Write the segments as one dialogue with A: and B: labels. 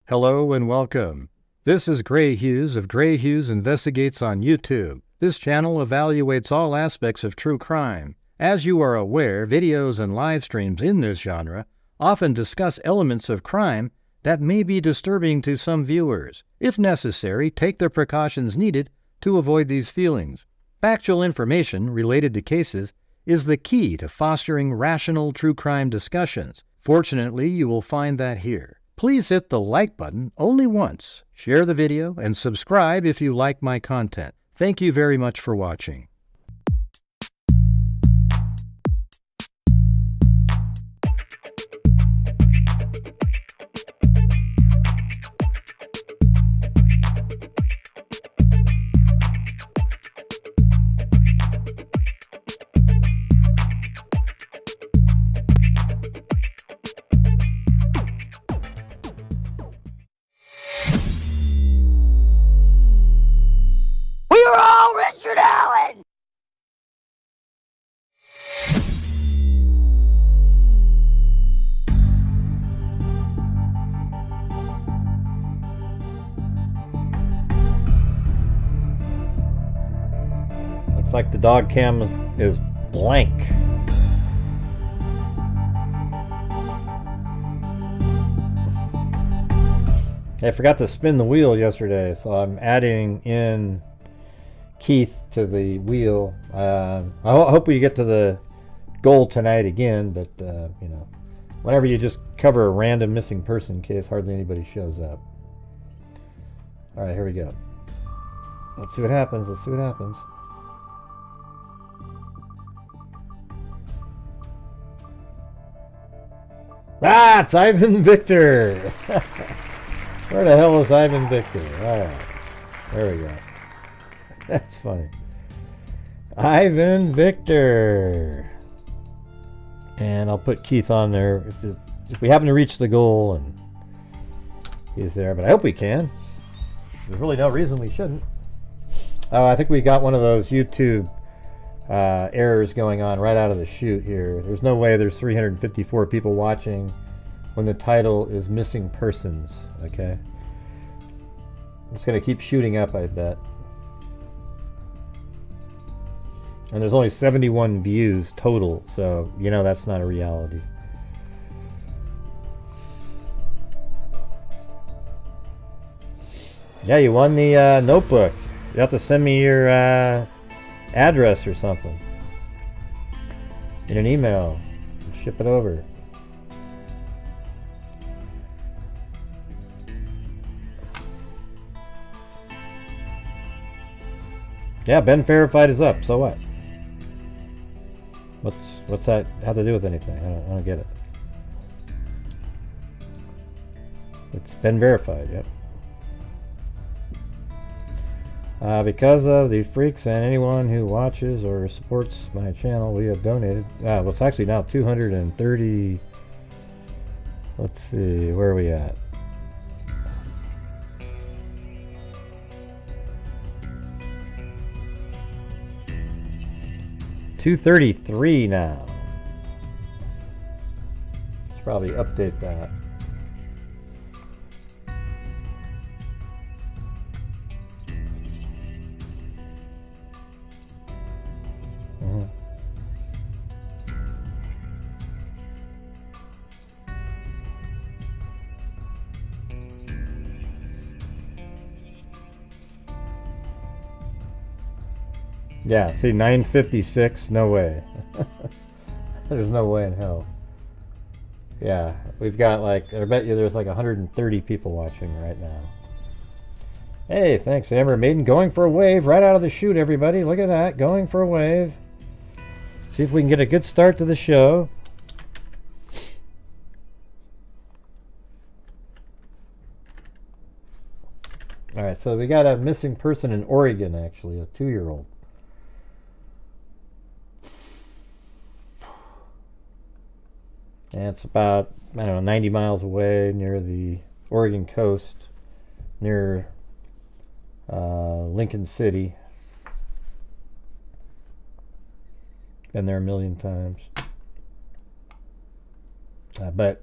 A: Hello and welcome. This is Grant Hughes of Grant Hughes Investigates on YouTube. This channel evaluates all aspects of true crime. As you are aware, videos and live streams in this genre often discuss elements of crime that may be disturbing to some viewers. If necessary, take the precautions needed to avoid these feelings. Factual information related to cases is the key to fostering rational true crime discussions. Fortunately, you will find that here. Please hit the like button only once, share the video, and subscribe if you like my content. Thank you very much for watching. Looks like the dog cam is blank. I forgot to spin the wheel yesterday, so I'm adding in Keith to the wheel. I hope we get to the goal tonight again, but you know, whenever you just cover a random missing person case, hardly anybody shows up. All right, here we go. Let's see what happens. Let's see what happens. Ah, it's Ivan Victor. Where the hell is Ivan Victor? All right, there we go. That's funny. Ivan Victor. And I'll put Keith on there if we happen to reach the goal and he's there, but I hope we can. There's really no reason we shouldn't. Oh, I think we got one of those YouTube errors going on right out of the chute here. There's no way there's 354 people watching when the title is Missing Persons, okay? It's going to keep shooting up, I bet. And there's only 71 views total, so you know that's not a reality. Yeah, you won the notebook. You have to send me your address or something in an email. Ship it over. Yeah, Ben Verified is up. So what? What's that have to do with anything? I don't get it. It's been verified. Yep. Because of the freaks and anyone who watches or supports my channel, we have donated. Well, it's actually now 230. Let's see, where are we at? $233 now. Should probably update that. Yeah, see, 956, no way. There's no way in hell. Yeah, we've got like, I bet you there's like 130 people watching right now. Hey, thanks, Amber Maiden. Going for a wave right out of the chute, everybody. Look at that, going for a wave. See if we can get a good start to the show. All right, so we got a missing person in Oregon, actually, a 2-year-old. And it's about, I don't know, 90 miles away near the Oregon coast, near Lincoln City. Been there a million times. But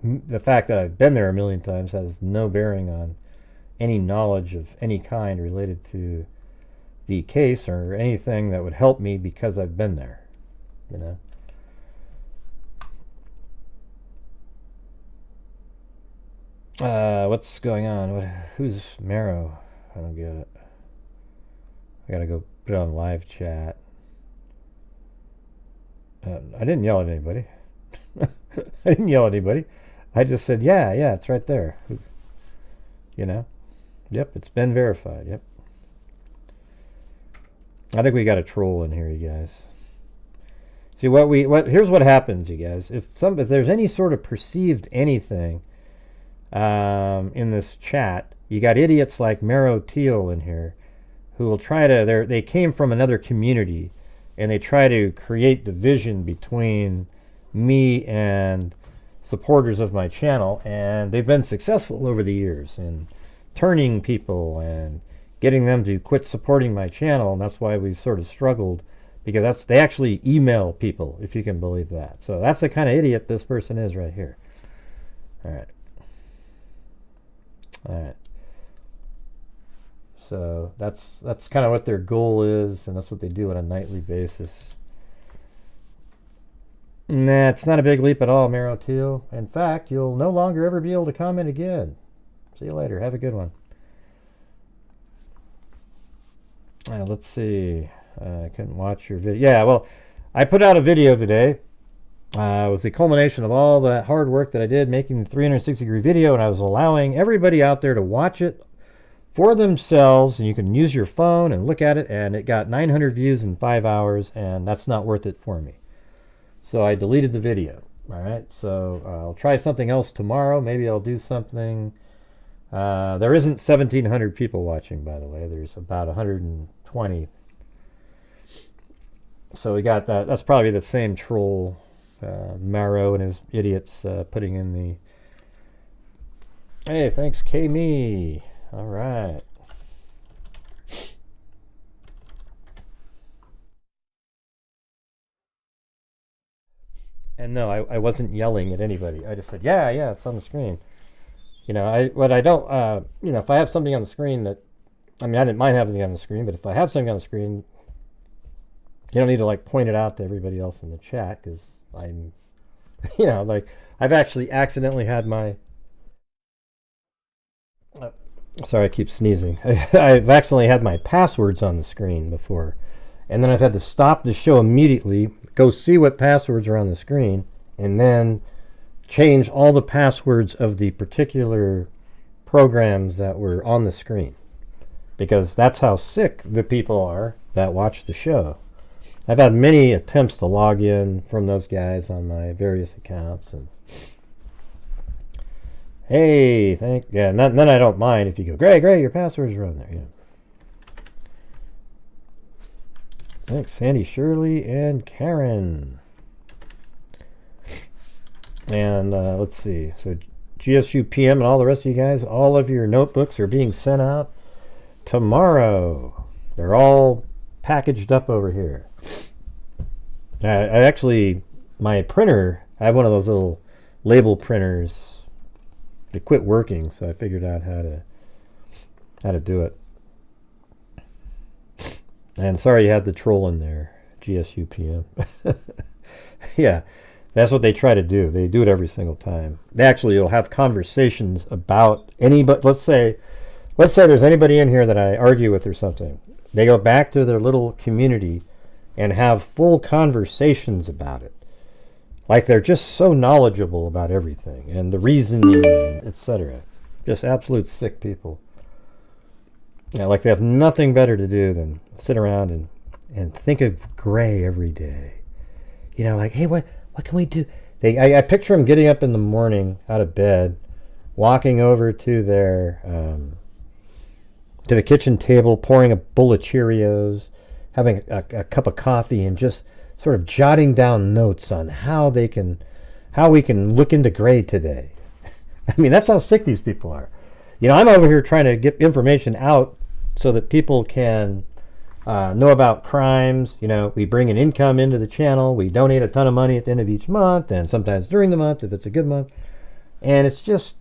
A: the fact that I've been there a million times has no bearing on any knowledge of any kind related to the case or anything that would help me because I've been there, you know. What's going on? Who's Marrow? I don't get it. I gotta go put it on live chat. I didn't yell at anybody. I didn't yell at anybody. I just said, yeah, it's right there. You know? Yep, it's been verified. Yep. I think we got a troll in here, you guys. See here's what happens, you guys. If there's any sort of perceived anything in this chat, you got idiots like Marrow Teal in here who will try to they came from another community and they try to create division between me and supporters of my channel, and they've been successful over the years in turning people and getting them to quit supporting my channel, and that's why we've sort of struggled, because they actually email people, if you can believe that. So that's the kind of idiot this person is right here. All right. So that's kind of what their goal is, and that's what they do on a nightly basis. Nah, it's not a big leap at all, Marrow Teal. In fact, you'll no longer ever be able to comment again. See you later. Have a good one. Let's see. I couldn't watch your video. Yeah, well, I put out a video today. It was the culmination of all that hard work that I did making the 360-degree video, and I was allowing everybody out there to watch it for themselves, and you can use your phone and look at it, and it got 900 views in 5 hours, and that's not worth it for me. So I deleted the video. All right, so I'll try something else tomorrow. Maybe I'll do something. There isn't 1,700 people watching, by the way. There's about 120. So we got that. That's probably the same troll, Marrow and his idiots putting in the... Hey, thanks, K-Me. All right. And no, I wasn't yelling at anybody. I just said, yeah, it's on the screen. You know, you know, if I have something on the screen that, I mean, I didn't mind having it on the screen, but if I have something on the screen, you don't need to like point it out to everybody else in the chat, because I'm, you know, like I've actually accidentally had my, sorry, I keep sneezing. I've accidentally had my passwords on the screen before, and then I've had to stop the show immediately, go see what passwords are on the screen, and then change all the passwords of the particular programs that were on the screen, because that's how sick the people are that watch the show. I've had many attempts to log in from those guys on my various accounts, and hey, and then I don't mind if you go, Greg, your passwords are on there. Yeah. Thanks, Sandy, Shirley, and Karen. And let's see. So GSU PM and all the rest of you guys, all of your notebooks are being sent out tomorrow. They're all packaged up over here. I actually, my printer, I have one of those little label printers. They quit working, so I figured out how to do it. And sorry you had the troll in there, GSU PM. Yeah, that's what they try to do. They do it every single time. They actually will have conversations about anybody. Let's say there's anybody in here that I argue with or something. They go back to their little community and have full conversations about it. Like they're just so knowledgeable about everything and the reasoning, etc. Just absolute sick people. Yeah, like they have nothing better to do than sit around and think of Gray every day. You know, like, hey, what can we do? I picture them getting up in the morning out of bed, walking over to their to the kitchen table, pouring a bowl of Cheerios, having a cup of coffee, and just sort of jotting down notes on how we can look into Gray today. I mean, that's how sick these people are. You know, I'm over here trying to get information out so that people can know about crimes. You know, we bring an income into the channel. We donate a ton of money at the end of each month, and sometimes during the month if it's a good month. And it's just,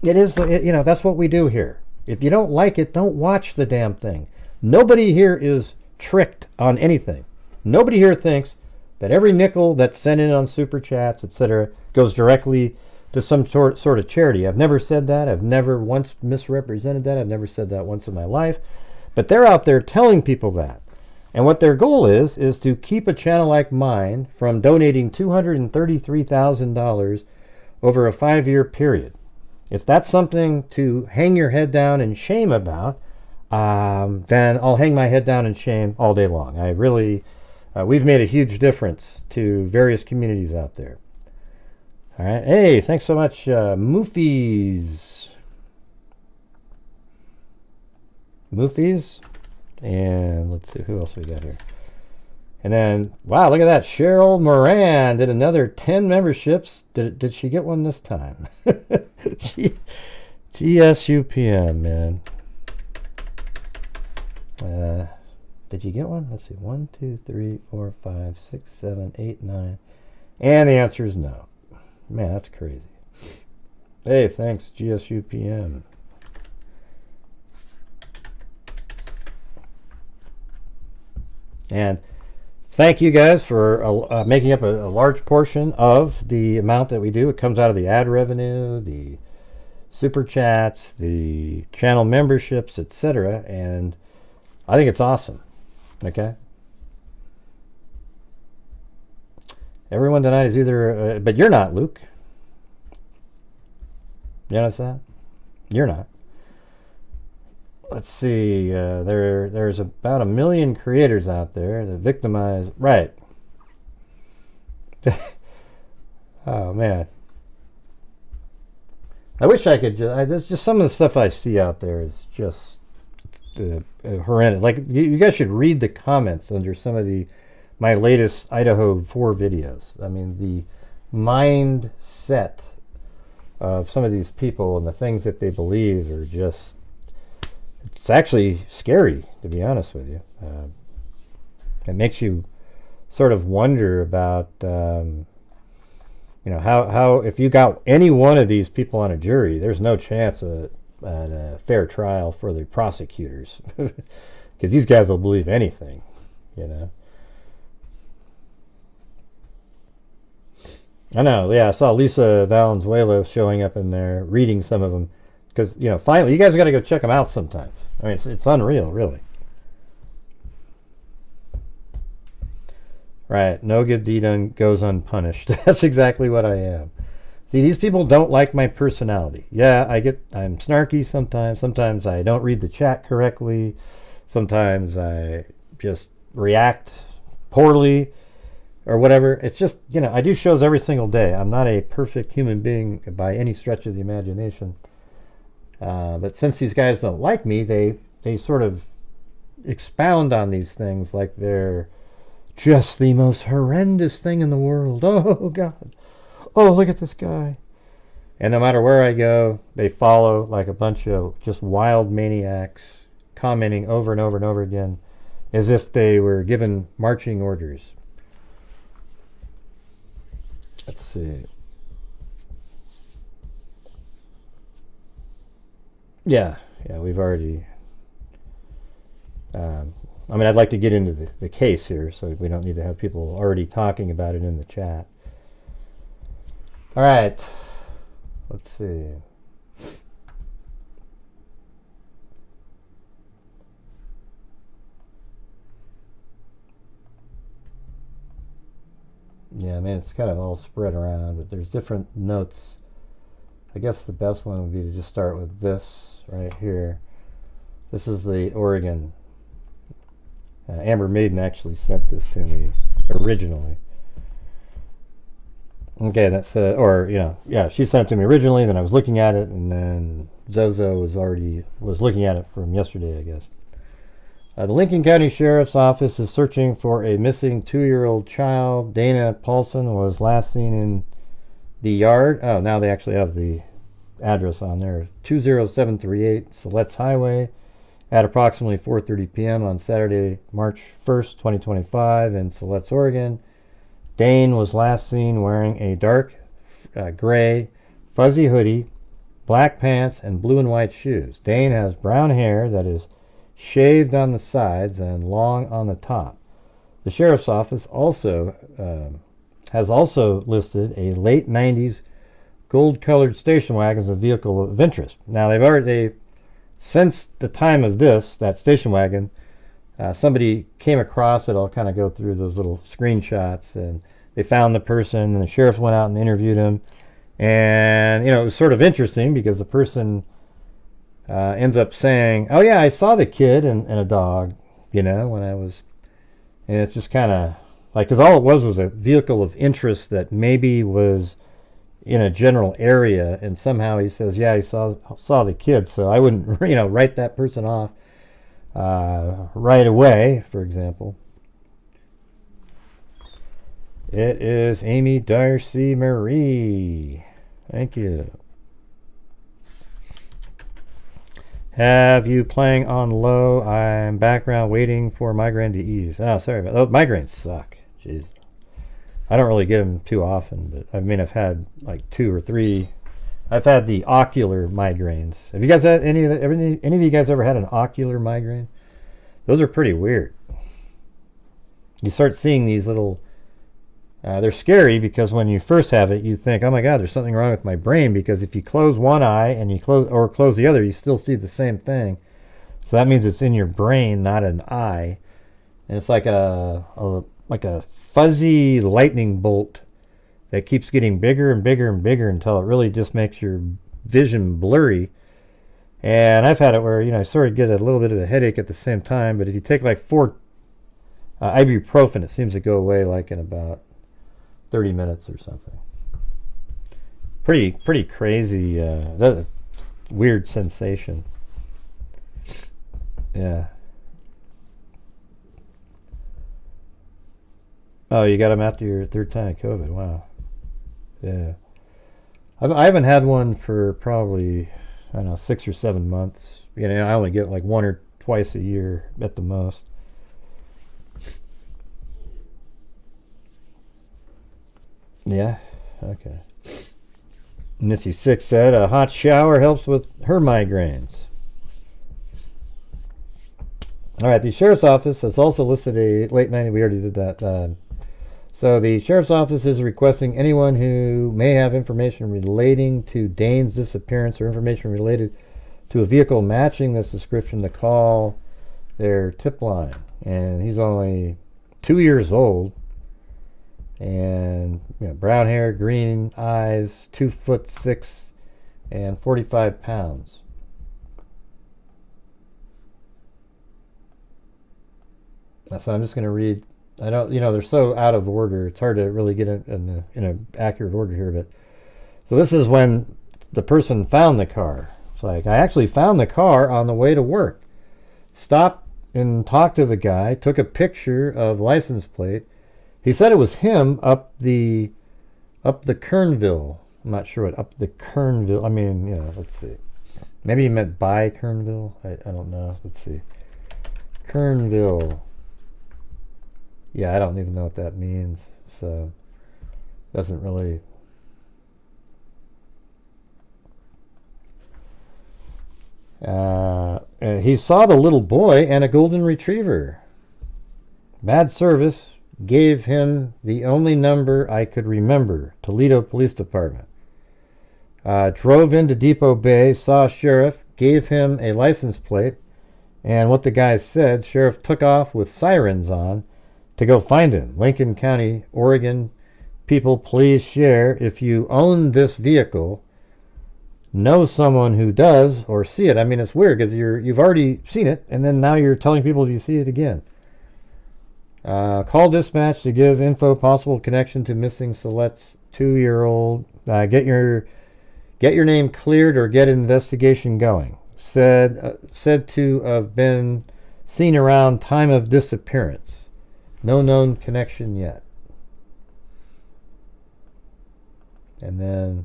A: that's what we do here. If you don't like it, don't watch the damn thing. Nobody here is tricked on anything. Nobody here thinks that every nickel that's sent in on super chats, etc., goes directly to some sort of charity. I've never said that. I've never once misrepresented that. I've never said that once in my life. But they're out there telling people that. And what their goal is to keep a channel like mine from donating $233,000 over a 5-year period. If that's something to hang your head down in shame about, then I'll hang my head down in shame all day long. I really, we've made a huge difference to various communities out there. All right. Hey, thanks so much, Moofies. And let's see, who else we got here? And then, wow, look at that. Cheryl Moran did another 10 memberships. Did she get one this time? GSUPM, man. Did you get one? Let's see. 1, 2, 3, 4, 5, 6, 7, 8, 9. And the answer is no. Man, that's crazy. Hey, thanks, GSUPM. And thank you guys for making up a large portion of the amount that we do. It comes out of the ad revenue, the super chats, the channel memberships, etc. And I think it's awesome. Okay? Everyone tonight is either... but you're not, Luke. You notice that? You're not. Let's see, there's about 1 million creators out there that victimize, right. Oh, man. I wish I could there's just some of the stuff I see out there is just horrendous. Like, you guys should read the comments under some of my latest Idaho 4 videos. I mean, the mindset of some of these people and the things that they believe are just... It's actually scary, to be honest with you. It makes you sort of wonder about, how if you got any one of these people on a jury, there's no chance at a fair trial for the prosecutors, because these guys will believe anything, I know, yeah. I saw Lisa Valenzuela showing up in there, reading some of them. Because, finally, you guys got to go check them out sometimes. I mean, it's unreal, really. Right. No good deed goes unpunished. That's exactly what I am. See, these people don't like my personality. Yeah, I'm snarky sometimes. Sometimes I don't read the chat correctly. Sometimes I just react poorly or whatever. It's just, I do shows every single day. I'm not a perfect human being by any stretch of the imagination. But since these guys don't like me, they sort of expound on these things like they're just the most horrendous thing in the world. Oh, God. Oh, look at this guy. And no matter where I go, they follow like a bunch of just wild maniacs, commenting over and over and over again as if they were given marching orders. Let's see. Yeah, we've already... I'd like to get into the case here, so we don't need to have people already talking about it in the chat. All right, let's see. Yeah, it's kind of all spread around, but there's different notes. I guess the best one would be to just start with this right here. This is the Oregon. Amber Maiden actually sent this to me originally. Okay, that's she sent it to me originally. Then I was looking at it, and then Zozo was looking at it from yesterday, I guess. The Lincoln County Sheriff's Office is searching for a missing 2-year-old child. Dane Paulsen was last seen in the yard. Oh, now they actually have the address on there. 20738 Siletz Highway at approximately 4:30 p.m. on Saturday, March 1st, 2025 in Siletz, Oregon. Dane was last seen wearing a dark gray fuzzy hoodie, black pants, and blue and white shoes. Dane has brown hair that is shaved on the sides and long on the top. The sheriff's office has also listed a late 90s gold-colored station wagon as a vehicle of interest. Now, since the time of that station wagon, somebody came across it. I'll kind of go through those little screenshots, and they found the person, and the sheriff went out and interviewed him. And, it was sort of interesting because the person ends up saying, oh, yeah, I saw the kid and a dog, when I was... And it's just kind of like, because all it was a vehicle of interest that maybe was in a general area, and somehow he says, yeah, he saw the kid, so I wouldn't, write that person off right away, for example. It is Amy Darcy Marie. Thank you. Have you playing on low? I'm background waiting for migraine to ease. Oh, sorry about that. Migraines suck. Jeez. I don't really get them too often, but I've had like 2 or 3. I've had the ocular migraines. Have you guys had any of you guys ever had an ocular migraine? Those are pretty weird. You start seeing these little... they're scary because when you first have it, you think, oh my God, there's something wrong with my brain, because if you close one eye and you close the other, you still see the same thing. So that means it's in your brain, not an eye. And it's like a fuzzy lightning bolt that keeps getting bigger and bigger and bigger until it really just makes your vision blurry. And I've had it where, I sort of get a little bit of a headache at the same time, but if you take like 4 ibuprofen, it seems to go away like in about 30 minutes or something. Pretty crazy, weird sensation. Yeah. Oh, you got them after your 3rd time of COVID. Wow. Yeah. I haven't had one for probably, 6 or 7 months. I only get like 1 or twice a year at the most. Yeah, okay. Missy6 said a hot shower helps with her migraines. All right, the sheriff's office has also listed a late 90s. We already did that. So the sheriff's office is requesting anyone who may have information relating to Dane's disappearance or information related to a vehicle matching this description to call their tip line. And he's only 2 years old. And brown hair, green eyes, 2'6", and 45 pounds. So I'm just going to read. I don't, they're so out of order. It's hard to really get it in an accurate order here. But so this is when the person found the car. It's like, I actually found the car on the way to work. Stopped and talked to the guy. Took a picture of license plate. He said it was him up the Kernville. I'm not sure what up the Kernville. Let's see. Maybe he meant by Kernville. I don't know. Let's see. Kernville. Yeah, I don't even know what that means. So doesn't really. He saw the little boy and a golden retriever. Bad service. Gave him the only number I could remember, Toledo Police Department. Drove into Depot Bay, saw a sheriff, gave him a license plate, and what the guy said, sheriff took off with sirens on to go find him. Lincoln County, Oregon. People, please share. If you own this vehicle, know someone who does, or see it. It's weird because you've already seen it, and then now you're telling people if you see it again. Call dispatch to give info possible connection to missing Siletz 2-year-old. Get your name cleared or get investigation going. Said to have been seen around time of disappearance. No known connection yet. And then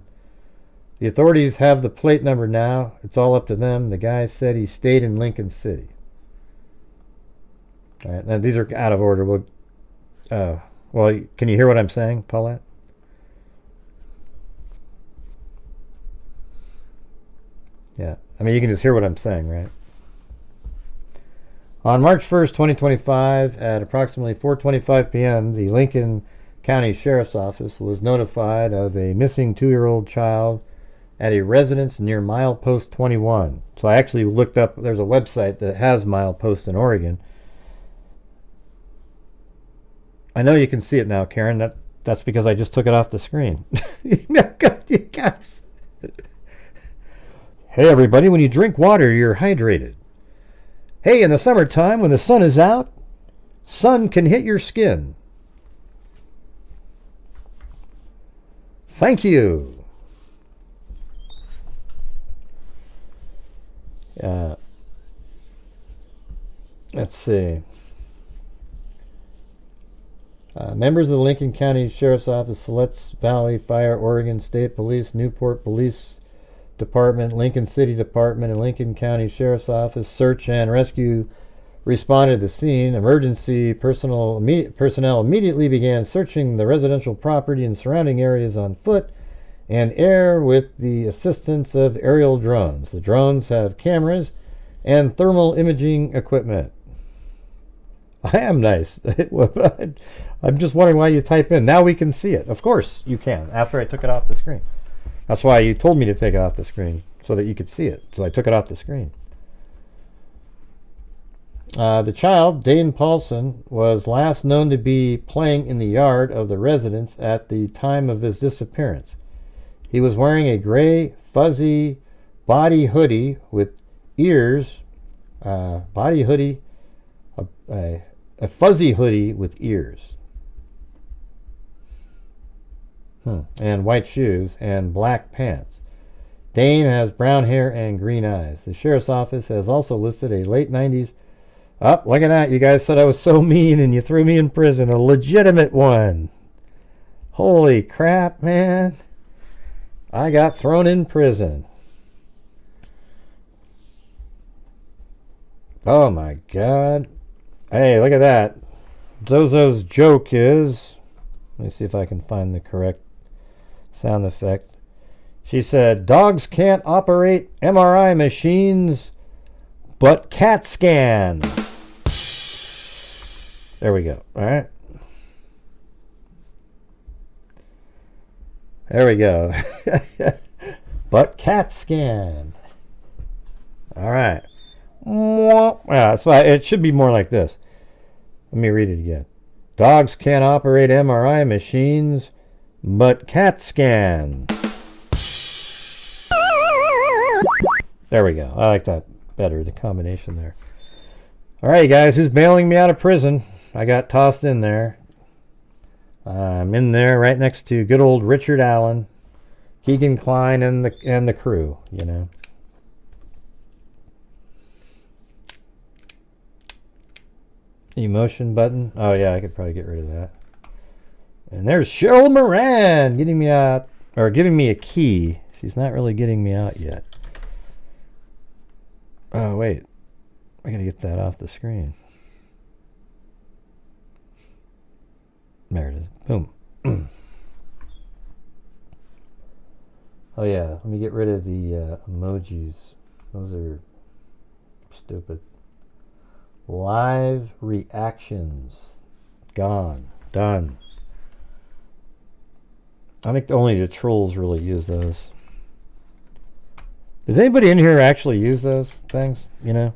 A: the authorities have the plate number now. It's all up to them. The guy said he stayed in Lincoln City. All right, now these are out of order. Well, can you hear what I'm saying, Paulette? Yeah. I mean, you can just hear what I'm saying, right? On March 1st, 2025, at approximately 4:25 p.m., the Lincoln County Sheriff's Office was notified of a missing 2-year-old child at a residence near milepost 21. So I actually looked up, there's a website that has mileposts in Oregon. I know you can see it now, Karen. That's because I just took it off the screen. You guys. Hey, everybody, when you drink water, you're hydrated. Hey, in the summertime, when the sun is out, sun can hit your skin. Thank you. Let's see. Members of the Lincoln County Sheriff's Office, Siletz Valley Fire, Oregon State Police, Newport Police Department, Lincoln City Department, and Lincoln County Sheriff's Office search and rescue responded to the scene. Emergency personnel immediately began searching the residential property and surrounding areas on foot and air with the assistance of aerial drones. The drones have cameras and thermal imaging equipment. I am nice. I'm just wondering why you type in. Now we can see it. Of course you can, after I took it off the screen. That's why you told me to take it off the screen, so that you could see it. So I took it off the screen. The child, Dane Paulsen, was last known to be playing in the yard of the residence at the time of his disappearance. He was wearing a gray, fuzzy body hoodie with ears, a fuzzy hoodie with ears, and white shoes and black pants. Dane has brown hair and green eyes. The sheriff's office has also listed a late 90s. Oh, look at that. You guys said I was so mean and you threw me in prison. A legitimate one. Holy crap, man. I got thrown in prison. Oh my God. Hey, look at that. Zozo's joke is, let me see if I can find the correct sound effect. She said, dogs can't operate MRI machines, but CAT scan. There we go. All right. There we go. But CAT scan. All right. Yeah, so it should be more like this. Let me read it again. Dogs can't operate MRI machines, but CAT scan. There we go. I like that better, the combination there. All right, guys, who's bailing me out of prison? I got tossed in there. I'm in there right next to good old Richard Allen, Keegan Kline, and the crew, you know. Emotion button. Oh yeah, I could probably get rid of that. And there's Cheryl Moran getting me out, or giving me a key. She's not really getting me out yet. Oh wait, I gotta get that off the screen. There it is. Boom. Oh yeah, let me get rid of the emojis. Those are stupid. Live reactions. Gone. Done. I think only the trolls really use those. Does anybody in here actually use those things? You know?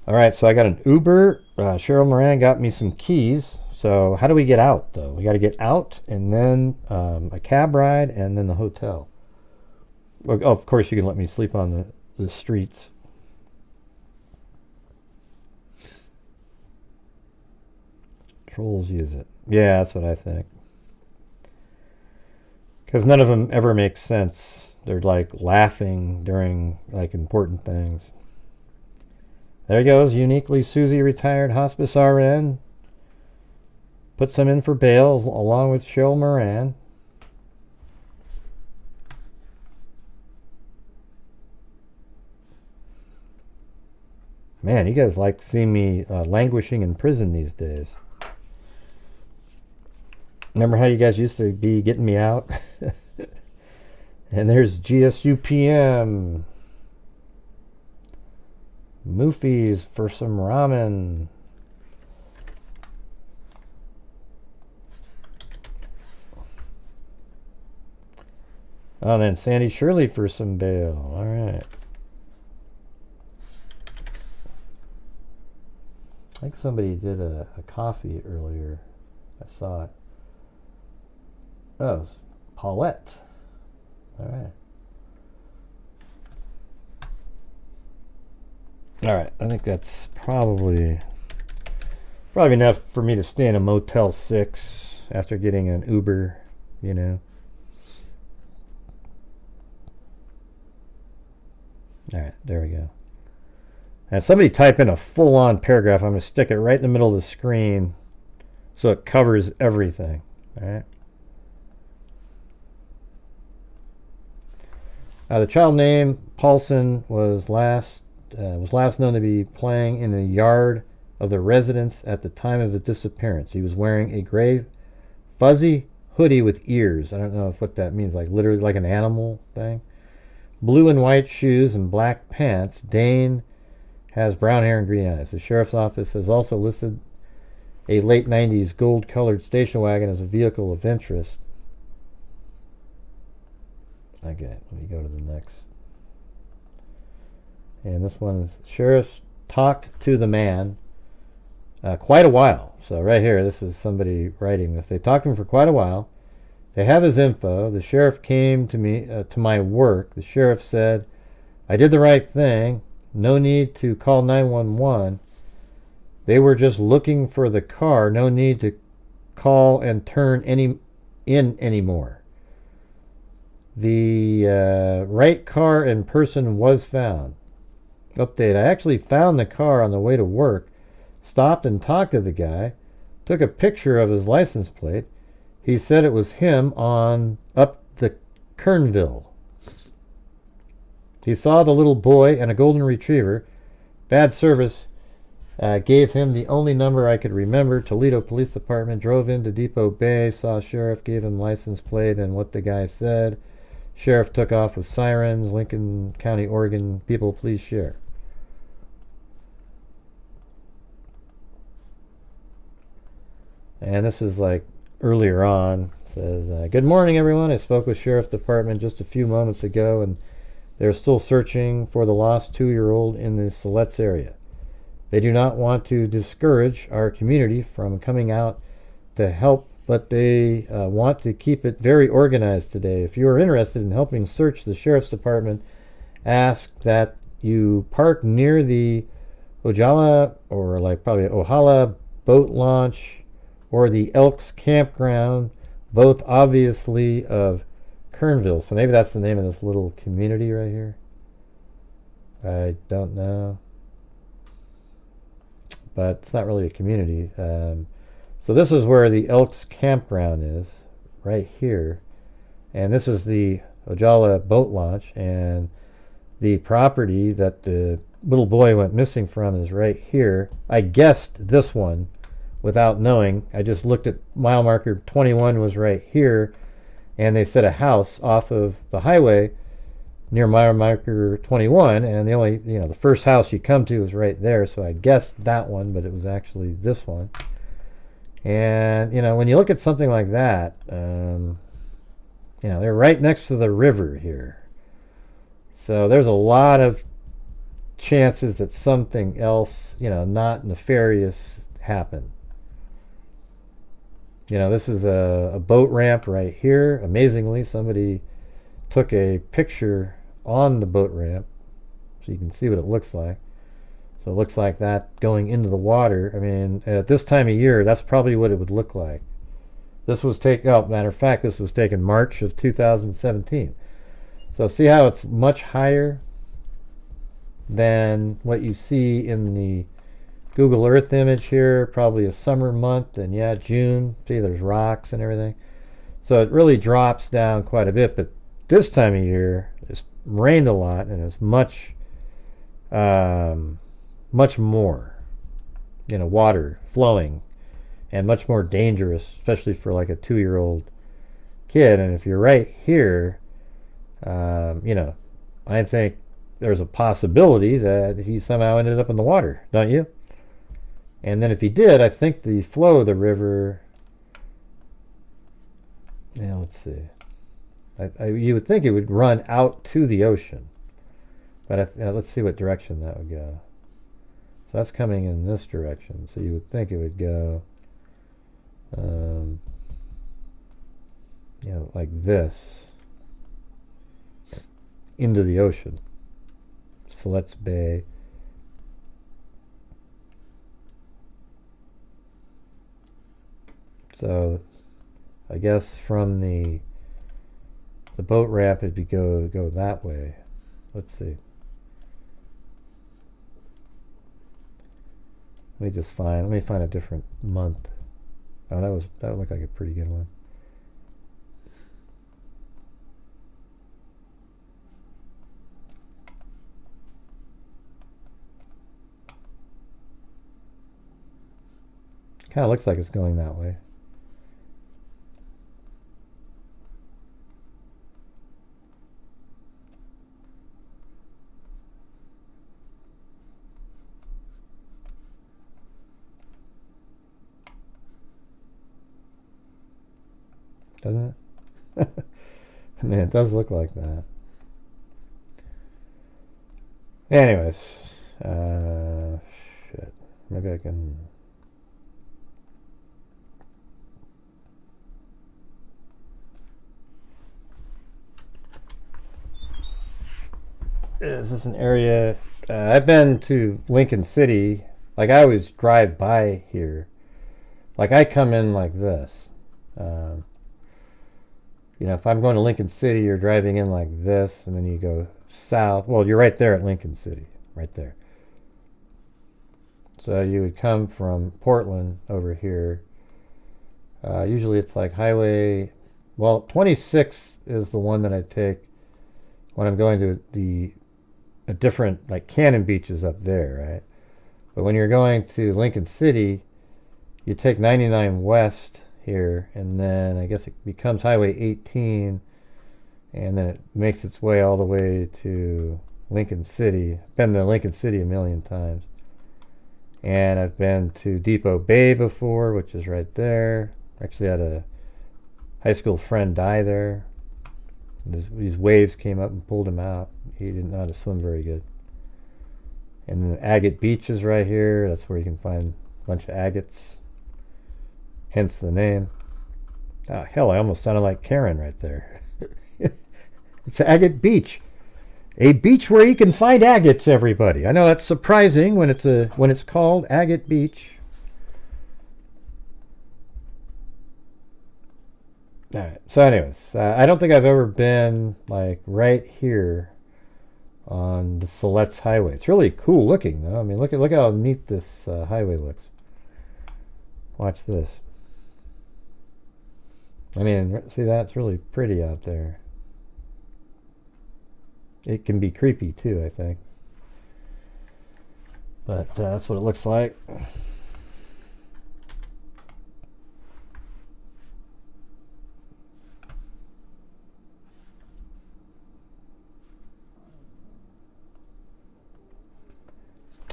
A: Alright, so I got an Uber. Cheryl Moran got me some keys. So how do we get out, though? We got to get out, and then a cab ride, and then the hotel. Oh, of course, you can let me sleep on the streets. Trolls use it. Yeah, that's what I think. Because none of them ever make sense. They're like laughing during like important things. There he goes, uniquely Susie retired hospice RN. Puts them in for bail along with Cheryl Moran. Man, you guys like seeing me languishing in prison these days. Remember how you guys used to be getting me out? And there's GSUPM. Moofies for some ramen. Oh, then Sandy Shirley for some bail. All right. I think somebody did a coffee earlier. I saw it. Oh, it's Paulette. All right. All right. I think that's probably enough for me to stay in a Motel 6 after getting an Uber, you know. All right, there we go. And somebody type in a full-on paragraph. I'm going to stick it right in the middle of the screen so it covers everything. All right. The child named Paulsen was last known to be playing in the yard of the residence at the time of his disappearance. He was wearing a gray, fuzzy hoodie with ears. I don't know what that means, like literally like an animal thing. Blue and white shoes and black pants. Dane has brown hair and green eyes. The sheriff's office has also listed a late 90s gold-colored station wagon as a vehicle of interest. Okay, let me go to the next. And this one is, sheriff talked to the man quite a while. So right here, this is somebody writing this. They talked to him for quite a while. They have his info. The sheriff came to me, to my work. The sheriff said, I did the right thing. No need to call 911. They were just looking for the car. No need to call and turn in anymore. The right car and person was found. Update. I actually found the car on the way to work. Stopped and talked to the guy. Took a picture of his license plate. He said it was him on up the Kernville. He saw the little boy and a golden retriever. Bad service. Gave him the only number I could remember. Toledo Police Department. Drove into Depot Bay. Saw sheriff. Gave him license plate and what the guy said. Sheriff took off with sirens. Lincoln County, Oregon. People, please share. And this is like earlier on. It says, good morning, everyone. I spoke with Sheriff's Department just a few moments ago, and they're still searching for the lost 2-year-old in the Siletz area. They do not want to discourage our community from coming out to help, but they want to keep it very organized today. If you are interested in helping search, the Sheriff's Department asks that you park near the Ojala, or like probably Ohala boat launch, or the Elks Campground, both obviously of Kernville. So maybe that's the name of this little community right here. I don't know. But it's not really a community. So this is where the Elks Campground is, right here. And this is the Ojala boat launch. And the property that the little boy went missing from is right here. I guessed this one without knowing. I just looked at mile marker 21 was right here, and they said a house off of the highway near mile marker 21, and the only, the first house you come to is right there, so I guessed that one, but it was actually this one. And when you look at something like that, they're right next to the river here, so there's a lot of chances that something else, not nefarious, happened. This is a boat ramp right here. Amazingly, somebody took a picture on the boat ramp so you can see what it looks like. So it looks like that going into the water. I mean, at this time of year, that's probably what it would look like. This was taken, matter of fact, this was taken March of 2017. So see how it's much higher than what you see in the Google Earth image here, probably a summer month, and yeah, June. See, there's rocks and everything. So it really drops down quite a bit, but this time of year, it's rained a lot, and it's much more, water flowing and much more dangerous, especially for like a 2-year-old kid. And if you're right here, you know, I think there's a possibility that he somehow ended up in the water, don't you? And then if he did, I think the flow of the river, yeah, let's see. You would think it would run out to the ocean, but let's see what direction that would go. So that's coming in this direction. So you would think it would go, you know, like this into the ocean. Siletz Bay. So I guess from the boat ramp it'd go that way. Let's see. Let me find a different month. Oh, that would look like a pretty good one. Kind of looks like it's going that way. Doesn't it? I mean, it does look like that. Anyways, shit. Maybe I can. Is this an area? I've been to Lincoln City. Like, I always drive by here. Like, I come in like this. You know, if I'm going to Lincoln City, you're driving in like this, and then you go south. Well, you're right there at Lincoln City, right there. So you would come from Portland over here. Usually it's like highway, well, 26 is the one that I take when I'm going to a different, like Cannon Beach is up there, right? But when you're going to Lincoln City, you take 99 west here, and then I guess it becomes highway 18, and then it makes its way all the way to Lincoln City. I've been to Lincoln City a million times. And I've been to Depot Bay before, which is right there. Actually had a high school friend die there. These waves came up and pulled him out. He didn't know how to swim very good. And then Agate Beach is right here. That's where you can find a bunch of agates. Hence the name. Oh, hell, I almost sounded like Karen right there. It's Agate Beach. A beach where you can find agates, everybody. I know that's surprising when it's called Agate Beach. All right. So anyways, I don't think I've ever been like right here on the Siletz highway. It's really cool looking though. I mean, look how neat this highway looks. Watch this. I mean, see, that's really pretty out there. It can be creepy too, I think. But that's what it looks like.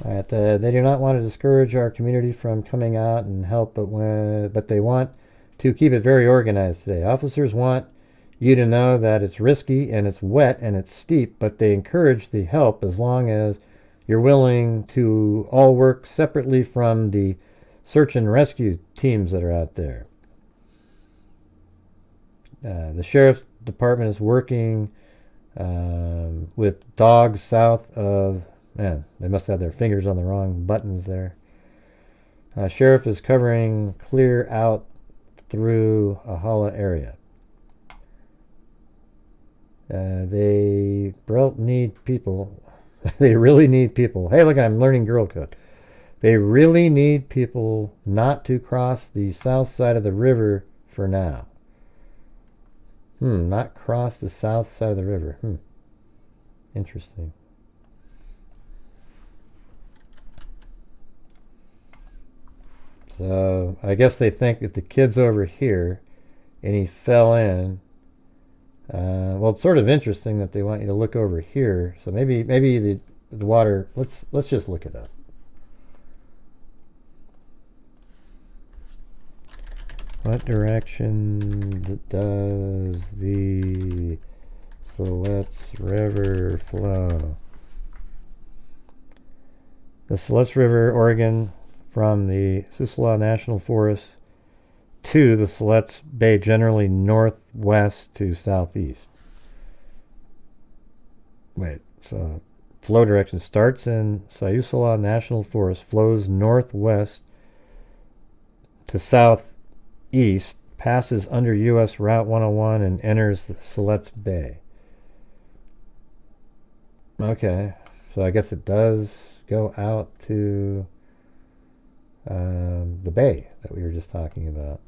A: Alright, they do not want to discourage our community from coming out and help, but they want to keep it very organized today. Officers want you to know that it's risky and it's wet and it's steep, but they encourage the help as long as you're willing to all work separately from the search and rescue teams that are out there. The sheriff's department is working with dogs south of... Man, they must have their fingers on the wrong buttons there. Sheriff is covering clear out through Ahala area. They need people. They really need people. Hey, look, I'm learning girl code. They really need people not to cross the south side of the river for now. Not cross the south side of the river. Interesting. So I guess they think if the kid's over here and he fell in, well, it's sort of interesting that they want you to look over here. So maybe the water. Let's just look it up. What direction does the Siletz River flow? The Siletz River, Oregon, from the Siuslaw National Forest to the Siletz Bay, generally northwest to southeast. Wait, so flow direction starts in Siuslaw National Forest, flows northwest to southeast, passes under U.S. Route 101, and enters the Siletz Bay. Okay, so I guess it does go out to the bay that we were just talking about.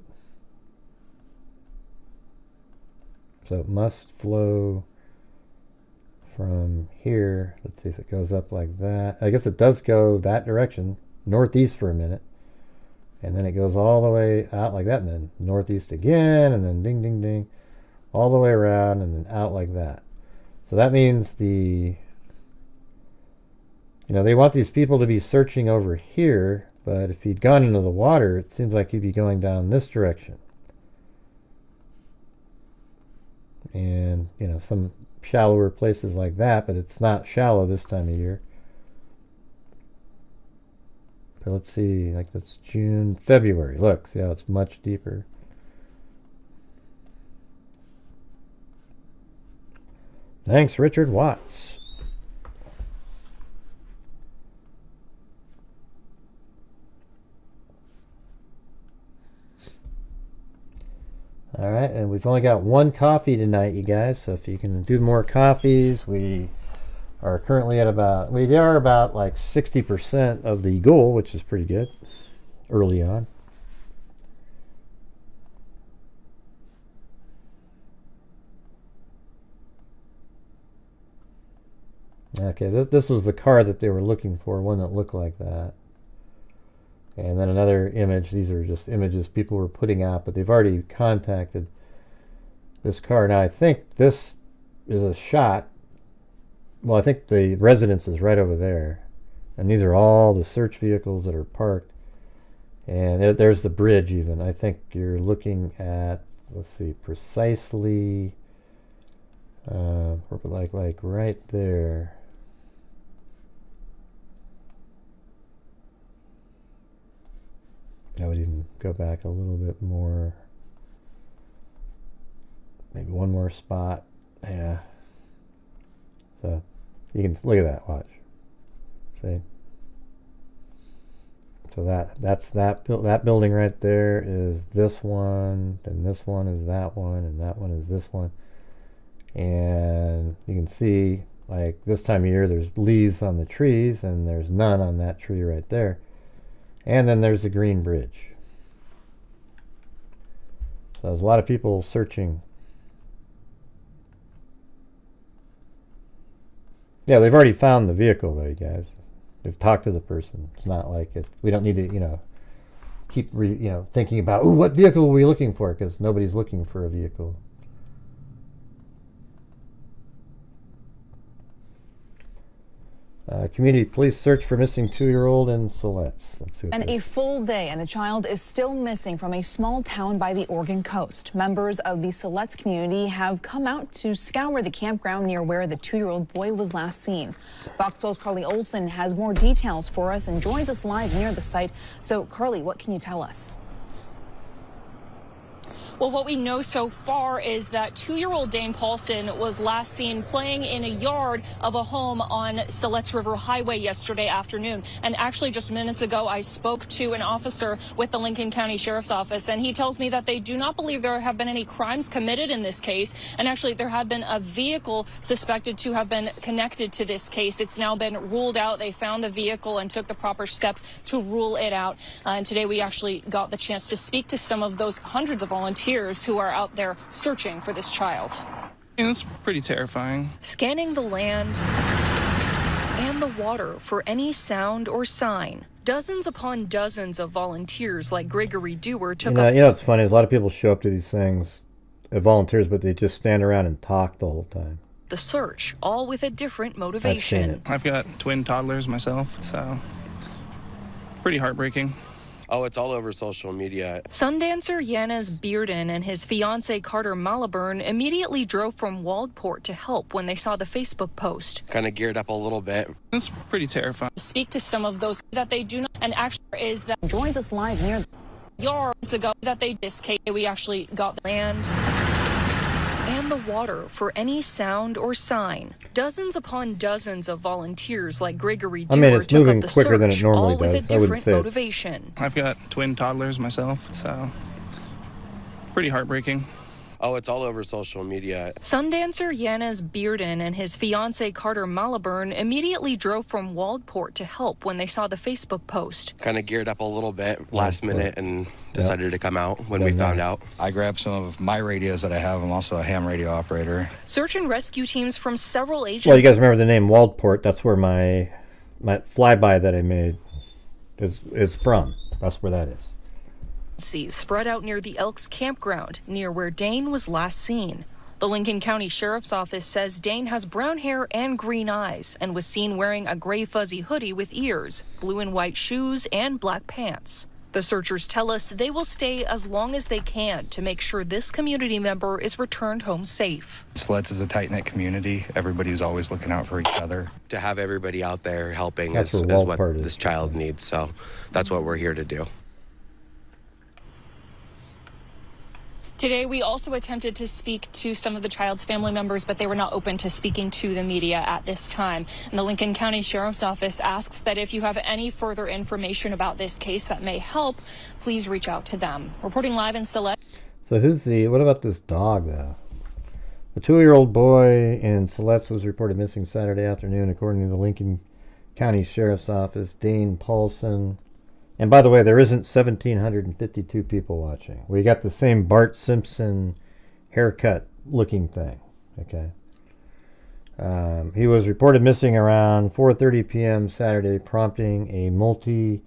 A: So it must flow from here. Let's see if it goes up like that. I guess it does go that direction, northeast for a minute, and then it goes all the way out like that, and then northeast again, and then ding, ding, ding, all the way around, and then out like that. So that means they want these people to be searching over here, but if he'd gone into the water, it seems like he'd be going down this direction. And, some shallower places like that, but it's not shallow this time of year. But let's see, like that's June, February. Look, see how it's much deeper. Thanks, Richard Watts. All right, and we've only got one coffee tonight, you guys. So if you can do more coffees, we are currently at about like 60% of the goal, which is pretty good early on. Okay, this was the car that they were looking for, one that looked like that. And then another image. These are just images people were putting out, but they've already contacted this car. Now, I think this is a shot. Well, I think the residence is right over there. And these are all the search vehicles that are parked. And there's the bridge even. I think you're looking at, let's see, precisely, like right there. I would even go back a little bit more. Maybe one more spot. Yeah. So you can look at that. Watch. See. So that's that building right there is this one, and this one is that one, and that one is this one. And you can see, like this time of year, there's leaves on the trees, and there's none on that tree right there. And then there's the green bridge. So there's a lot of people searching. Yeah, they've already found the vehicle, though, you guys. They've talked to the person. It's not like it. We don't need to, keep thinking about, ooh, what vehicle are we looking for? Because nobody's looking for a vehicle. Community police search for missing 2-year-old in Siletz. Let's see.
B: And a full day and a child is still missing from a small town by the Oregon coast. Members of the Siletz community have come out to scour the campground near where the 2-year-old boy was last seen. Fox 12's Carly Olsen has more details for us and joins us live near the site. So, Carly, what can you tell us?
C: Well, what we know so far is that 2-year-old Dane Paulsen was last seen playing in a yard of a home on Siletz River Highway yesterday afternoon. And actually, just minutes ago, I spoke to an officer with the Lincoln County Sheriff's Office, and he tells me that they do not believe there have been any crimes committed in this case. And actually, there had been a vehicle suspected to have been connected to this case. It's now been ruled out. They found the vehicle and took the proper steps to rule it out. And today, we actually got the chance to speak to some of those hundreds of volunteers who are out there searching for this child.
D: It's pretty terrifying.
C: Scanning the land and the water for any sound or sign.
E: Dozens upon dozens of volunteers like Gregory Dewar took
A: You know, it's funny. A lot of people show up to these things, volunteers, but they just stand around and talk the whole time.
E: the search, all with a different motivation.
D: I've got twin toddlers myself, so pretty heartbreaking.
F: Oh, it's all over social media.
E: Sundancer Yanis Bearden and his fiancee Carter Maliburn immediately drove from Waldport to help when they saw the Facebook post.
F: Kind of geared up a little bit.
D: It's pretty terrifying.
C: Speak to some of those that they do not, and actually is that
B: Joins us live near
C: yards ago that they this case we actually got the
E: Land and the water for any sound or sign. Dozens upon dozens of volunteers like Gregory Dewar
A: it's
E: took
A: moving
E: up the
A: quicker
E: search,
A: than it normally
E: all with
A: does.
E: a
A: I wouldn't
E: different
A: say it's-
E: motivation.
D: I've got twin toddlers myself, so pretty heartbreaking.
F: Oh, it's all over social media.
E: Sundancer Yanis Bearden and his fiancee Carter Maliburn immediately drove from Waldport to help when they saw the Facebook post.
F: Kind of geared up a little bit last minute and decided to come out when we found out.
G: I grabbed some of my radios that I have. I'm also a ham radio operator.
E: Search and rescue teams from several agencies.
A: Well, you guys remember the name Waldport? That's where my flyby that I made is from. That's where that is.
E: Spread out near the Elks campground, near where Dane was last seen. The Lincoln County Sheriff's Office says Dane has brown hair and green eyes and was seen wearing a gray fuzzy hoodie with ears, blue and white shoes, and black pants. The searchers tell us they will stay as long as they can to make sure this community member is returned home safe.
G: Siletz is a tight-knit community. Everybody's always looking out for each other.
F: To have everybody out there helping
A: That's
F: is
A: where
F: what
A: Waldport is.
F: this child needs, so that's what we're here to do.
C: Today, we also attempted to speak to some of the child's family members, but they were not open to speaking to the media at this time. And the Lincoln County Sheriff's Office asks that if you have any further information about this case that may help, please reach out to them. Reporting live in Siletz.
A: So what about this dog, though? A 2-year-old boy in Siletz was reported missing Saturday afternoon, according to the Lincoln County Sheriff's Office. Dane Paulsen. And by the way, there isn't 1,752 people watching. We got the same Bart Simpson haircut looking thing. Okay. He was reported missing around 4:30 p.m. Saturday, prompting a multi-agency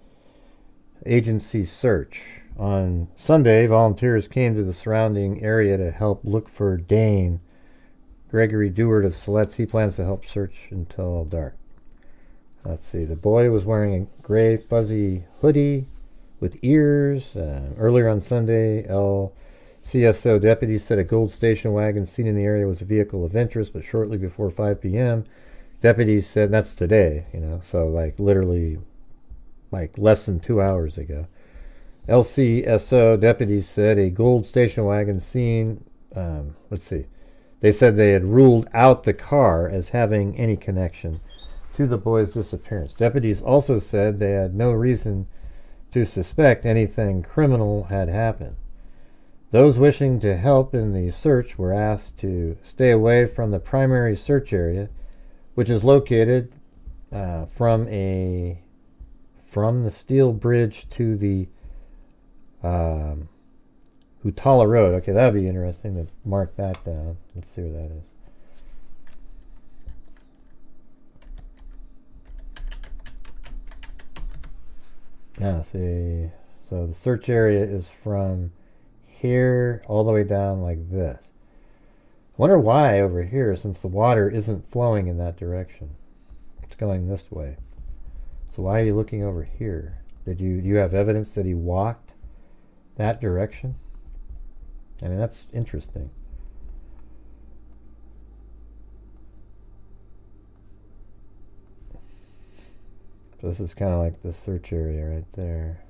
A: search. On Sunday, volunteers came to the surrounding area to help look for Dane. Gregory Dewar of Siletz, he plans to help search until dark. Let's see. The boy was wearing a gray fuzzy hoodie with ears. Earlier on Sunday, LCSO deputies said a gold station wagon seen in the area was a vehicle of interest, but shortly before 5 p.m., deputies said, and that's today, so literally less than 2 hours ago. LCSO deputies said a gold station wagon seen, they said they had ruled out the car as having any connection to the boy's disappearance. Deputies also said they had no reason to suspect anything criminal had happened. Those wishing to help in the search were asked to stay away from the primary search area, which is located from the steel bridge to the Hutala Road. Okay, that would be interesting to mark that down. Let's see where that is. See, so the search area is from here all the way down like this. I wonder why over here, since the water isn't flowing in that direction. It's going this way. So why are you looking over here? Do you have evidence that he walked that direction? I mean, that's interesting. So this is kind of like the search area right there.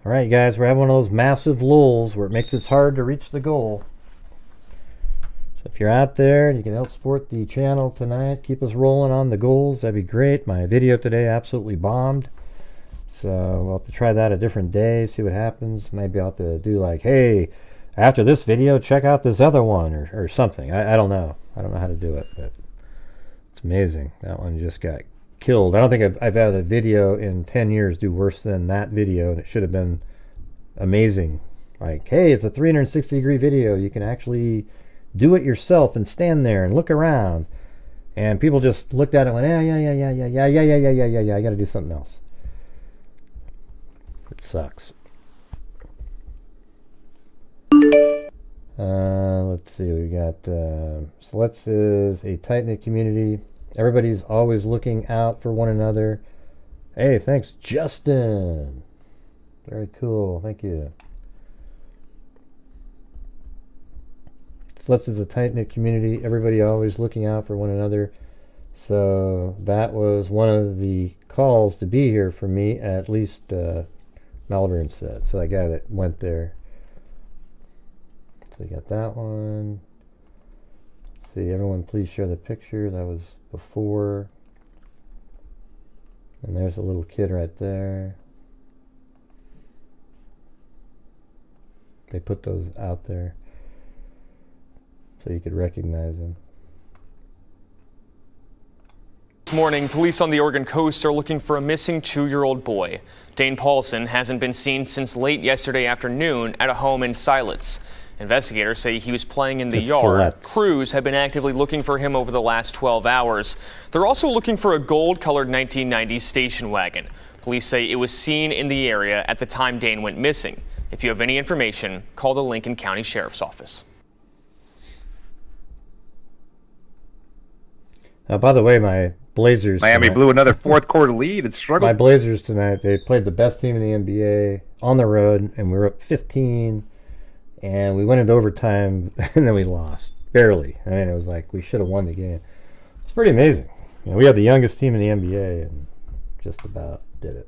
A: All right, guys, we're having one of those massive lulls where it makes it hard to reach the goal. So if you're out there and you can help support the channel tonight, keep us rolling on the goals, that'd be great. My video today absolutely bombed. So we'll have to try that a different day, see what happens. Maybe I'll have to do hey, after this video, check out this other one or something. I don't know. I don't know how to do it, but it's amazing. That one just got killed. I don't think I've had a video in 10 years do worse than that video, and it should have been amazing. Like, hey, it's a 360-degree video. You can actually do it yourself and stand there and look around. And people just looked at it and went, yeah, I got to do something else. It sucks. Let's see, we got Siletz is a tight-knit community. Everybody's always looking out for one another. Hey, thanks, Justin. Very cool, thank you. Siletz is a tight-knit community. Everybody always looking out for one another. So that was one of the calls to be here for me, at least Malvern said. So that guy that went there. So you got that one. Let's see, everyone please share the picture. That was before. And there's a little kid right there. They put those out there so you could recognize him.
H: This morning, police on the Oregon coast are looking for a missing 2-year-old boy. Dane Paulsen hasn't been seen since late yesterday afternoon at a home in Siletz. Investigators say he was playing in the yard.
A: Siletz.
H: Crews have been actively looking for him over the last 12 hours. They're also looking for a gold-colored 1990s station wagon. Police say it was seen in the area at the time Dane went missing. If you have any information, call the Lincoln County Sheriff's Office.
A: By the way, my Blazers
I: Miami
A: tonight,
I: blew another fourth quarter lead and struggled.
A: my Blazers tonight, they played the best team in the NBA on the road, and we were up 15, and we went into overtime, and then we lost. Barely. I mean, it was like we should have won the game. It's pretty amazing. You know, we had the youngest team in the NBA, and just about did it.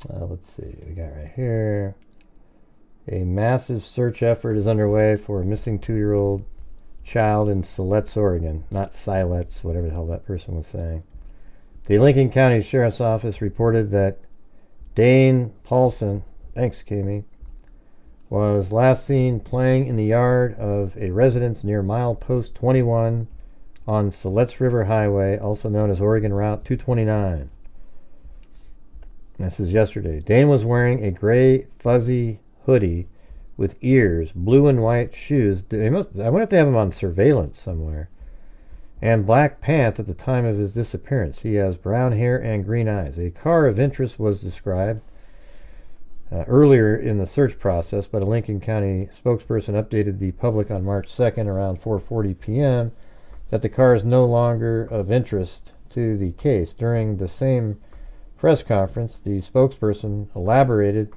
A: Let's see, we got right here. A massive search effort is underway for a missing 2-year-old child in Siletz, Oregon. Not Siletz, whatever the hell that person was saying. The Lincoln County Sheriff's Office reported that Dane Paulsen, thanks Kami, was last seen playing in the yard of a residence near milepost 21 on Siletz River Highway, also known as Oregon Route 229. This is yesterday. Dane was wearing a gray fuzzy hoodie with ears, blue and white shoes. I wonder if they have him on surveillance somewhere. And black pants at the time of his disappearance. He has brown hair and green eyes. A car of interest was described earlier in the search process, but a Lincoln County spokesperson updated the public on March 2nd around 4:40 p.m. that the car is no longer of interest to the case. During the same press conference, the spokesperson elaborated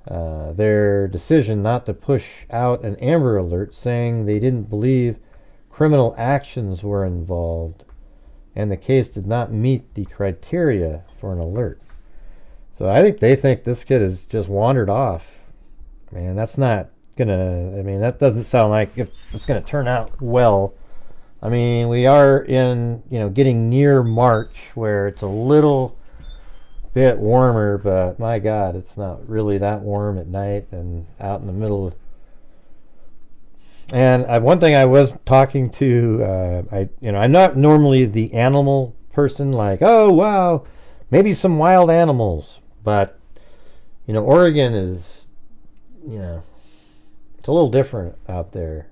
A: their decision not to push out an Amber Alert, saying they didn't believe criminal actions were involved and the case did not meet the criteria for an alert. So I think they think this kid has just wandered off. Man, that's not gonna, I mean, that doesn't sound like if it's gonna turn out well. I mean, we are in, getting near March where it's a little bit warmer, but my God, it's not really that warm at night and out in the middle. And one thing I was talking to, I'm not normally the animal person, like, oh wow, maybe some wild animals, but Oregon is, it's a little different out there.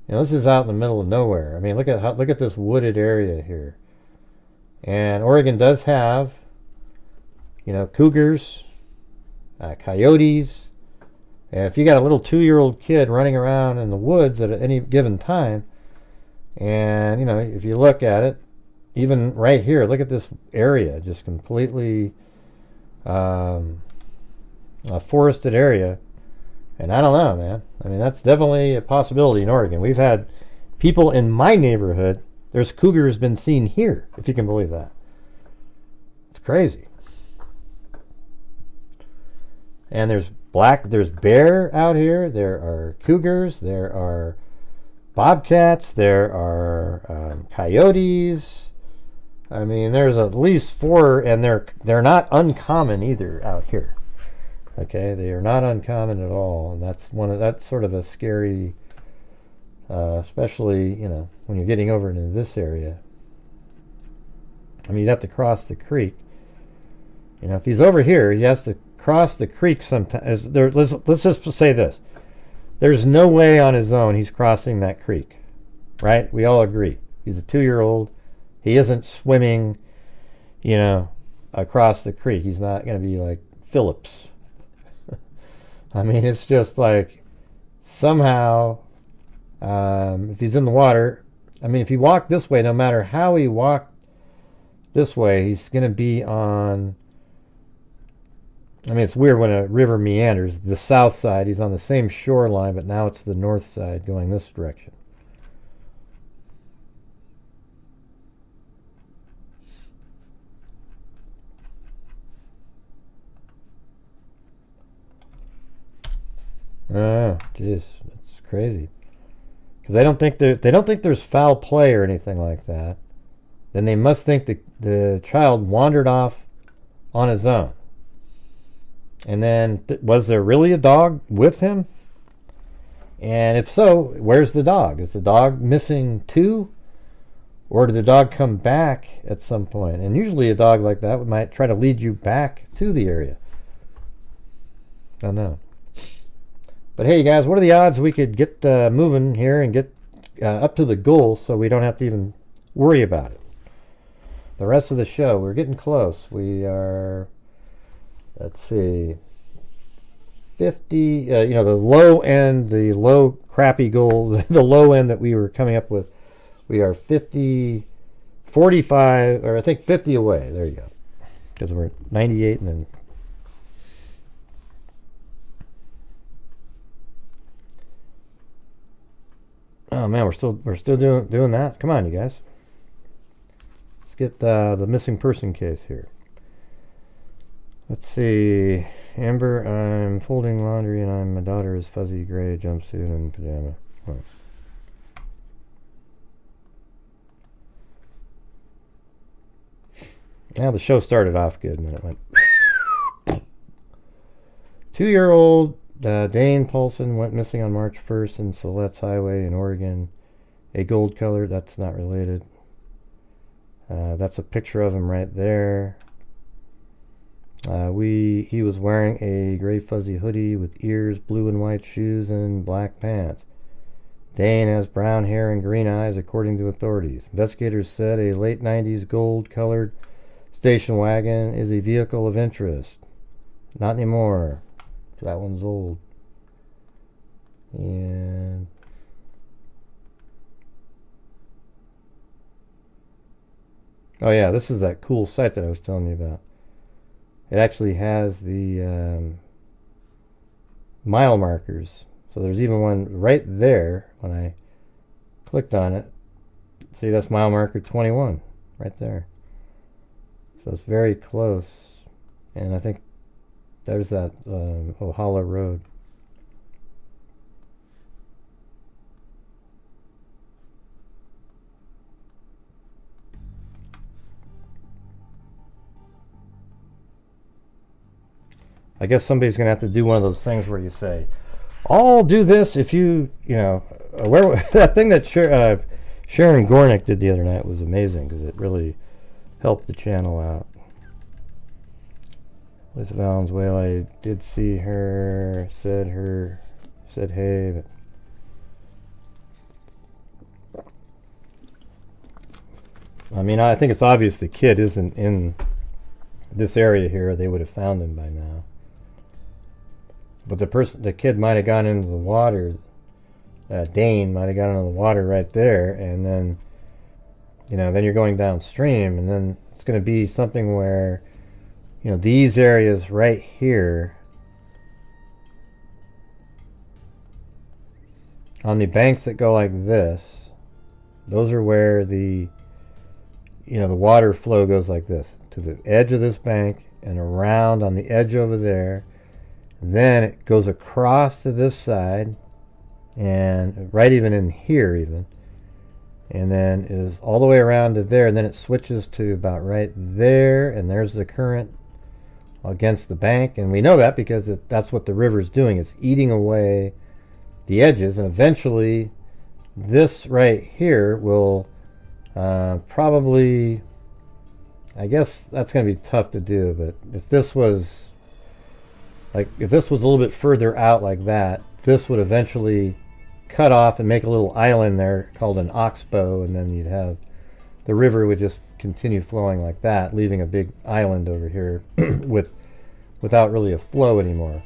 A: This is out in the middle of nowhere. I mean, look at this wooded area here. And Oregon does have, cougars, coyotes. And if you got a little 2-year-old kid running around in the woods at any given time, and if you look at it, even right here, look at this area, just completely a forested area. And I don't know, man. I mean, that's definitely a possibility in Oregon. We've had people in my neighborhood, there's cougars been seen here, if you can believe that. It's crazy. And there's bear out here, there are cougars, there are bobcats, there are coyotes. I mean, there's at least 4, and they're not uncommon either out here. Okay, they are not uncommon at all, and that's sort of a scary, especially when you're getting over into this area. I mean, you'd have to cross the creek. If he's over here, he has to cross the creek sometimes. Let's just say this. There's no way on his own he's crossing that creek, right? We all agree. He's a 2-year-old. He isn't swimming, across the creek. He's not going to be like Phillips. I mean, it's just like somehow, if he's in the water, I mean, if he walked this way, no matter how he walked this way, he's going to be on... I mean, it's weird when a river meanders. The south side, he's on the same shoreline, but now it's the north side going this direction. Oh, jeez, that's crazy. Because they don't think there's foul play or anything like that. Then they must think the child wandered off on his own. And then, was there really a dog with him? And if so, where's the dog? Is the dog missing too? Or did the dog come back at some point? And usually a dog like that might try to lead you back to the area. I don't know. But hey, guys, what are the odds we could get moving here and get up to the goal so we don't have to even worry about it? The rest of the show, we're getting close. We are... Let's see, 50, the low end, the low crappy goal, the low end that we were coming up with, we are 50, 45, or I think 50 away. There you go. Because we're at 98 and then... Oh man, we're still doing that. Come on, you guys. Let's get the missing person case here. Let's see. Amber, I'm folding laundry and my daughter's fuzzy gray jumpsuit and pajama. Oh. Now the show started off good and then it went. 2-year-old Dane Paulsen went missing on March 1st in Siletz Highway in Oregon. A gold color, that's not related. That's a picture of him right there. He was wearing a gray fuzzy hoodie with ears, blue and white shoes, and black pants. Dane has brown hair and green eyes, according to authorities. Investigators said a late 90s gold-colored station wagon is a vehicle of interest. Not anymore. That one's old. And... oh yeah, this is that cool site that I was telling you about. It actually has the mile markers. So there's even one right there when I clicked on it. See, that's mile marker 21 right there. So it's very close. And I think there's that Ohala Road. I guess somebody's going to have to do one of those things where you say, I'll do this if you where that thing that Sharon Gornick did the other night was amazing because it really helped the channel out. Liz Valenzuela, I did see her, said hey, but I mean, I think it's obvious the kid isn't in this area here. They would have found him by now. But the kid might have gone into the water. Dane might have gone into the water right there, and then, then you're going downstream, and then it's going to be something where, these areas right here, on the banks that go like this, those are where the water flow goes like this, to the edge of this bank and around on the edge over there. Then it goes across to this side and right even in here even, and then is all the way around to there, and then it switches to about right there, and there's the current against the bank, and we know that because that's what the river's doing. It's eating away the edges, and eventually this right here will probably, I guess that's going to be tough to do, but if this was like if this was a little bit further out like that, this would eventually cut off and make a little island there called an oxbow, and then you'd have the river would just continue flowing like that, leaving a big island over here without really a flow anymore.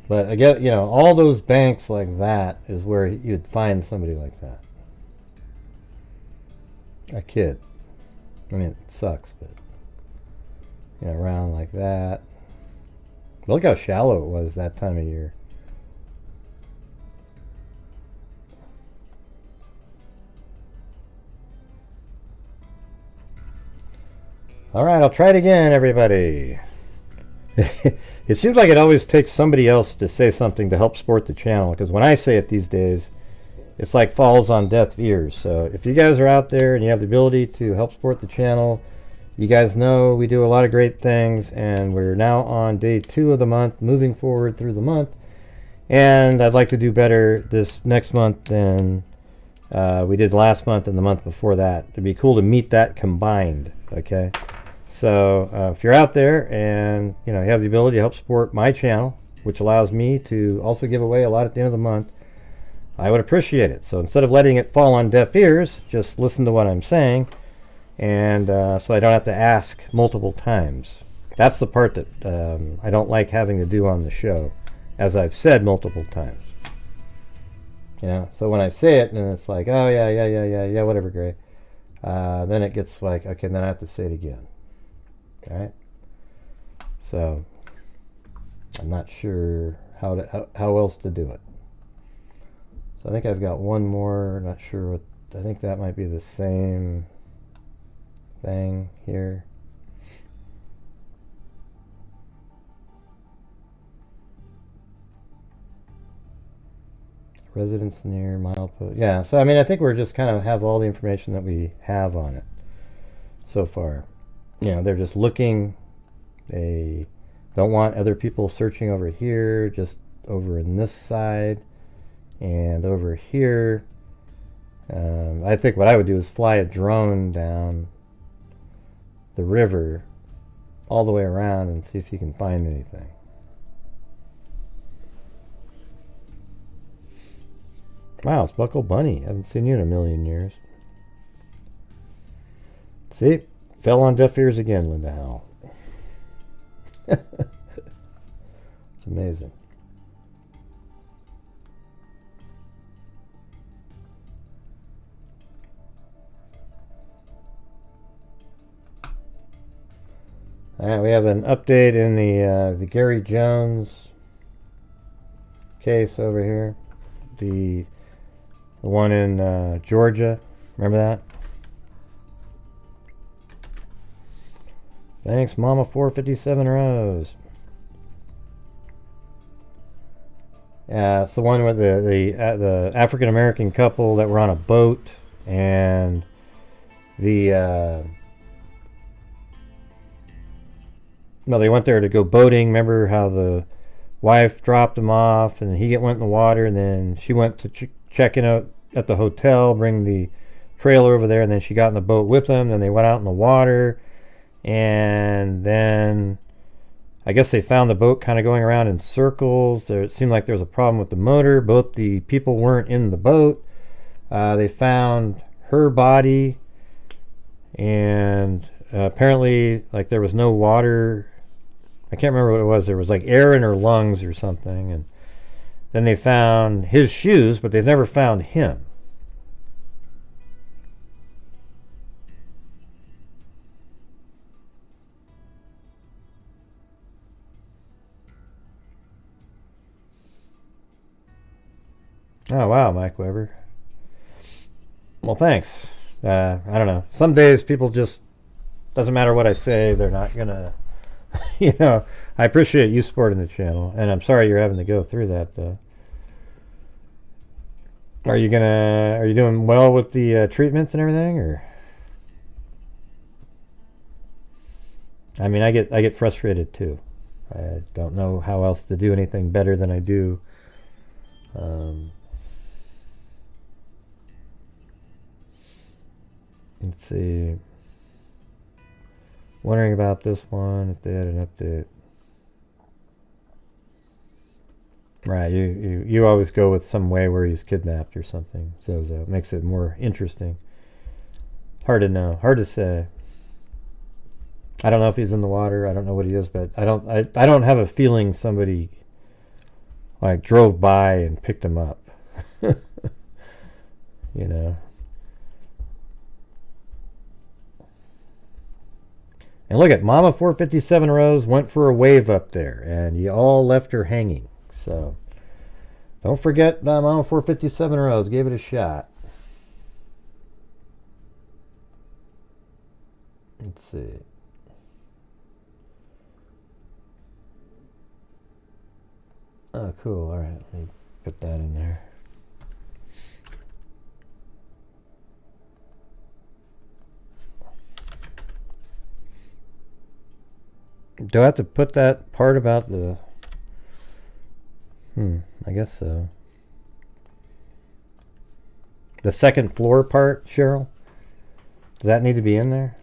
A: But again, you know, all those banks like that is where you'd find somebody like that. A kid. I mean, it sucks, but you know, around like that. But look how shallow it was that time of year. All right, I'll try it again, everybody. It seems like it always takes somebody else to say something to help support the channel, because when I say it these days, it's like falls on deaf ears. So if you guys are out there and you have the ability to help support the channel, you guys know we do a lot of great things, and we're now on day 2 of the month, moving forward through the month. And I'd like to do better this next month than we did last month and the month before that. It'd be cool to meet that combined, okay? So if you're out there and you know you have the ability to help support my channel, which allows me to also give away a lot at the end of the month, I would appreciate it. So instead of letting it fall on deaf ears, just listen to what I'm saying, and so I don't have to ask multiple times. That's the part that I don't like having to do on the show, as I've said multiple times. You know, so when I say it and it's like, oh yeah, whatever, great. Then it gets like, okay, then I have to say it again. Alright, so I'm not sure how else to do it. So I think I've got one more, not sure what, I think that might be the same thing here. Residence near milepost. Yeah, so I mean I think we're just kind of have all the information that we have on it so far. You know, they're just looking. They don't want other people searching over here, just over in this side and over here. I think what I would do is fly a drone down the river all the way around and see if you can find anything. Wow, it's Buckle Bunny. I haven't seen you in a million years. See? Fell on deaf ears again, Linda Howell. It's amazing. All right, we have an update in the Gary Jones case over here. The one in Georgia. Remember that? Thanks, Mama 457 Rose. Yeah, it's the one with the African American couple that were on a boat, and the well, they went there to go boating. Remember how the wife dropped him off, and he went in the water, and then she went to check in out at the hotel, bring the trailer over there, and then she got in the boat with him. Then they went out in the water. And then I guess they found the boat kind of going around in circles. It seemed like there was a problem with the motor. Both the people weren't in the boat. They found her body, and apparently like there was no water. I can't remember what it was. There was like air in her lungs or something. And then they found his shoes, but they've never found him. Oh wow, Mike Weber. Well, thanks. I don't know. Some days people just, doesn't matter what I say, they're not gonna, you know. I appreciate you supporting the channel, and I'm sorry you're having to go through that. Are you doing well with the treatments and everything, or? I mean, I get frustrated too. I don't know how else to do anything better than I do. Let's see. Wondering about this one, if they had an update. Right, you always go with some way where he's kidnapped or something. So it makes it more interesting. Hard to know. Hard to say. I don't know if he's in the water. I don't know what he is, but I don't have a feeling somebody like drove by and picked him up. You know. And look at Mama 457 Rose went for a wave up there, and you all left her hanging. So don't forget Mama 457 Rose gave it a shot. Let's see. Oh, cool. All right, let me put that in there. Do I have to put that part about the... I guess so. The second floor part, Cheryl? Does that need to be in there?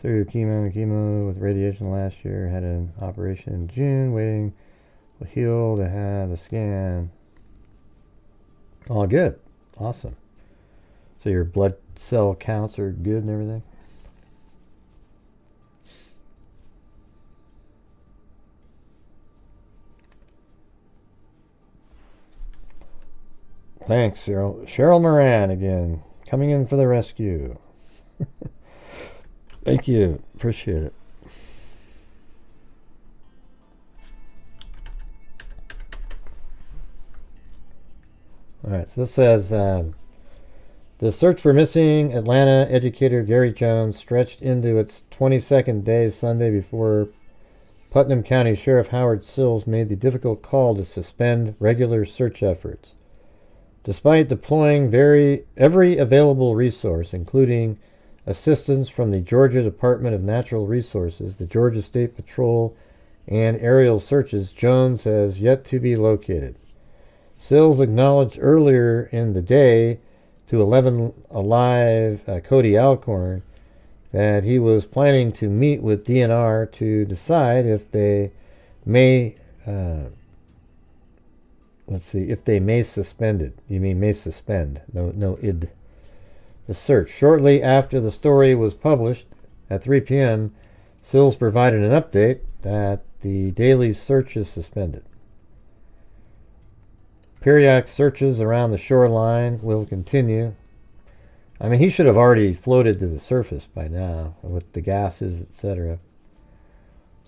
A: Through chemo with radiation last year. Had an operation in June. Waiting to heal to have a scan. All good. Awesome. So your blood cell counts are good and everything? Thanks, Cheryl. Cheryl Moran again, coming in for the rescue. Thank you. Appreciate it. Alright, so this says, the search for missing Atlanta educator Gary Jones stretched into its 22nd day Sunday before Putnam County Sheriff Howard Sills made the difficult call to suspend regular search efforts. Despite deploying every available resource, including assistance from the Georgia Department of Natural Resources, the Georgia State Patrol, and aerial searches, Jones has yet to be located. Sills acknowledged earlier in the day to 11 Alive Cody Alcorn that he was planning to meet with DNR to decide if they may if they may suspend it. You mean may suspend. No id. The search. Shortly after the story was published at 3 p.m., Sills provided an update that the daily search is suspended. Periodic searches around the shoreline will continue. I mean, he should have already floated to the surface by now with the gases, etc.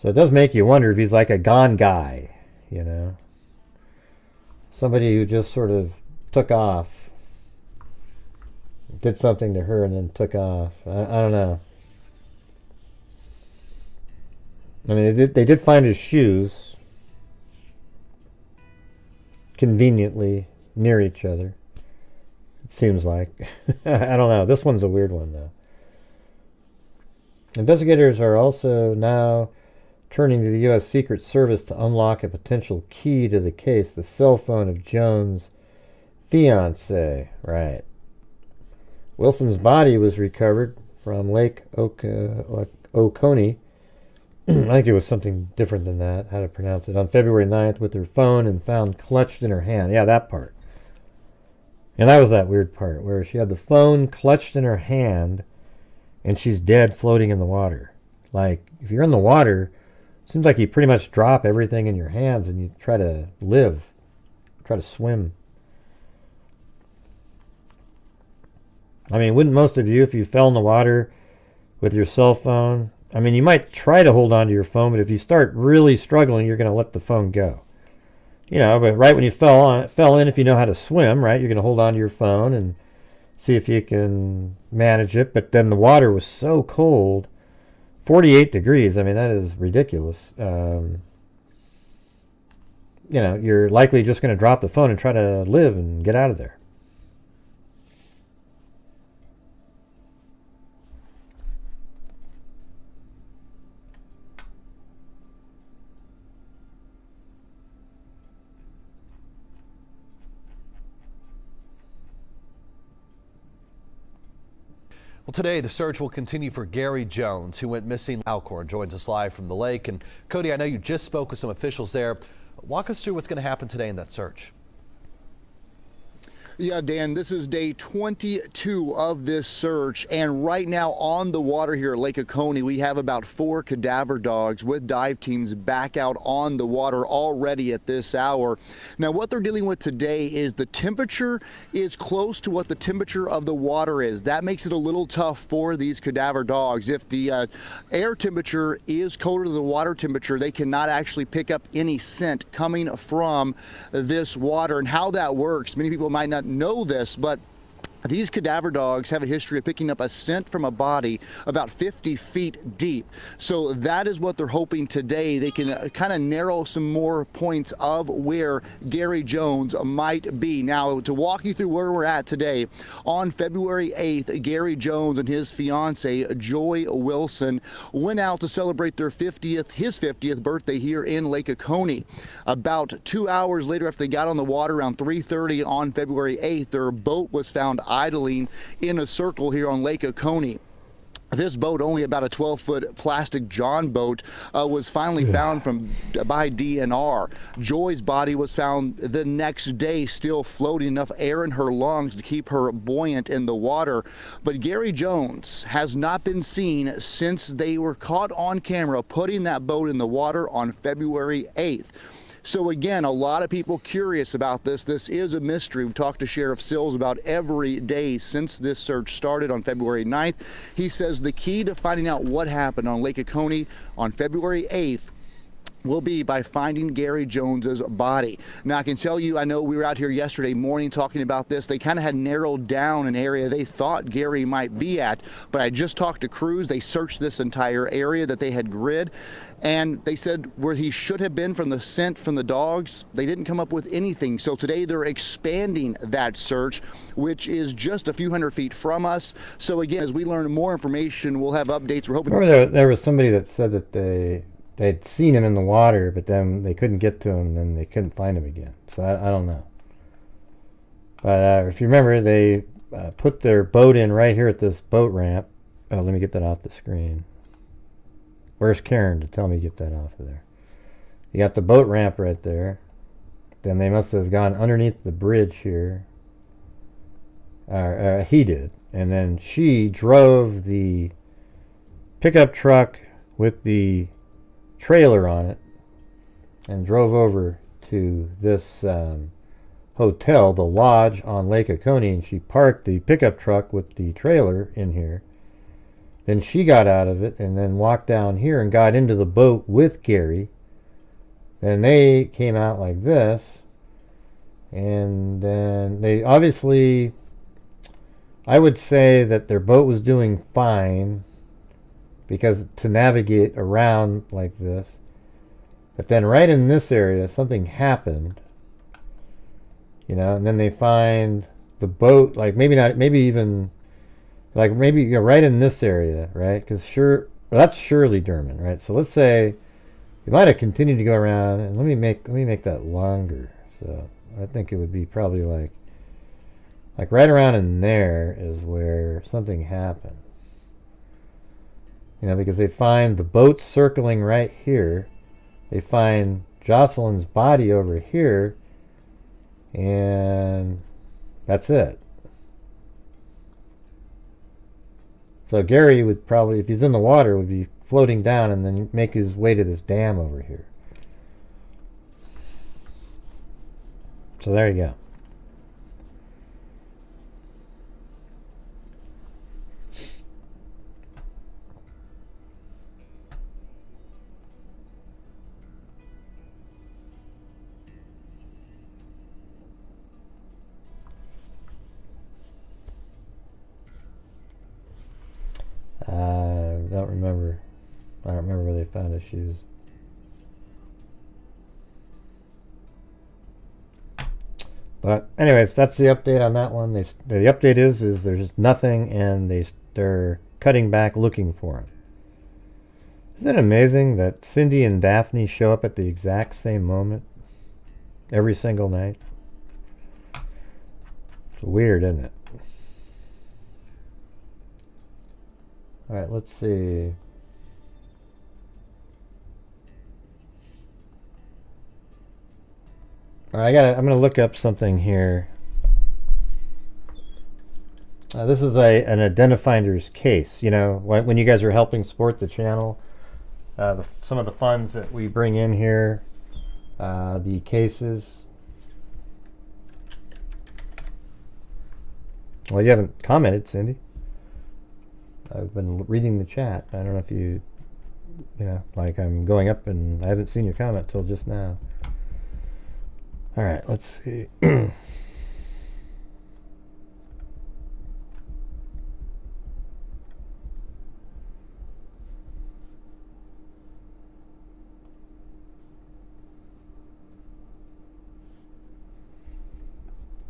A: So it does make you wonder if he's like a gone guy, you know. Somebody who just sort of took off, did something to her and then took off. I don't know. I mean, they did find his shoes conveniently near each other. It seems like. I don't know. This one's a weird one, though. Investigators are also now turning to the U.S. Secret Service to unlock a potential key to the case, the cell phone of Jones' fiancée. Right. Wilson's body was recovered from Lake Oconee. I think it was something different than that, how to pronounce it, on February 9th with her phone and found clutched in her hand. Yeah, that part. And that was that weird part where she had the phone clutched in her hand and she's dead floating in the water. Like, if you're in the water, seems like you pretty much drop everything in your hands and you try to live, try to swim. I mean, wouldn't most of you, if you fell in the water with your cell phone, I mean, you might try to hold on to your phone, but if you start really struggling, you're going to let the phone go. You know, but right when you fell in, if you know how to swim, right, you're going to hold on to your phone and see if you can manage it. But then the water was so cold, 48 degrees. I mean, that is ridiculous. You know, you're likely just going to drop the phone and try to live and get out of there.
J: Well, today the search will continue for Gary Jones, who went missing. Alcorn joins us live from the lake. And Cody, I know you just spoke with some officials there. Walk us through what's going to happen today in that search.
K: Yeah, Dan, this is day 22 of this search, and right now on the water here at Lake Oconee, we have about 4 cadaver dogs with dive teams back out on the water already at this hour. Now, what they're dealing with today is the temperature is close to what the temperature of the water is. That makes it a little tough for these cadaver dogs. If the air temperature is colder than the water temperature, they cannot actually pick up any scent coming from this water. And how that works, many people might not know this, but these cadaver dogs have a history of picking up a scent from a body about 50 feet deep. So that is what they're hoping today. They can kind of narrow some more points of where Gary Jones might be. Now, to walk you through where we're at today, on February 8th, Gary Jones and his fiancee, Joy Wilson, went out to celebrate his 50th birthday here in Lake Oconee. About 2 hours later, after they got on the water around 3:30 on February 8th, their boat was found idling in a circle here on Lake Oconee. This boat, only about a 12-foot plastic John boat, was finally found by DNR. Joy's body was found the next day, still floating, enough air in her lungs to keep her buoyant in the water. But Gary Jones has not been seen since they were caught on camera putting that boat in the water on February 8th. So again, a lot of people curious about this. This is a mystery. We've talked to Sheriff Sills about every day since this search started on February 9th. He says the key to finding out what happened on Lake Oconee on February 8th will be by finding Gary Jones's body. Now, I can tell you, I know we were out here yesterday morning talking about this. They kind of had narrowed down an area they thought Gary might be at, but I just talked to crews. They searched this entire area that they had grid, and they said where he should have been from the scent from the dogs, they didn't come up with anything. So today they're expanding that search, which is just a few hundred feet from us. So again, as we learn more information, we'll have updates. We're hoping.
A: Remember there was somebody that said that they'd seen him in the water, but then they couldn't get to him, and then they couldn't find him again. So I don't know. But if you remember, they put their boat in right here at this boat ramp. Oh, let me get that off the screen. Where's Karen to tell me to get that off of there? You got the boat ramp right there. Then they must have gone underneath the bridge here. He did. And then she drove the pickup truck with the trailer on it and drove over to this hotel, the Lodge on Lake Oconee, and she parked the pickup truck with the trailer in here. Then she got out of it and then walked down here and got into the boat with Gary. Then they came out like this, and then they obviously, I would say that their boat was doing fine because to navigate around like this. But then right in this area something happened, and then they find the boat, like maybe even right in this area, right? Because that's Shirley Derman, right? So let's say you might have continued to go around, and let me make that longer. So I think it would be probably like right around in there is where something happened. Because they find the boat circling right here. They find Jocelyn's body over here, and that's it. So Gary would probably, if he's in the water, would be floating down and then make his way to this dam over here. So there you go. I don't remember where they found his shoes. But anyways, that's the update on that one. The update is there's just nothing, and they're cutting back looking for him. Isn't it amazing that Cindy and Daphne show up at the exact same moment every single night? It's weird, isn't it? All right, let's see. All right, I'm gonna look up something here. This is an Idenifinders case. You know, when you guys are helping support the channel, some of the funds that we bring in here, the cases. Well, you haven't commented, Cindy. I've been reading the chat. I don't know if you know, like I'm going up and I haven't seen your comment till just now. All right, let's see.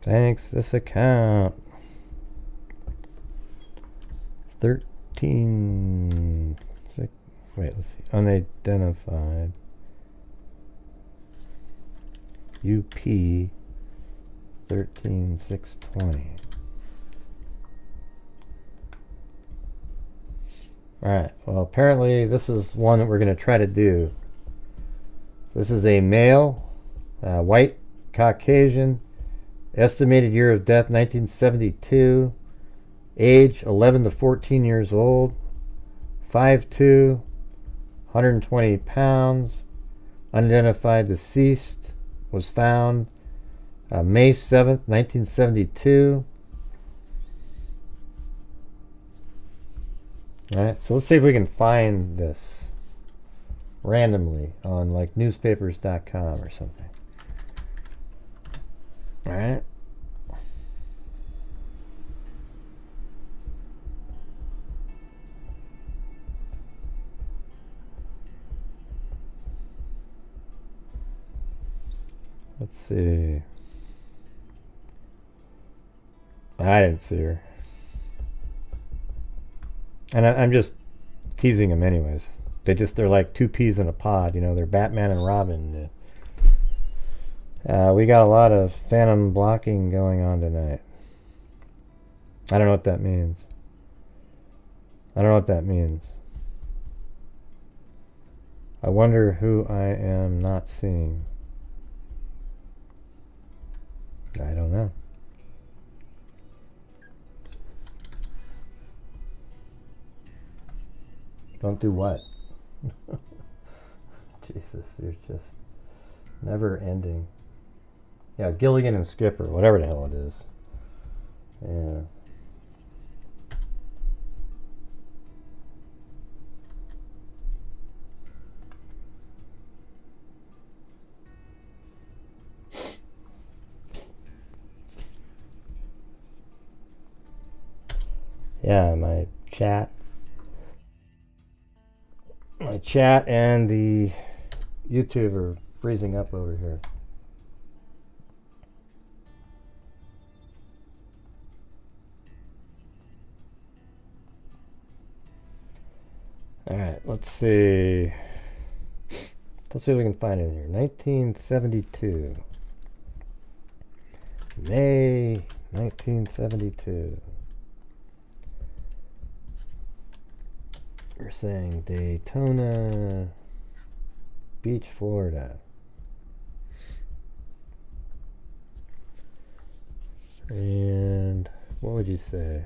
A: Thanks, this account. 13. Wait, let's see. Unidentified. UP 13620. Alright, well apparently this is one that we're going to try to do. So this is a male, white, Caucasian, estimated year of death 1972, age 11 to 14 years old, 5'2", 120 pounds, unidentified deceased, was found May 7th, 1972. Alright, so let's see if we can find this randomly on like newspapers.com or something. Alright. Let's see. I didn't see her. And I'm just teasing them anyways. They're like two peas in a pod, you know, they're Batman and Robin. We got a lot of phantom blocking going on tonight. I don't know what that means. I don't know what that means. I wonder who I am not seeing. I don't know. Don't do what? Jesus, you're just never ending. Yeah, Gilligan and Skipper, whatever the hell it is. Yeah. Yeah, my chat and the YouTube are freezing up over here. All right, let's see. Let's see if we can find it in here. 1972. May 1972. We're saying Daytona Beach, Florida. And what would you say?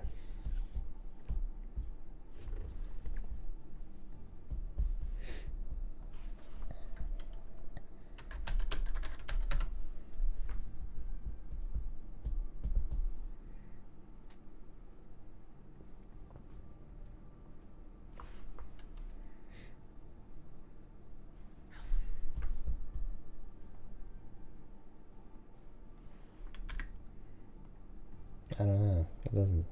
A: I don't know. It doesn't.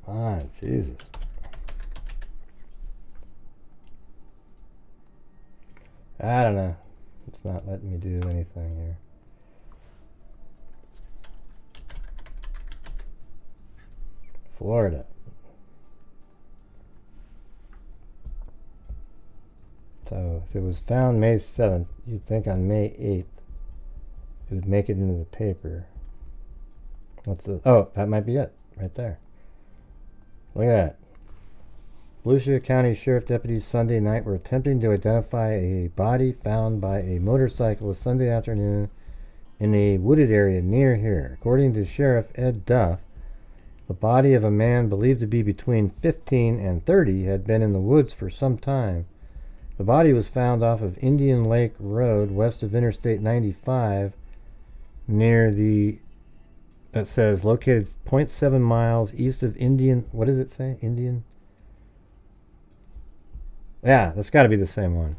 A: Come on, Jesus. I don't know. It's not letting me do anything here. Florida. If it was found May 7th, you'd think on May 8th it would make it into the paper. What's the... Oh, that might be it. Right there. Look at that. Volusia County Sheriff deputies Sunday night were attempting to identify a body found by a motorcyclist Sunday afternoon in a wooded area near here. According to Sheriff Ed Duff, the body of a man believed to be between 15 and 30 had been in the woods for some time. The body was found off of Indian Lake Road west of Interstate 95 near the, it says, located 0.7 miles east of Indian, what does it say? Indian? Yeah, that's got to be the same one.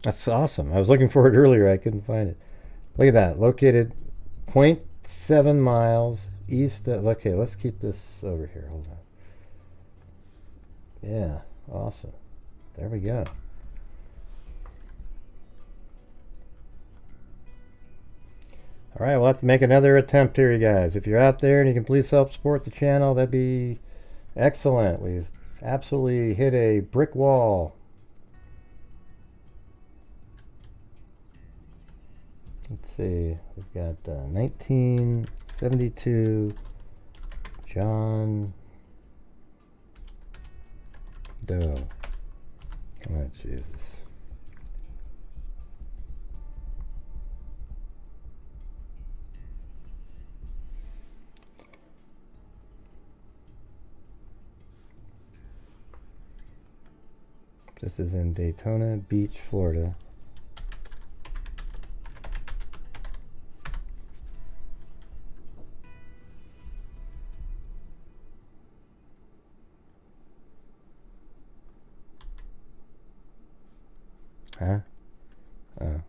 A: That's awesome. I was looking for it earlier. I couldn't find it. Look at that. Located 0.7 miles east of... Okay, let's keep this over here. Hold on. Yeah, awesome. There we go. All right, we'll have to make another attempt here, you guys. If you're out there and you can please help support the channel, that'd be excellent. We've absolutely hit a brick wall. Let's see, we've got 1972 John Doe. Oh, Jesus. This is in Daytona Beach, Florida. Huh? Oh.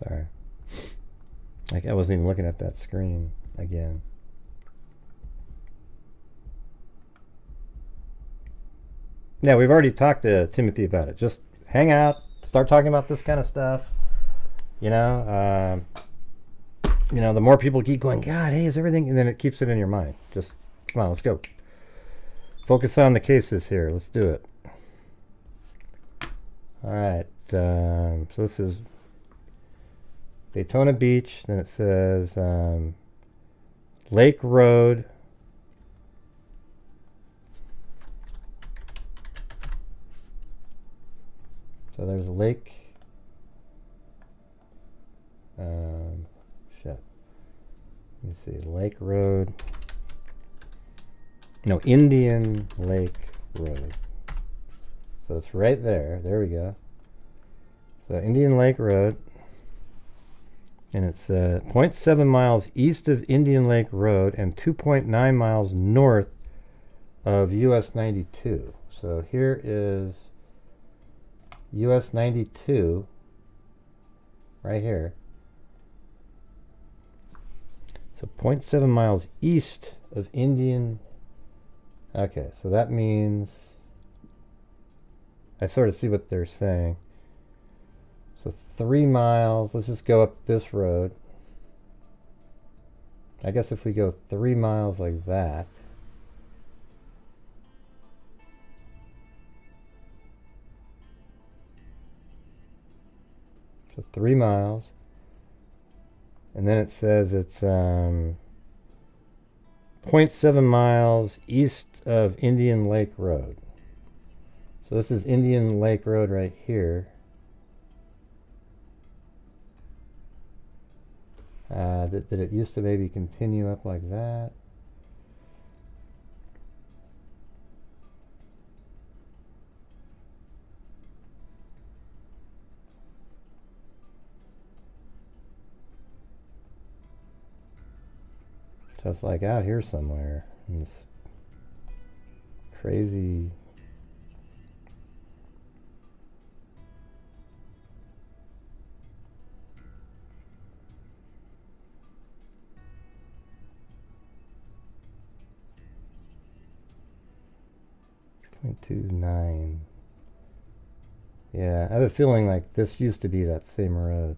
A: Sorry. I wasn't even looking at that screen again. Yeah, we've already talked to Timothy about it. Just hang out, start talking about this kind of stuff. You know, the more people keep going, God, hey, is everything? And then it keeps it in your mind. Just, come on, let's go. Focus on the cases here. Let's do it. All right. So this is Daytona Beach. Then it says Lake Road. So there's a lake. Shit. Let me see. Lake Road. No, Indian Lake Road. So it's right there. There we go. So Indian Lake Road. And it's 0.7 miles east of Indian Lake Road and 2.9 miles north of US 92. So here is US 92 right here. So 0.7 miles east of Indian. Okay, so that means I sort of see what they're saying. So 3 miles, let's just go up this road. I guess if we go 3 miles like that. So 3 miles. And then it says it's 0.7 miles east of Indian Lake Road. So this is Indian Lake Road right here. Did it used to maybe continue up like that? Just like out here somewhere in this crazy .29. Yeah, I have a feeling like this used to be that same road.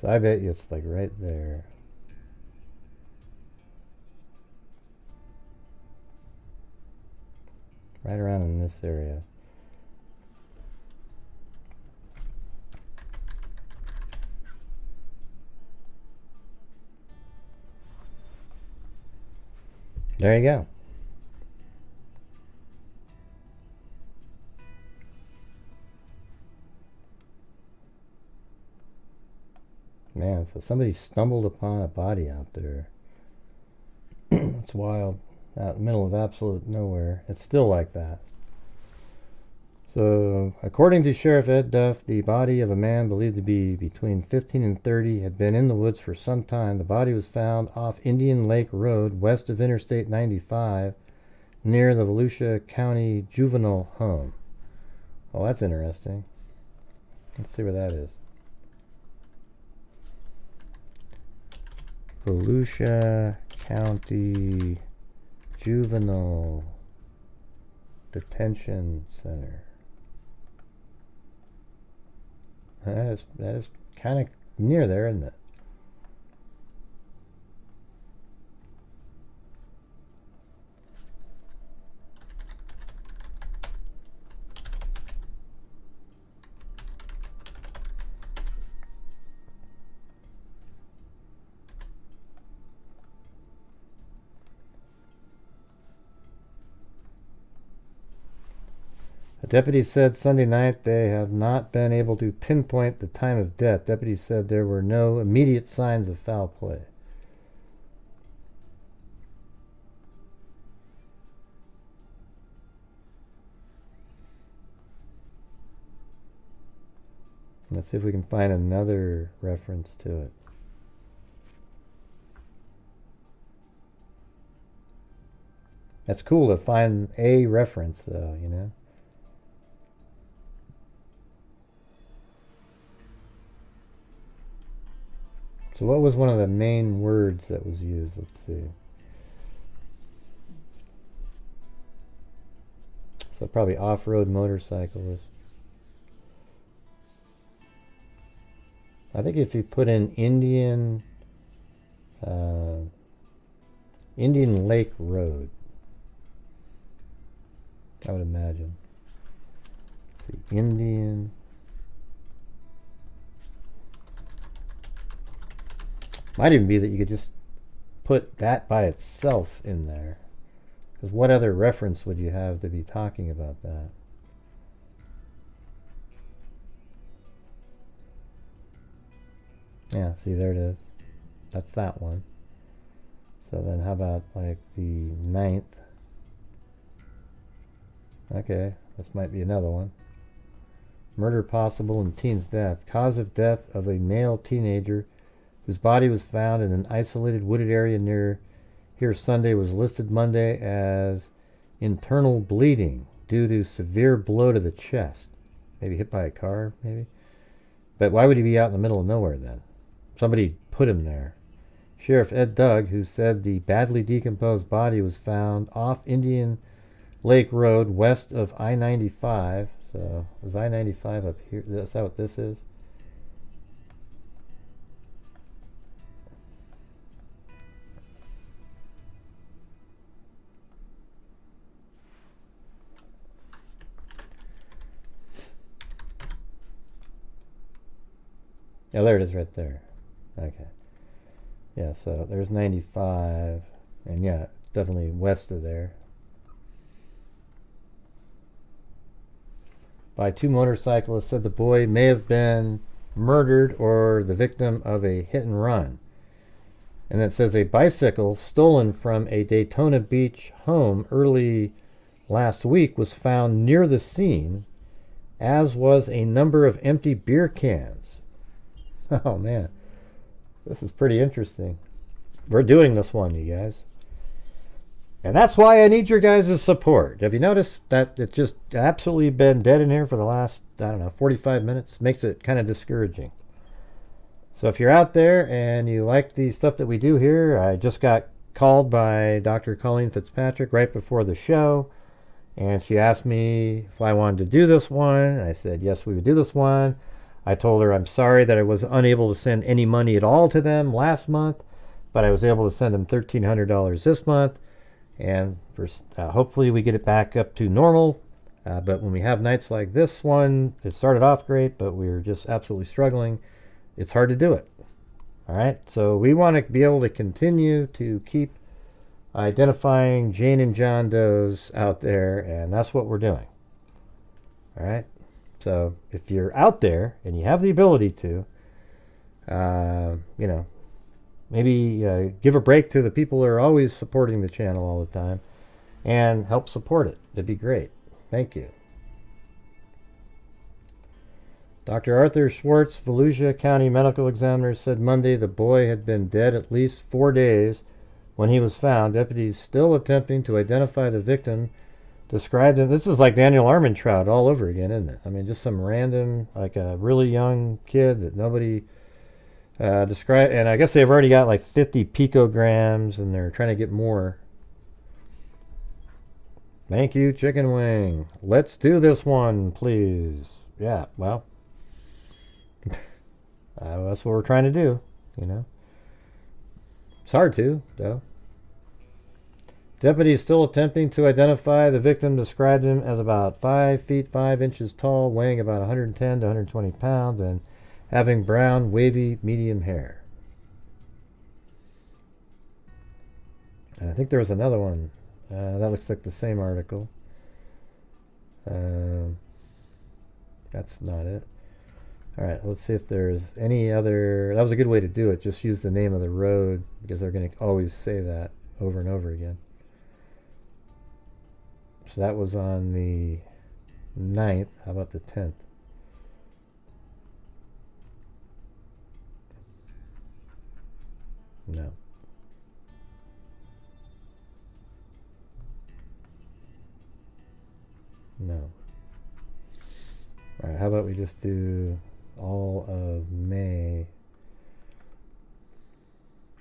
A: So I bet you it's like right there. Right around in this area. There you go. Man, so somebody stumbled upon a body out there. It's wild. Out in the middle of absolute nowhere. It's still like that. So, according to Sheriff Ed Duff, the body of a man believed to be between 15 and 30 had been in the woods for some time. The body was found off Indian Lake Road, west of Interstate 95, near the Volusia County Juvenile Home. Oh, that's interesting. Let's see where that is. Volusia County Juvenile Detention Center. That is kind of near there, isn't it? Deputies said Sunday night they have not been able to pinpoint the time of death. Deputies said there were no immediate signs of foul play. Let's see if we can find another reference to it. That's cool to find a reference, though, you know? So what was one of the main words that was used? Let's see. So probably off-road motorcyclist. I think if you put in Indian Lake Road, I would imagine. Let's see, Indian. Might even be that you could just put that by itself in there. Because what other reference would you have to be talking about that? Yeah, see, there it is. That's that one. So then how about like the 9th? Okay, this might be another one. Murder possible in teen's death. Cause of death of a male teenager whose body was found in an isolated wooded area near here Sunday was listed Monday as internal bleeding due to severe blow to the chest. Maybe hit by a car, maybe? But why would he be out in the middle of nowhere then? Somebody put him there. Sheriff Ed Doug, who said the badly decomposed body was found off Indian Lake Road west of I-95. So, is I-95 up here? Is that what this is? Yeah, there it is right there. Okay. Yeah, so there's 95. And yeah, definitely west of there. By two motorcyclists said the boy may have been murdered or the victim of a hit and run. And it says a bicycle stolen from a Daytona Beach home early last week was found near the scene, as was a number of empty beer cans. Oh man, this is pretty interesting. We're doing this one, you guys. And that's why I need your guys' support. Have you noticed that it's just absolutely been dead in here for the last, I don't know, 45 minutes? Makes it kind of discouraging. So if you're out there and you like the stuff that we do here, I just got called by Dr. Colleen Fitzpatrick right before the show. And she asked me if I wanted to do this one. I said, yes, we would do this one. I told her I'm sorry that I was unable to send any money at all to them last month, but I was able to send them $1,300 this month, and for, hopefully we get it back up to normal. But when we have nights like this one, it started off great, but we were just absolutely struggling. It's hard to do it. All right, so we want to be able to continue to keep identifying Jane and John Does out there, and that's what we're doing. All right? So if you're out there and you have the ability to, you know, maybe give a break to the people who are always supporting the channel all the time and help support it. That'd be great. Thank you. Dr. Arthur Schwartz, Volusia County Medical Examiner, said Monday the boy had been dead at least 4 days when he was found. Deputies still attempting to identify the victim described him. This is like Daniel Armentrout all over again, isn't it? I mean, just some random, like a really young kid that nobody described. And I guess they've already got like 50 picograms and they're trying to get more. Thank you, Chicken Wing. Let's do this one, please. Yeah, well, that's what we're trying to do, you know. It's hard to, though. Deputies still attempting to identify the victim described him as about 5 feet 5 inches tall, weighing about 110 to 120 pounds, and having brown, wavy, medium hair. And I think there was another one. That looks like the same article. That's not it. Alright, let's see if there's any other... That was a good way to do it. Just use the name of the road, because they're going to always say that over and over again. So that was on the 9th. How about the 10th? No. No. Alright, how about we just do all of May.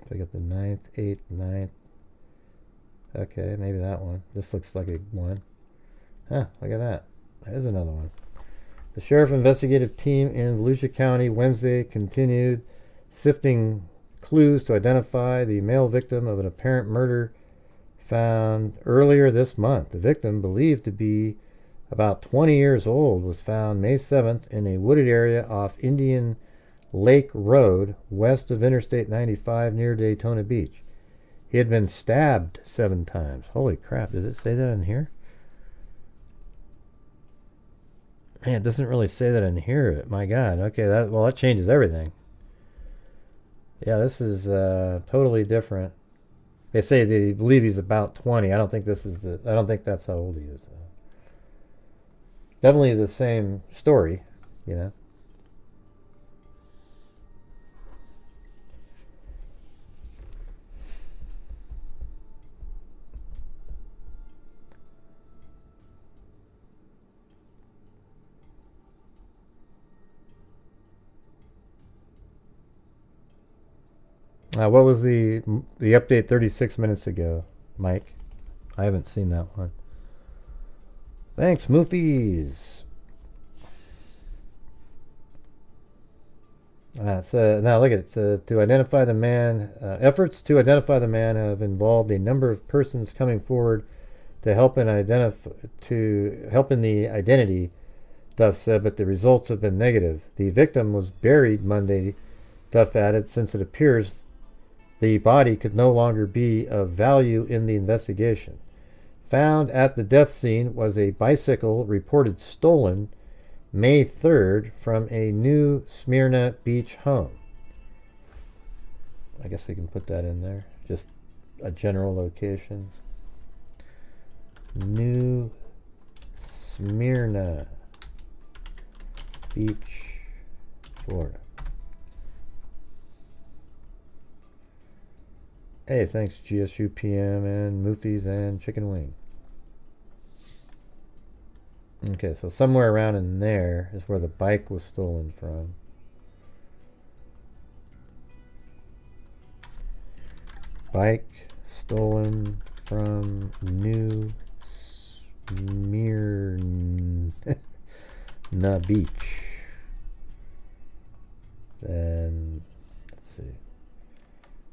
A: So I got the 9th, 8th, 9th. Okay, maybe that one. This looks like a one. Huh, look at that. There's another one. The Sheriff Investigative Team in Volusia County Wednesday continued sifting clues to identify the male victim of an apparent murder found earlier this month. The victim, believed to be about 20 years old, was found May 7th in a wooded area off Indian Lake Road, west of Interstate 95 near Daytona Beach. He had been stabbed 7 times. Holy crap, does it say that in here? Man, it doesn't really say that in here. My God. Okay, that changes everything. Yeah, this is totally different. They say they believe he's about 20. I don't think this is I don't think that's how old he is. Definitely the same story, you know. What was the update 36 minutes ago, Mike? I haven't seen that one. Thanks, Moofies. So now look at it. So to identify the man, efforts to identify the man have involved a number of persons coming forward to help in the identity. Duff said, but the results have been negative. The victim was buried Monday. Duff added, since it appears the body could no longer be of value in the investigation. Found at the death scene was a bicycle reported stolen May 3rd from a New Smyrna Beach home. I guess we can put that in there. Just a general location. New Smyrna Beach, Florida. Hey, thanks GSU PM and Moofies and Chicken Wing. Okay, so somewhere around in there is where the bike was stolen from. Bike stolen from New Smyrna Beach. Then, let's see.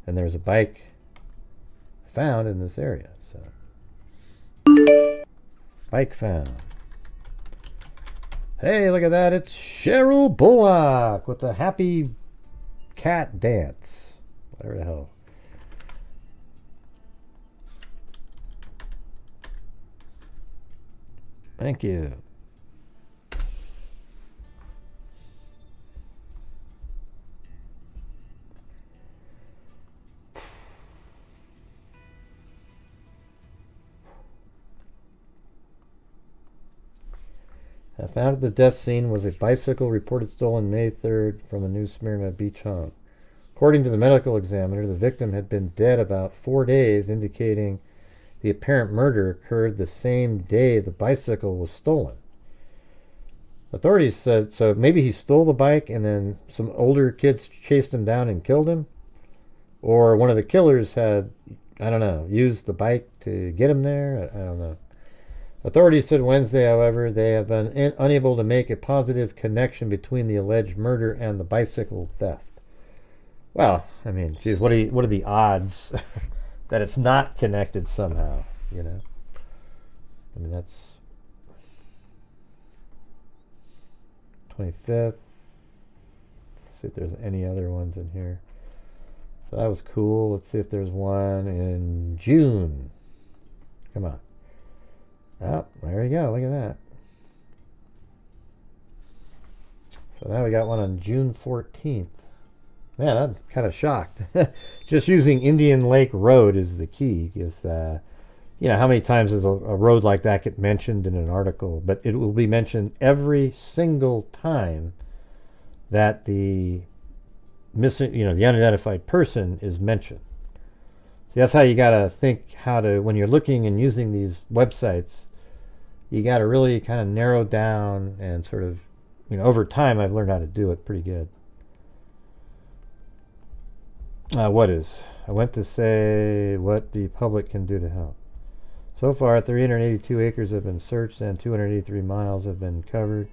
A: And there's a bike found in this area, so bike found. Hey, look at that, it's Cheryl Bullock with the happy cat dance, whatever the hell. Thank you. Found at the death scene was a bicycle reported stolen May 3rd from a New Smyrna beach home. According to the medical examiner, the victim had been dead about 4 days, indicating the apparent murder occurred the same day the bicycle was stolen. Authorities said, so maybe he stole the bike and then some older kids chased him down and killed him? Or one of the killers had, I don't know, used the bike to get him there? I don't know. Authorities said Wednesday, however, they have been unable to make a positive connection between the alleged murder and the bicycle theft. Well, I mean, geez, what are the odds that it's not connected somehow, you know? I mean, that's 25th. See if there's any other ones in here. So that was cool. Let's see if there's one in June. Come on. Oh, there you go. Look at that. So now we got one on June 14th. Man, I'm kind of shocked. Just using Indian Lake Road is the key. Is you know, how many times does a road like that get mentioned in an article? But it will be mentioned every single time that the missing, you know, the unidentified person is mentioned. See, that's how you got to think how to, when you're looking and using these websites, you got to really kind of narrow down and sort of, you know, over time I've learned how to do it pretty good. I went to say what the public can do to help. So far, 382 acres have been searched and 283 miles have been covered.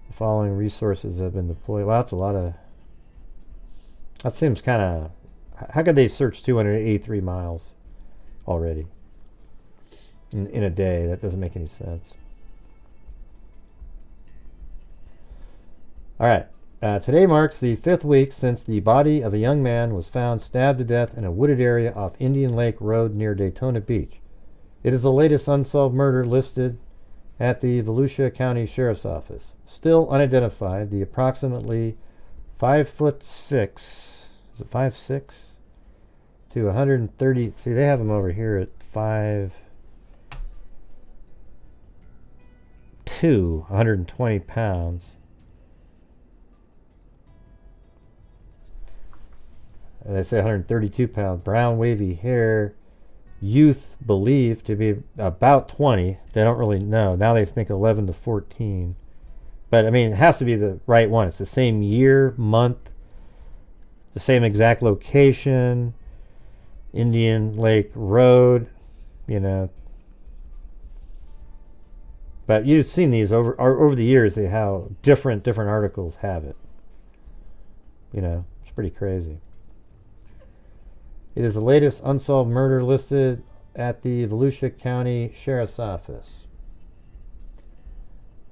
A: The following resources have been deployed. Well, that's a lot of... That seems kind of... How could they search 283 miles already in a day? That doesn't make any sense. All right. Today marks the 5th week since the body of a young man was found stabbed to death in a wooded area off Indian Lake Road near Daytona Beach. It is the latest unsolved murder listed at the Volusia County Sheriff's Office. Still unidentified, the approximately 5'6", is it 5'6", to 130, see they have them over here at 5'2", 120 pounds. And they say 132 pounds, brown wavy hair, youth believed to be about 20. They don't really know. Now they think 11 to 14. But I mean, it has to be the right one. It's the same year, month, the same exact location, Indian Lake Road, you know. But you've seen these over the years, how different articles have it. You know, it's pretty crazy. It is the latest unsolved murder listed at the Volusia County Sheriff's Office.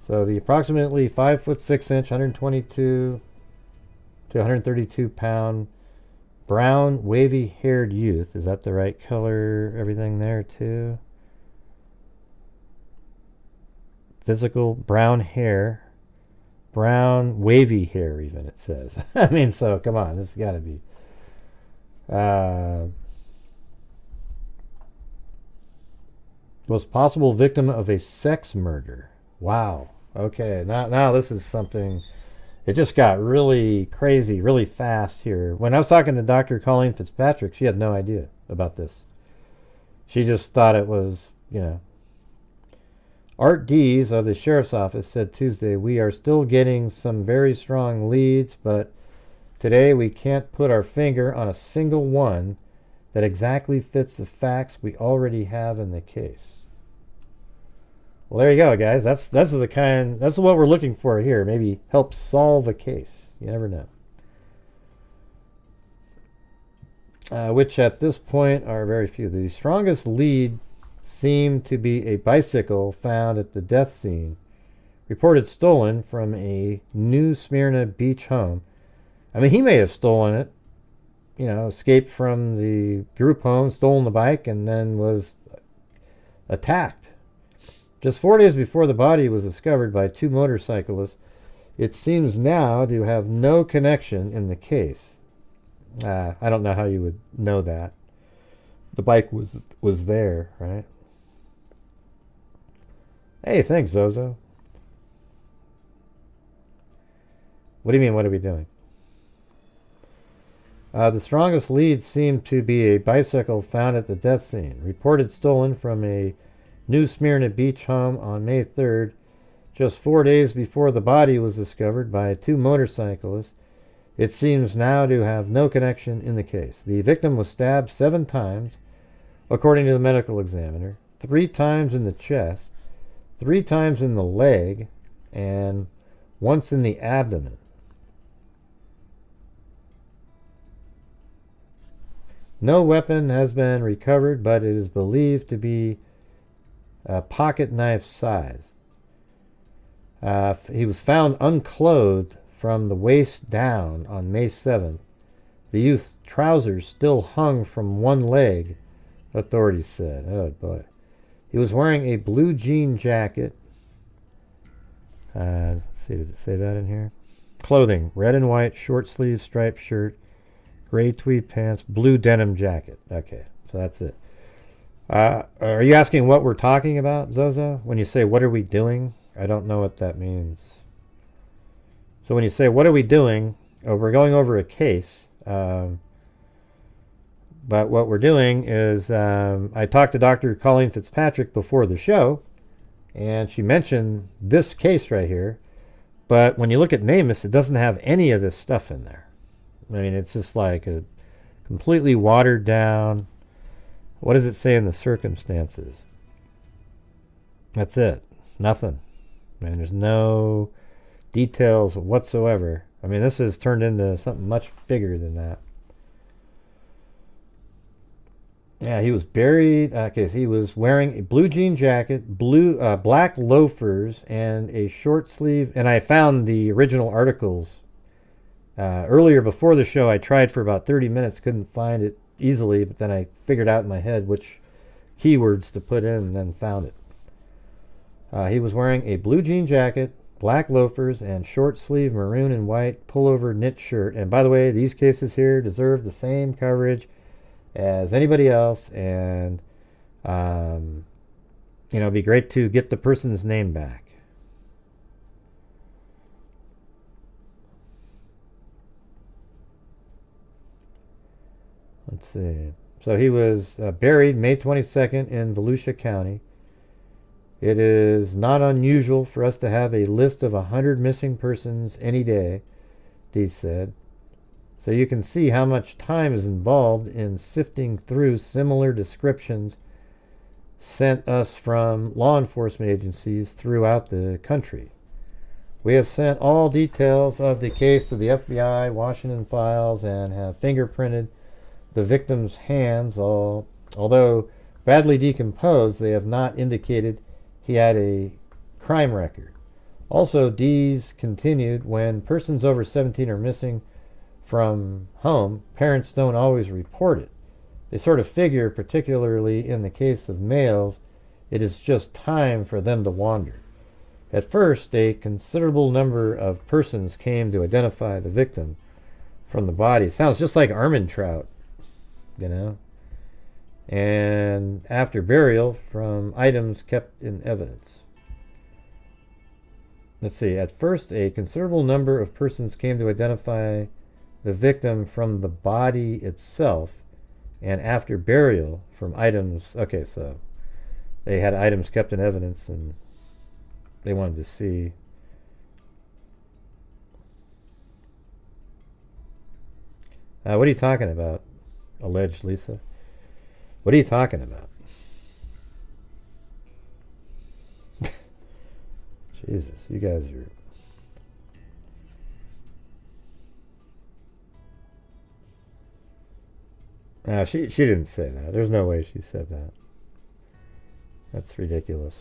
A: So the approximately 5'6", 122 to 132 pound brown wavy haired youth. Is that the right color? Everything there too. Physical brown hair, brown wavy hair even it says. I mean, so come on, this has got to be. Was possible victim of a sex murder. Wow. Okay, now this is something. It just got really crazy, really fast here. When I was talking to Dr. Colleen Fitzpatrick, she had no idea about this. She just thought it was, you know. Art Dees of the Sheriff's Office said Tuesday, "We are still getting some very strong leads, but today we can't put our finger on a single one that exactly fits the facts we already have in the case." Well, there you go, guys. That's what we're looking for here. Maybe help solve a case. You never know. Which at this point are very few. The strongest lead seemed to be a bicycle found at the death scene, reported stolen from a New Smyrna beach home. I mean, he may have stolen it, you know, escaped from the group home, stolen the bike, and then was attacked. Just 4 days before the body was discovered by two motorcyclists, it seems now to have no connection in the case. I don't know how you would know that. The bike was there, right? Hey, thanks, Zozo. What do you mean, what are we doing? The strongest leads seem to be a bicycle found at the death scene, reported stolen from a New Smyrna Beach home on May 3rd, just 4 days before the body was discovered by two motorcyclists. It seems now to have no connection in the case. The victim was stabbed 7 times, according to the medical examiner, 3 times in the chest, 3 times in the leg, and once in the abdomen. No weapon has been recovered, but it is believed to be a pocket knife size. He was found unclothed from the waist down on May 7th. The youth's trousers still hung from one leg, authorities said. Oh boy. He was wearing a blue jean jacket. Let's see, does it say that in here? Clothing, red and white, short sleeve striped shirt, gray tweed pants, blue denim jacket. Okay, so that's it. Are you asking what we're talking about, Zozo? When you say, what are we doing? I don't know what that means. So when you say, what are we doing? Oh, we're going over a case. But what we're doing is, I talked to Dr. Colleen Fitzpatrick before the show, and she mentioned this case right here. But when you look at NamUs, it doesn't have any of this stuff in there. I mean, it's just like a completely watered down. What does it say in the circumstances? That's it. Nothing. I mean, there's no details whatsoever. I mean, this has turned into something much bigger than that. Yeah, he was buried. Okay, he was wearing a blue jean jacket, black loafers, and a short sleeve. And I found the original articles earlier before the show. I tried for about 30 minutes, couldn't find it easily, but then I figured out in my head which keywords to put in and then found it. He was wearing a blue jean jacket, black loafers, and short sleeve maroon and white pullover knit shirt. And by the way, these cases here deserve the same coverage as anybody else, and you know, it'd be great to get the person's name back. Let's see. So he was buried May 22nd in Volusia County. It is not unusual for us to have a list of 100 missing persons any day, Dee said. So you can see how much time is involved in sifting through similar descriptions sent us from law enforcement agencies throughout the country. We have sent all details of the case to the FBI, Washington files, and have fingerprinted the victim's hands. Although badly decomposed, they have not indicated he had a crime record. Also, Dees continued, when persons over 17 are missing from home, parents don't always report it. They sort of figure, particularly in the case of males, it is just time for them to wander. At first, a considerable number of persons came to identify the victim from the body. Sounds just like almond trout, you know. And after burial, from items kept in evidence. Let's see. At first, a considerable number of persons came to identify the victim from the body itself, and after burial, from items. Okay, so they had items kept in evidence, and they wanted to see. What are you talking about, alleged Lisa? What are you talking about? Jesus, you guys are... No, she didn't say that. There's no way she said that. That's ridiculous.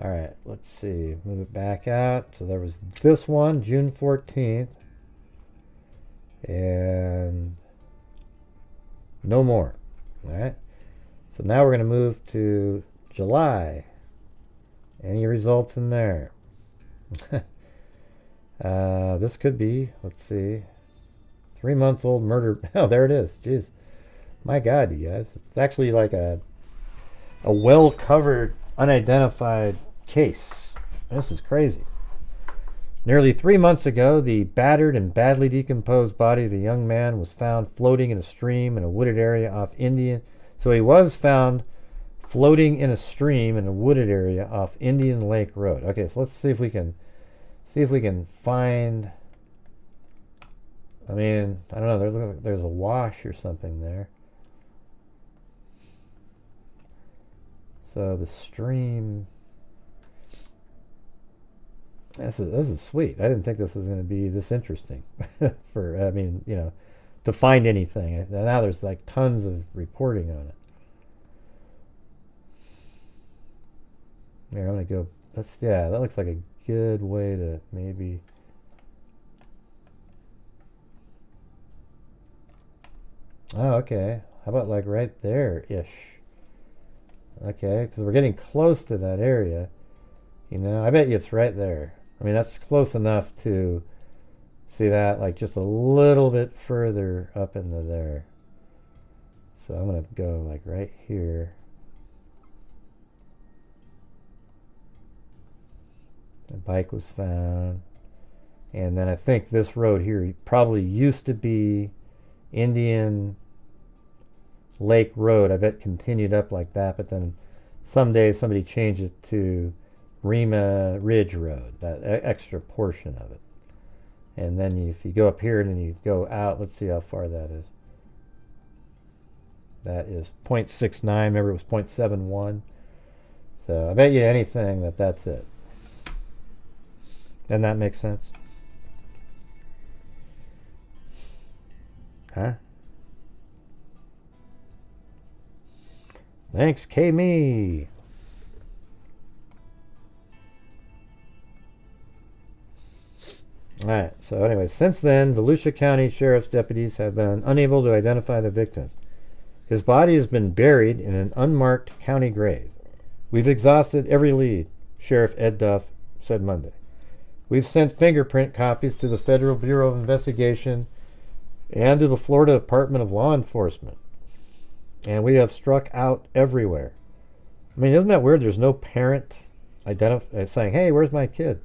A: All right, let's see. Move it back out. So there was this one, June 14th. And no more. All right. So now we're going to move to July. Any results in there? This could be, let's see, 3 months old murder. Oh, there it is. Jeez. My God, you guys. It's actually like a well-covered, unidentified case. This is crazy. Nearly 3 months ago, the battered and badly decomposed body of a young man was found floating in a stream in a wooded area off Indian. So he was found floating in a stream in a wooded area off Indian Lake Road. Okay, so let's see if we can find. I mean, I don't know. There's a wash or something there. So the stream. This is sweet. I didn't think this was going to be this interesting. I mean, you know, to find anything. Now there's like tons of reporting on it. Here, I'm going to go. That looks like a good way to maybe. Oh, okay. How about like right there-ish? Okay, because we're getting close to that area. You know, I bet you it's right there. I mean, that's close enough to see that, like just a little bit further up into there. So I'm going to go like right here. The bike was found. And then I think this road here probably used to be Indian Lake Road. I bet continued up like that, but then someday somebody changed it to Rima Ridge Road, that extra portion of it. And then if you go up here and then you go out, let's see how far that is. That is 0.69. Remember, it was 0.71. So I bet you anything that's it. Doesn't that make sense? Huh? Thanks, K-Me. Alright, so anyway, since then, Volusia County Sheriff's deputies have been unable to identify the victim. His body has been buried in an unmarked county grave. We've exhausted every lead, Sheriff Ed Duff said Monday. We've sent fingerprint copies to the Federal Bureau of Investigation and to the Florida Department of Law Enforcement. And we have struck out everywhere. I mean, isn't that weird? There's no parent saying, hey, where's my kid?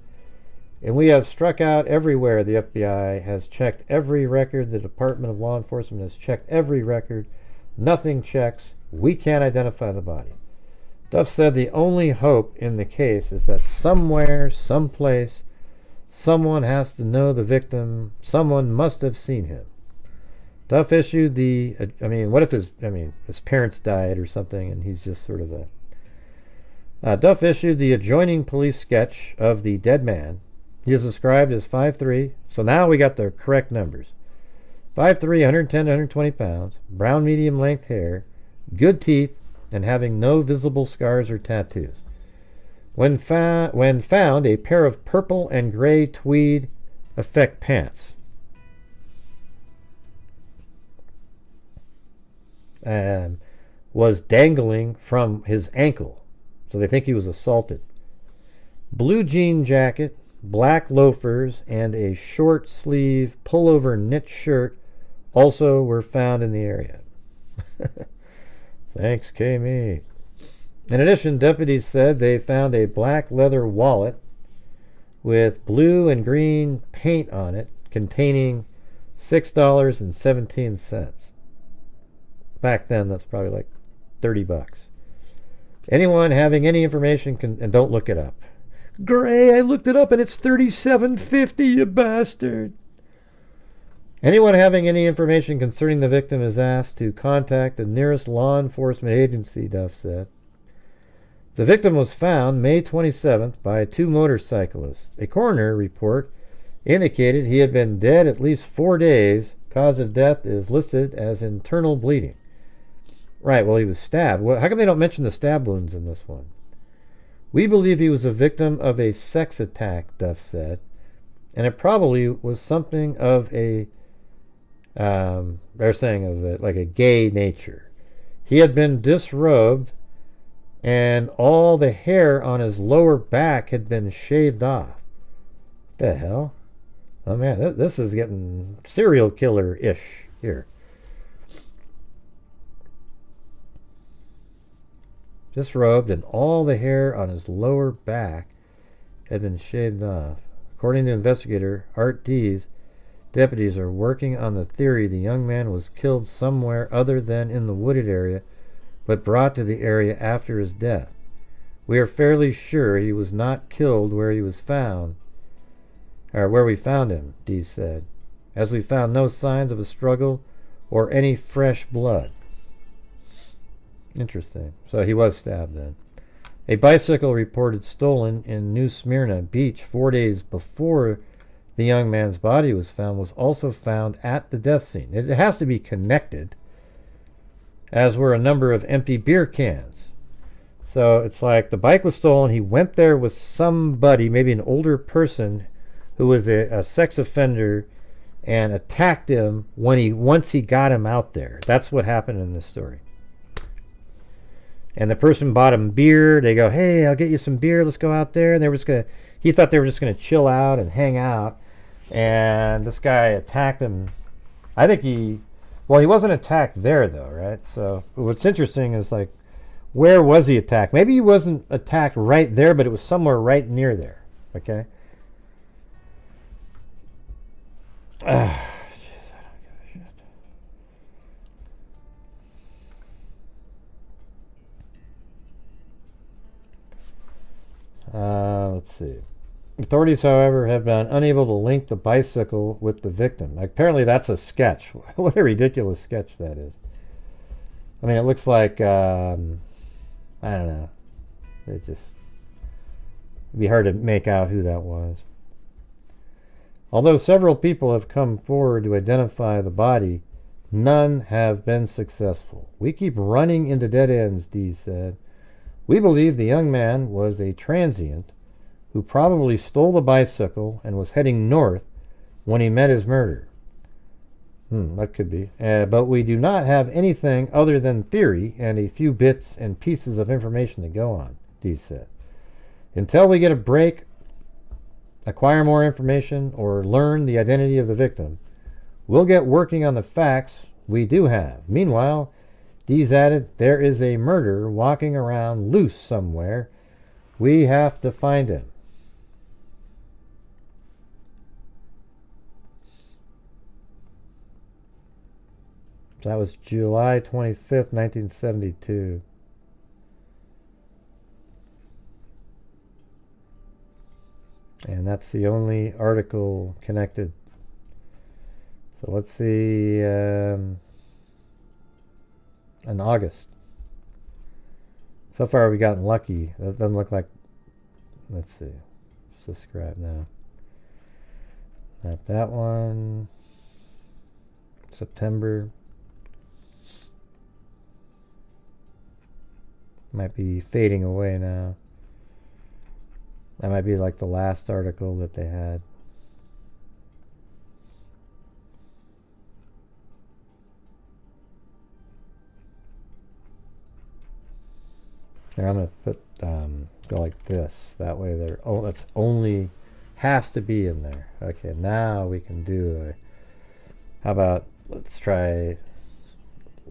A: And we have struck out everywhere. The FBI has checked every record. The Department of Law Enforcement has checked every record. Nothing checks. We can't identify the body. Duff said the only hope in the case is that somewhere, someplace, someone has to know the victim. Someone must have seen him. Duff issued the, what if his parents died or something and he's just sort of Duff issued the adjoining police sketch of the dead man. He is described as 5'3", so now we got the correct numbers. 5'3", 110 to 120 pounds, brown medium length hair, good teeth, and having no visible scars or tattoos. When found, a pair of purple and gray tweed effect pants. Was dangling from his ankle, so they think he was assaulted. Blue jean jacket, black loafers, and a short sleeve pullover knit shirt also were found in the area. Thanks, K-Me. In addition, deputies said they found a black leather wallet with blue and green paint on it containing $6.17. Back then, that's probably like $30. Anyone having any information and don't look it up. Gray, I looked it up and it's $37.50, you bastard. Anyone having any information concerning the victim is asked to contact the nearest law enforcement agency, Duff said. The victim was found May 27th by two motorcyclists. A coroner report indicated he had been dead at least 4 days. Cause of death is listed as internal bleeding. Right, well, he was stabbed. Well, how come they don't mention the stab wounds in this one? We believe he was a victim of a sex attack, Duff said, and it probably was something of a They're saying of it like a gay nature. He had been disrobed, and all the hair on his lower back had been shaved off. What the hell? Oh man, this is getting serial killer-ish here. Disrobed, and all the hair on his lower back had been shaved off. According to investigator Art Dees, deputies are working on the theory the young man was killed somewhere other than in the wooded area, but brought to the area after his death. We are fairly sure he was not killed where he was found, or where we found him, Dees said, as we found no signs of a struggle or any fresh blood. Interesting. So he was stabbed then. A bicycle reported stolen in New Smyrna Beach 4 days before the young man's body was found was also found at the death scene. It has to be connected, as were a number of empty beer cans. So it's like the bike was stolen. He went there with somebody, maybe an older person who was a sex offender, and attacked him once he got him out there. That's what happened in this story. And the person bought him beer. They go, hey, I'll get you some beer. Let's go out there. And he thought they were just going to chill out and hang out. And this guy attacked him. I think he wasn't attacked there though, right? So what's interesting is like, where was he attacked? Maybe he wasn't attacked right there, but it was somewhere right near there. Okay. Jeez, I don't give a shit. Let's see. Authorities, however, have been unable to link the bicycle with the victim. Apparently that's a sketch. What a ridiculous sketch that is. I mean, it looks like, I don't know. It'd be hard to make out who that was. Although several people have come forward to identify the body, none have been successful. We keep running into dead ends, Dees said. We believe the young man was a transient who probably stole the bicycle and was heading north when he met his murderer. That could be. But we do not have anything other than theory and a few bits and pieces of information to go on, Dees said. Until we get a break, acquire more information, or learn the identity of the victim, we'll get working on the facts we do have. Meanwhile, Dees added, there is a murderer walking around loose somewhere. We have to find him. That was July 25th, 1972. And that's the only article connected. So let's see, in August. So far we've gotten lucky. That doesn't look like, let's see, subscribe now. Not that one. September. Might be fading away now. That might be like the last article that they had. Here, I'm going to put, go like this. That way there, that's only, has to be in there. Okay, now we can do how about, let's try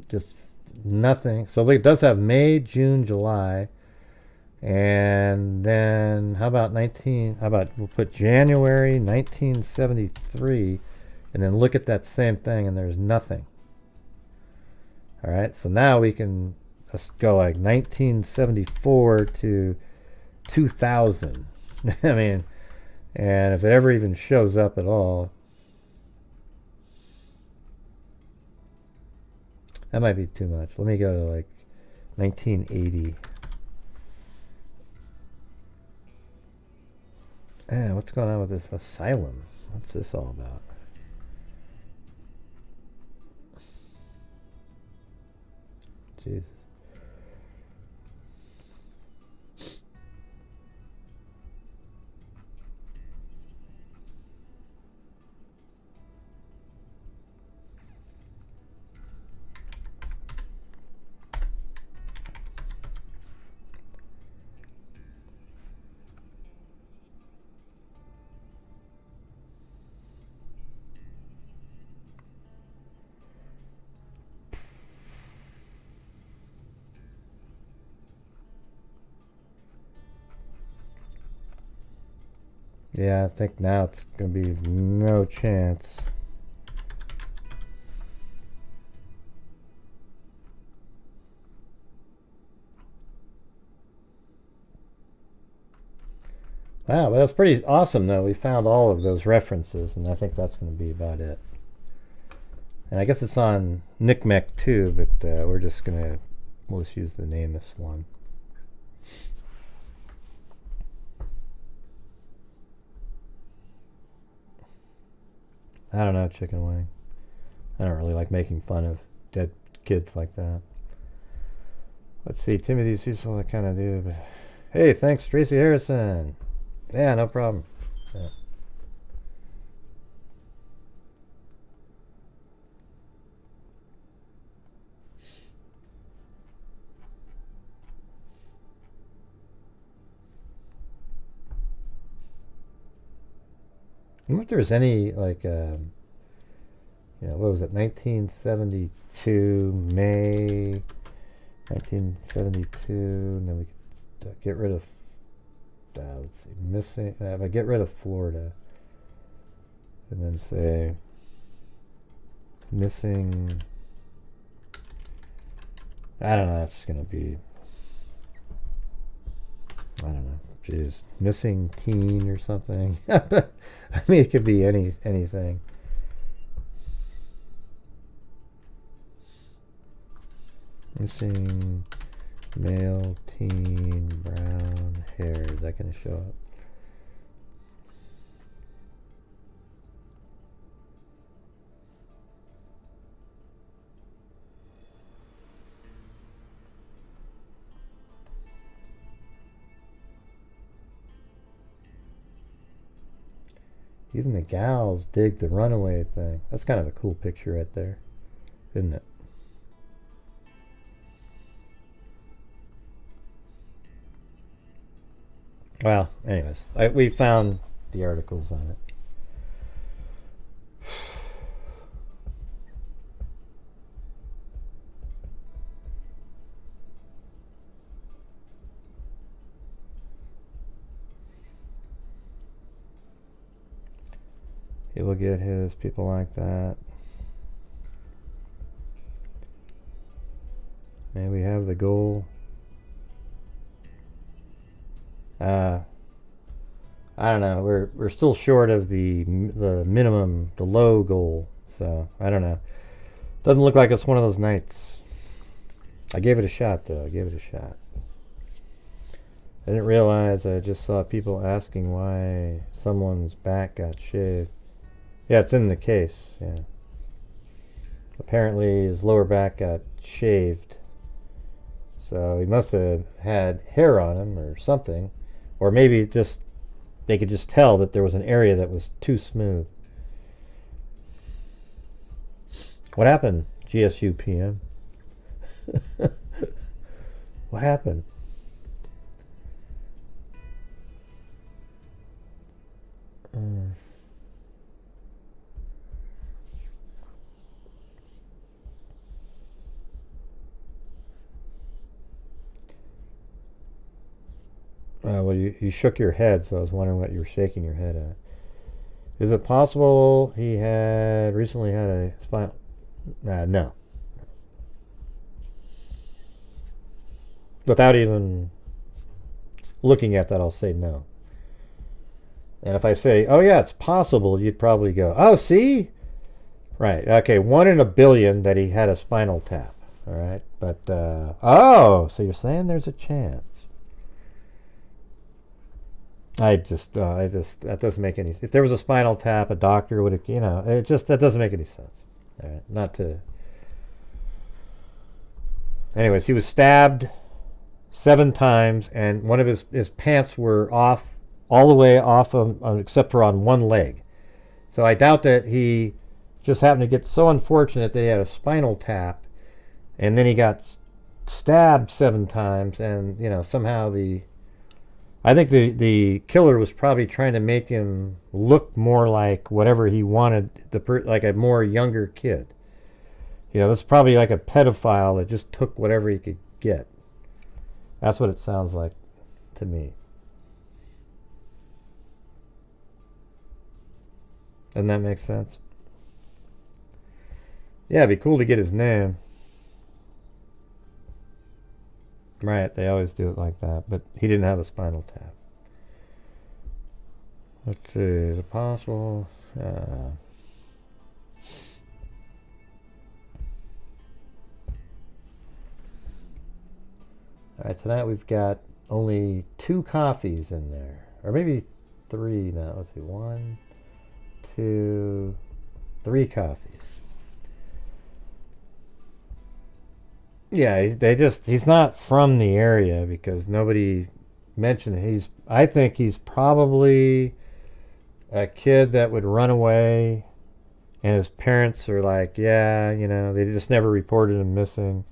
A: just nothing. So it does have May, June, July. And then how about we'll put January 1973, and then look at that same thing, and there's nothing. All right, so now we can just go like 1974 to 2000. I mean, and if it ever even shows up at all, that might be too much. Let me go to like 1980. What's going on with this asylum? What's this all about? Jesus. Yeah, I think now it's going to be no chance. Wow, but that's pretty awesome, though. We found all of those references, and I think that's going to be about it. And I guess it's on NCMEC too, but we'll just use the nameless one. I don't know, Chicken Wing. I don't really like making fun of dead kids like that. Let's see, Timothy Cecil, I kind of do, but hey, thanks, Tracy Harrison. Yeah, no problem. Yeah. I wonder if there's any, like, you know, what was it, 1972, May 1972, and then we could get rid of, let's see, missing, if I get rid of Florida, and then say, missing, I don't know, it's going to be, I don't know, geez, missing teen or something. I mean, it could be anything. Missing male teen brown hair. Is that going to show up? Even the gals dig the runaway thing. That's kind of a cool picture right there, isn't it? Well, anyways, we found the articles on it. He will get his people like that. May we have the goal? I don't know. We're still short of the minimum, the low goal. So I don't know. Doesn't look like it's one of those nights. I gave it a shot though. I gave it a shot. I didn't realize I just saw people asking why someone's back got shaved. Yeah, it's in the case. Yeah. Apparently his lower back got shaved. So he must have had hair on him or something. Or maybe just they could just tell that there was an area that was too smooth. What happened, GSU PM? What happened? Well, you shook your head, so I was wondering what you were shaking your head at. Is it possible he had recently had a spinal? No. Without even looking at that, I'll say no. And if I say, oh yeah, it's possible, you'd probably go, oh, see? Right, okay, 1 in a billion that he had a spinal tap, all right? But, oh, so you're saying there's a chance. that doesn't make any sense. If there was a spinal tap, a doctor would have, that doesn't make any sense. All right, not to. Anyways, he was stabbed 7 times, and one of his pants were off, all the way off of, except for on one leg. So I doubt that he just happened to get so unfortunate that he had a spinal tap, and then he got stabbed 7 times, and somehow I think the killer was probably trying to make him look more like whatever he wanted, like a more younger kid. This is probably like a pedophile that just took whatever he could get. That's what it sounds like to me. Doesn't that make sense? Yeah, it'd be cool to get his name. Right, they always do it like that, but he didn't have a spinal tap. Let's see, is it possible? Alright, tonight we've got only 2 coffees in there. Or maybe 3 now. Let's see, 1, 2, 3 coffees. Yeah, he's not from the area because nobody mentioned I think he's probably a kid that would run away and his parents are like, yeah, you know, they just never reported him missing.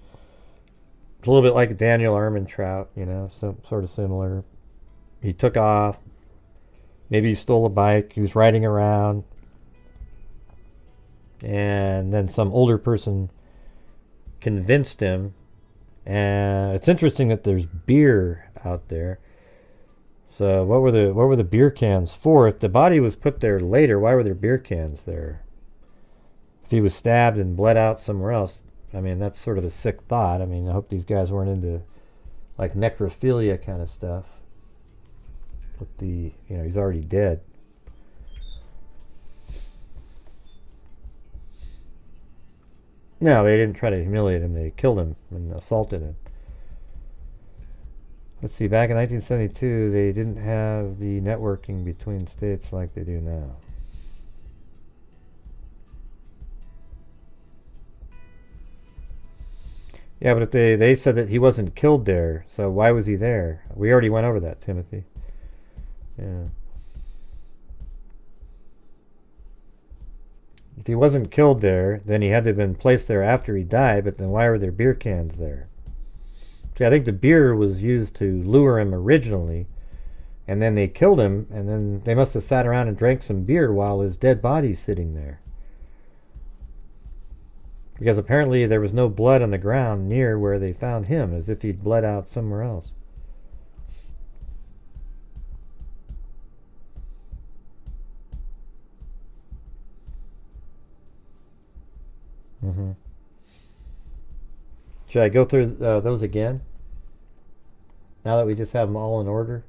A: It's a little bit like Daniel Armentrout, you know, sort of similar. He took off. Maybe he stole a bike. He was riding around. And then some older person convinced him. And it's interesting that there's beer out there. So what were the beer cans for? If the body was put there later, why were there beer cans there? If he was stabbed and bled out somewhere else, I mean, that's sort of a sick thought. I mean, I hope these guys weren't into like necrophilia kind of stuff. With the, you know, he's already dead. No, they didn't try to humiliate him. They killed him and assaulted him. Let's see, back in 1972, they didn't have the networking between states like they do now. Yeah, but if they said that he wasn't killed there, so why was he there? We already went over that, Timothy. Yeah. If he wasn't killed there, then he had to have been placed there after he died, but then why were there beer cans there? See, I think the beer was used to lure him originally, and then they killed him, and then they must have sat around and drank some beer while his dead body's sitting there. Because apparently there was no blood on the ground near where they found him, as if he'd bled out somewhere else. Should I go through those again? Now that we just have them all in order?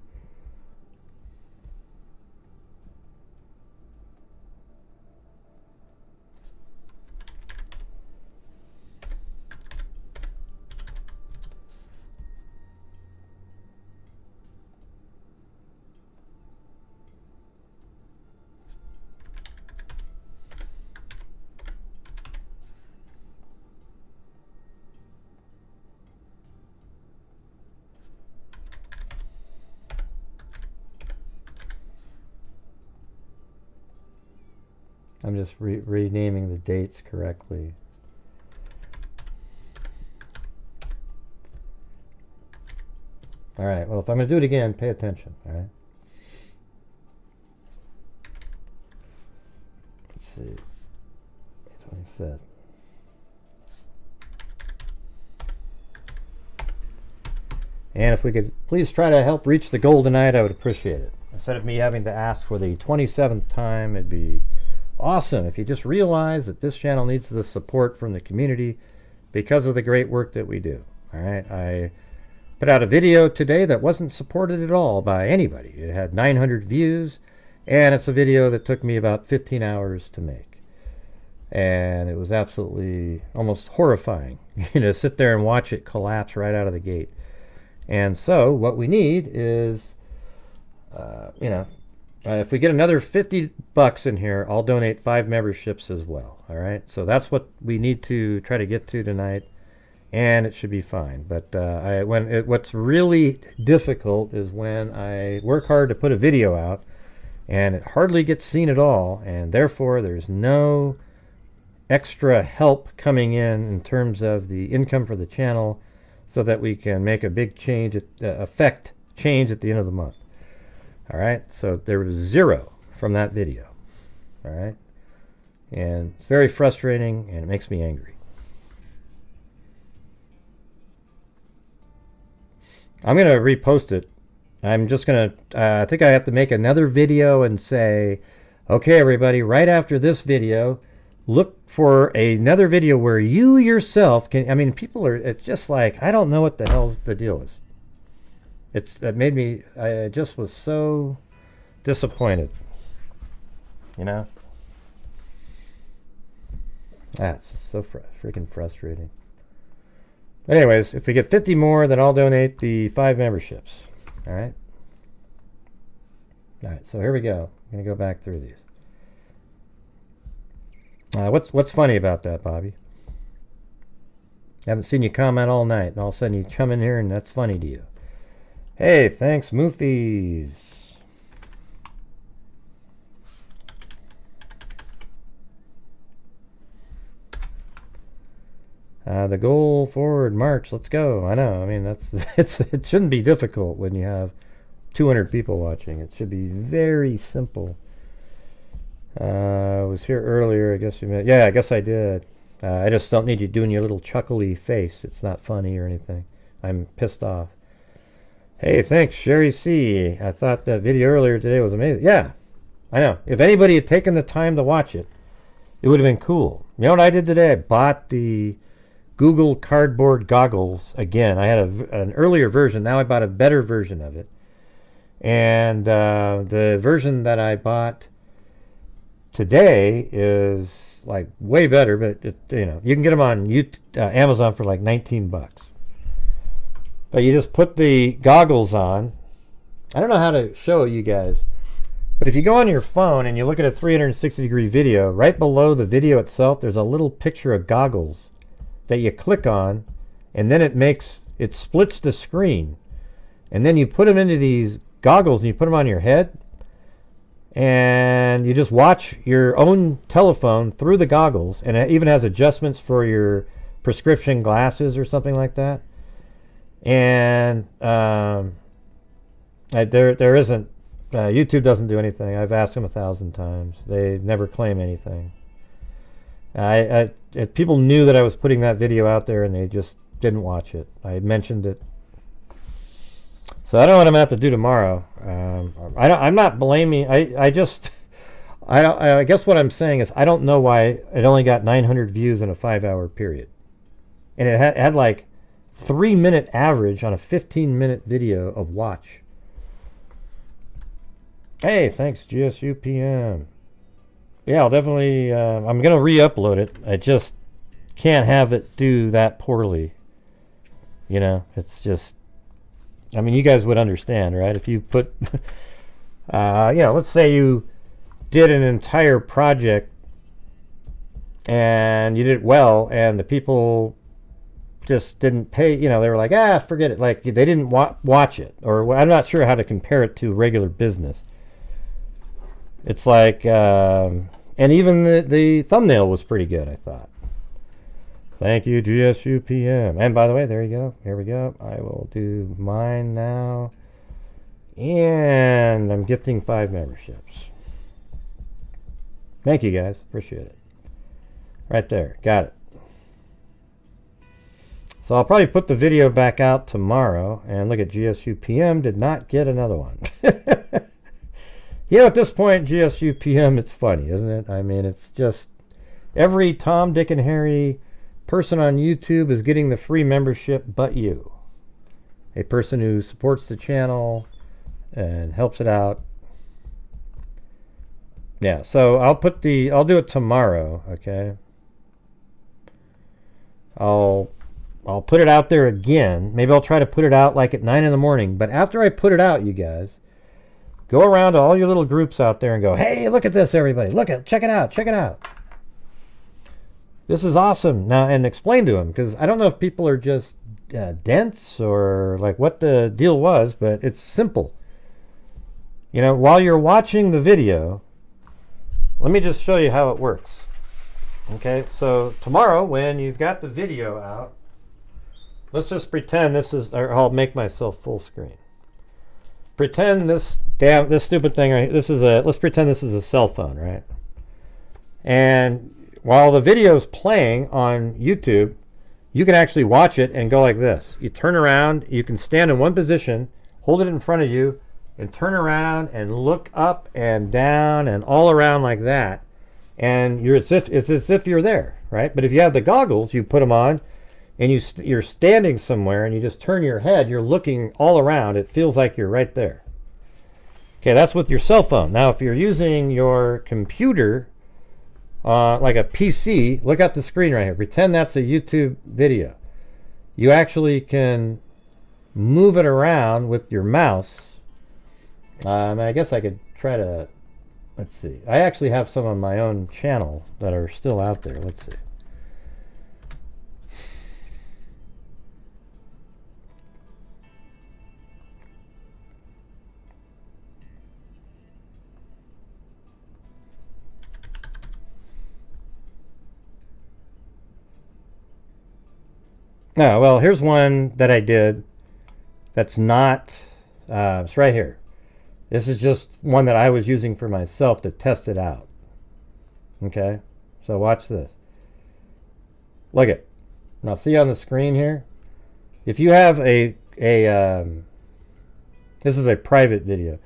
A: I'm just renaming the dates correctly. Alright, well, if I'm going to do it again, pay attention, alright? Let's see. May 25th. And if we could please try to help reach the goal tonight, I would appreciate it. Instead of me having to ask for the 27th time, it'd be awesome if you just realize that this channel needs the support from the community because of the great work that we do. Alright, I put out a video today that wasn't supported at all by anybody. It had 900 views, and it's a video that took me about 15 hours to make. And it was absolutely almost horrifying, you know, sit there and watch it collapse right out of the gate. And so what we need is, you know, if we get another $50 in here, I'll donate 5 memberships as well. All right, so that's what we need to try to get to tonight, and it should be fine. But what's really difficult is when I work hard to put a video out, and it hardly gets seen at all, and therefore there's no extra help coming in terms of the income for the channel, so that we can make a big change, affect change at the end of the month. All right, so there was 0 from that video. All right, and it's very frustrating and it makes me angry. I'm going to repost it. I'm just going to, I think I have to make another video and say, Okay, everybody, right after this video, look for another video where you yourself can, I mean, people are, it's just like, I don't know what the hell the deal is. That made me, I just was so disappointed. You know? It's just so freaking frustrating. But anyways, if we get 50 more, then I'll donate the 5 memberships. Alright? Alright, so here we go. I'm going to go back through these. What's funny about that, Bobby? I haven't seen you comment all night, and all of a sudden you come in here and that's funny to you. Hey, thanks, Moofies. The goal forward march, let's go. I know, I mean, it shouldn't be difficult when you have 200 people watching. It should be very simple. I was here earlier, I guess you meant, yeah, I guess I did. I just don't need you doing your little chuckly face. It's not funny or anything. I'm pissed off. Hey, thanks, Sherry C. I thought that video earlier today was amazing. Yeah, I know. If anybody had taken the time to watch it, it would have been cool. You know what I did today? I bought the Google Cardboard goggles again. I had an earlier version. Now I bought a better version of it. And the version that I bought today is like way better, but you know, you can get them on Amazon for like 19 bucks. But you just put the goggles on. I don't know how to show you guys, but if you go on your phone and you look at a 360-degree video, right below the video itself, there's a little picture of goggles that you click on, and then it splits the screen, and then you put them into these goggles and you put them on your head, and you just watch your own telephone through the goggles, and it even has adjustments for your prescription glasses or something like that. And there isn't, YouTube doesn't do anything. I've asked them 1,000 times. They never claim anything. People knew that I was putting that video out there and they just didn't watch it. I mentioned it. So I don't know what I'm going to have to do tomorrow. I'm not blaming. I guess what I'm saying is I don't know why it only got 900 views in a 5-hour period. And it had like 3-minute average on a 15-minute video of watch. Hey, thanks, GSU PM. Yeah, I'll definitely, I'm going to re-upload it. I just can't have it do that poorly. You know, it's just, I mean, you guys would understand, right? If you put, let's say you did an entire project and you did it well and the people just didn't pay, you know, they were like, forget it. Like, they didn't watch it. Or I'm not sure how to compare it to regular business. It's like, and even the thumbnail was pretty good, I thought. Thank you, GSU PM. And by the way, there you go. Here we go. I will do mine now. And I'm gifting 5 memberships. Thank you, guys. Appreciate it. Right there. Got it. So I'll probably put the video back out tomorrow. And look at GSU PM did not get another one. You know, at this point, GSU PM, it's funny, isn't it? I mean, it's just every Tom, Dick, and Harry person on YouTube is getting the free membership but you. A person who supports the channel and helps it out. Yeah, so I'll do it tomorrow, okay? I'll put it out there again. Maybe I'll try to put it out like at 9 in the morning. But after I put it out, you guys, go around to all your little groups out there and go, hey, look at this, everybody. Check it out. Check it out. This is awesome. Now, and explain to them, because I don't know if people are just dense or like what the deal was, but it's simple. You know, while you're watching the video, let me just show you how it works. Okay, so tomorrow when you've got the video out, let's just pretend this is, or I'll make myself full screen. Pretend this stupid thing right, let's pretend this is a cell phone, right? And while the video is playing on YouTube, you can actually watch it and go like this. You turn around, you can stand in one position, hold it in front of you, and turn around and look up and down and all around like that. And it's as if you're there, right? But if you have the goggles, you put them on, and you're standing somewhere, and you just turn your head, you're looking all around. It feels like you're right there. Okay, that's with your cell phone. Now, if you're using your computer, like a PC, look at the screen right here. Pretend that's a YouTube video. You actually can move it around with your mouse. I guess I could try to, let's see. I actually have some on my own channel that are still out there. Let's see. No, well, here's one that I did that's not, it's right here. This is just one that I was using for myself to test it out. Okay, so watch this. Look at, now see on the screen here? If you have this is a private video,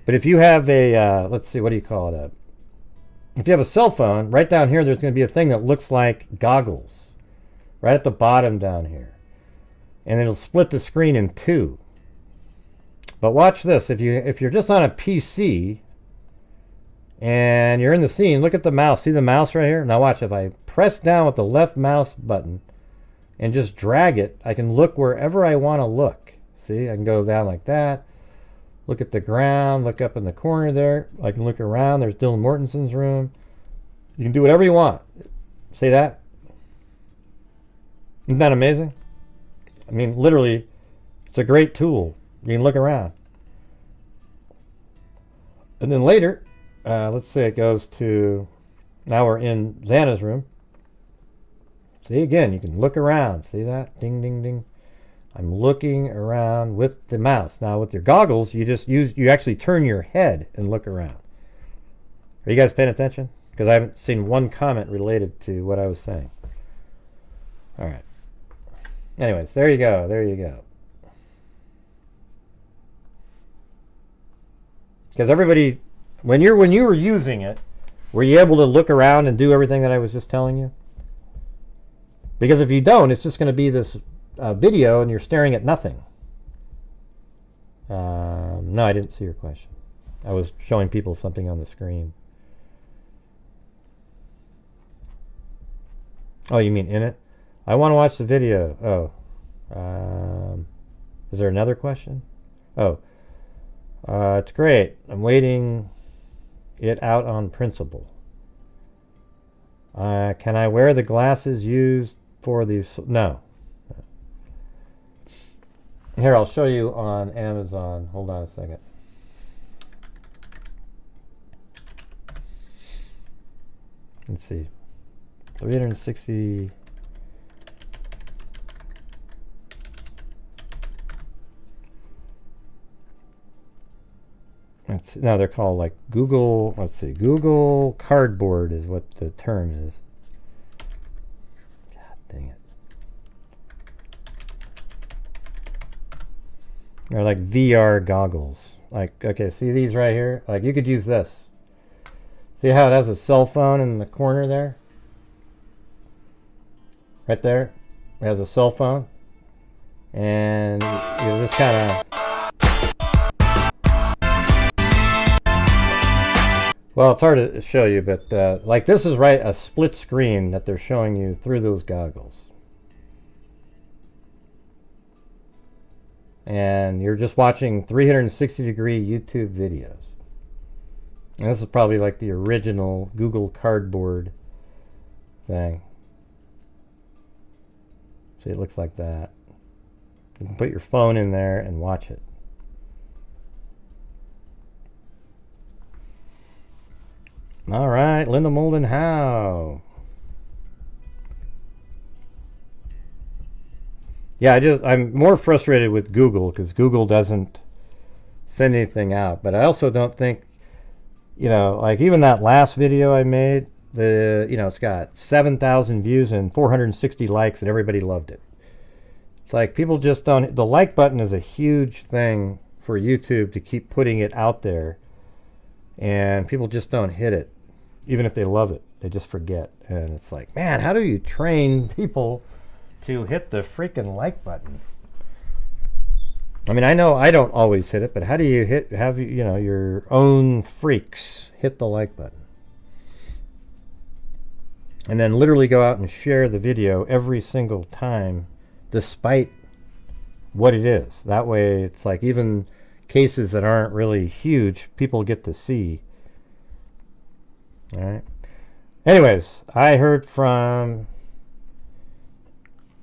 A: but if you have a, let's see, what do you call it? If you have a cell phone, right down here, there's going to be a thing that looks like goggles. Right at the bottom down here. And it'll split the screen in two. But watch this. If you're just on a PC and you're in the scene, look at the mouse. See the mouse right here? Now watch. If I press down with the left mouse button and just drag it, I can look wherever I want to look. See? I can go down like that. Look at the ground. Look up in the corner there. I can look around. There's Dylan Mortenson's room. You can do whatever you want. See that? Isn't that amazing? I mean, literally, it's a great tool. You can look around. And then later, let's say it goes to, now we're in Xana's room. See, again, you can look around. See that? Ding, ding, ding. I'm looking around with the mouse. Now, with your goggles, you actually turn your head and look around. Are you guys paying attention? Because I haven't seen one comment related to what I was saying. All right. Anyways, there you go. There you go. Because everybody, when you were using it, were you able to look around and do everything that I was just telling you? Because if you don't, it's just going to be this video and you're staring at nothing. No, I didn't see your question. I was showing people something on the screen. Oh, you mean in it? I want to watch the video. Oh. Is there another question? Oh. It's great. I'm waiting it out on principle. Can I wear the glasses used for these? No. Here, I'll show you on Amazon. Hold on a second. Let's see. 360. Now they're called like Google, let's see, Google Cardboard is what the term is. God dang it. They're like VR goggles. Like, okay, see these right here? Like you could use this. See how it has a cell phone in the corner there? Right there? It has a cell phone. And this kind of... Well, it's hard to show you, but like this is right a split screen that they're showing you through those goggles. And you're just watching 360-degree YouTube videos. And this is probably like the original Google Cardboard thing. See, it looks like that. You can put your phone in there and watch it. All right, Linda Molden, how? Yeah, I'm more frustrated with Google because Google doesn't send anything out. But I also don't think, like even that last video I made, it's got 7,000 views and 460 likes and everybody loved it. It's like people just don't, the like button is a huge thing for YouTube to keep putting it out there, and people just don't hit it, even if they love it. They just forget. And it's like, man, how do you train people to hit the freaking like button? I mean, I know I don't always hit it, but how do you have your own freaks hit the like button? And then literally go out and share the video every single time, despite what it is. That way, it's like even cases that aren't really huge, people get to see. All right. Anyways, I heard from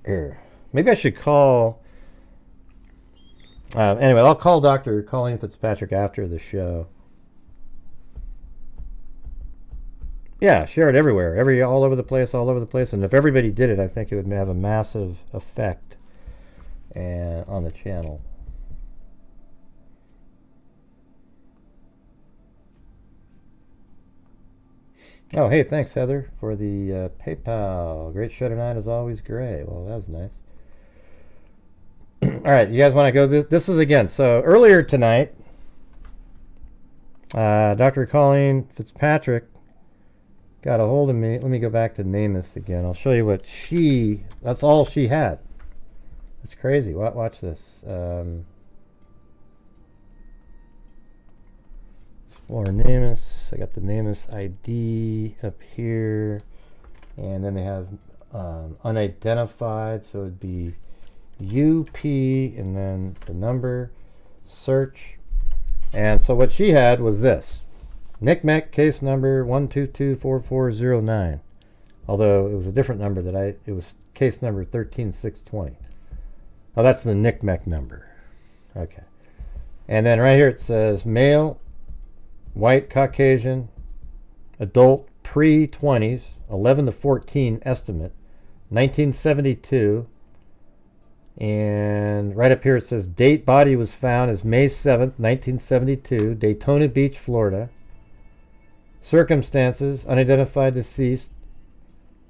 A: here. Maybe I should call. Anyway, I'll call Dr. Colleen Fitzpatrick after the show. Yeah, share it everywhere, all over the place. And if everybody did it, I think it would have a massive effect on the channel. Oh, hey, thanks, Heather, for the PayPal. Great show tonight, as always. Great. Well, that was nice. All right, you guys want to go? This is again. So earlier tonight, Dr. Colleen Fitzpatrick got a hold of me. Let me go back to NamUs again. I'll show you what that's all she had. It's crazy. Watch this. For NamUs, I got the NamUs ID up here. And then they have unidentified, so it'd be UP and then the number, search. And so what she had was this. NCMEC case number 1224409. Although it was a different number it was case number 13620. Oh, that's the NCMEC number. Okay. And then right here it says male, white, Caucasian, adult, pre-20s, 11 to 14 estimate, 1972. And right up here it says date body was found as May 7th, 1972, Daytona Beach, Florida. Circumstances, unidentified deceased,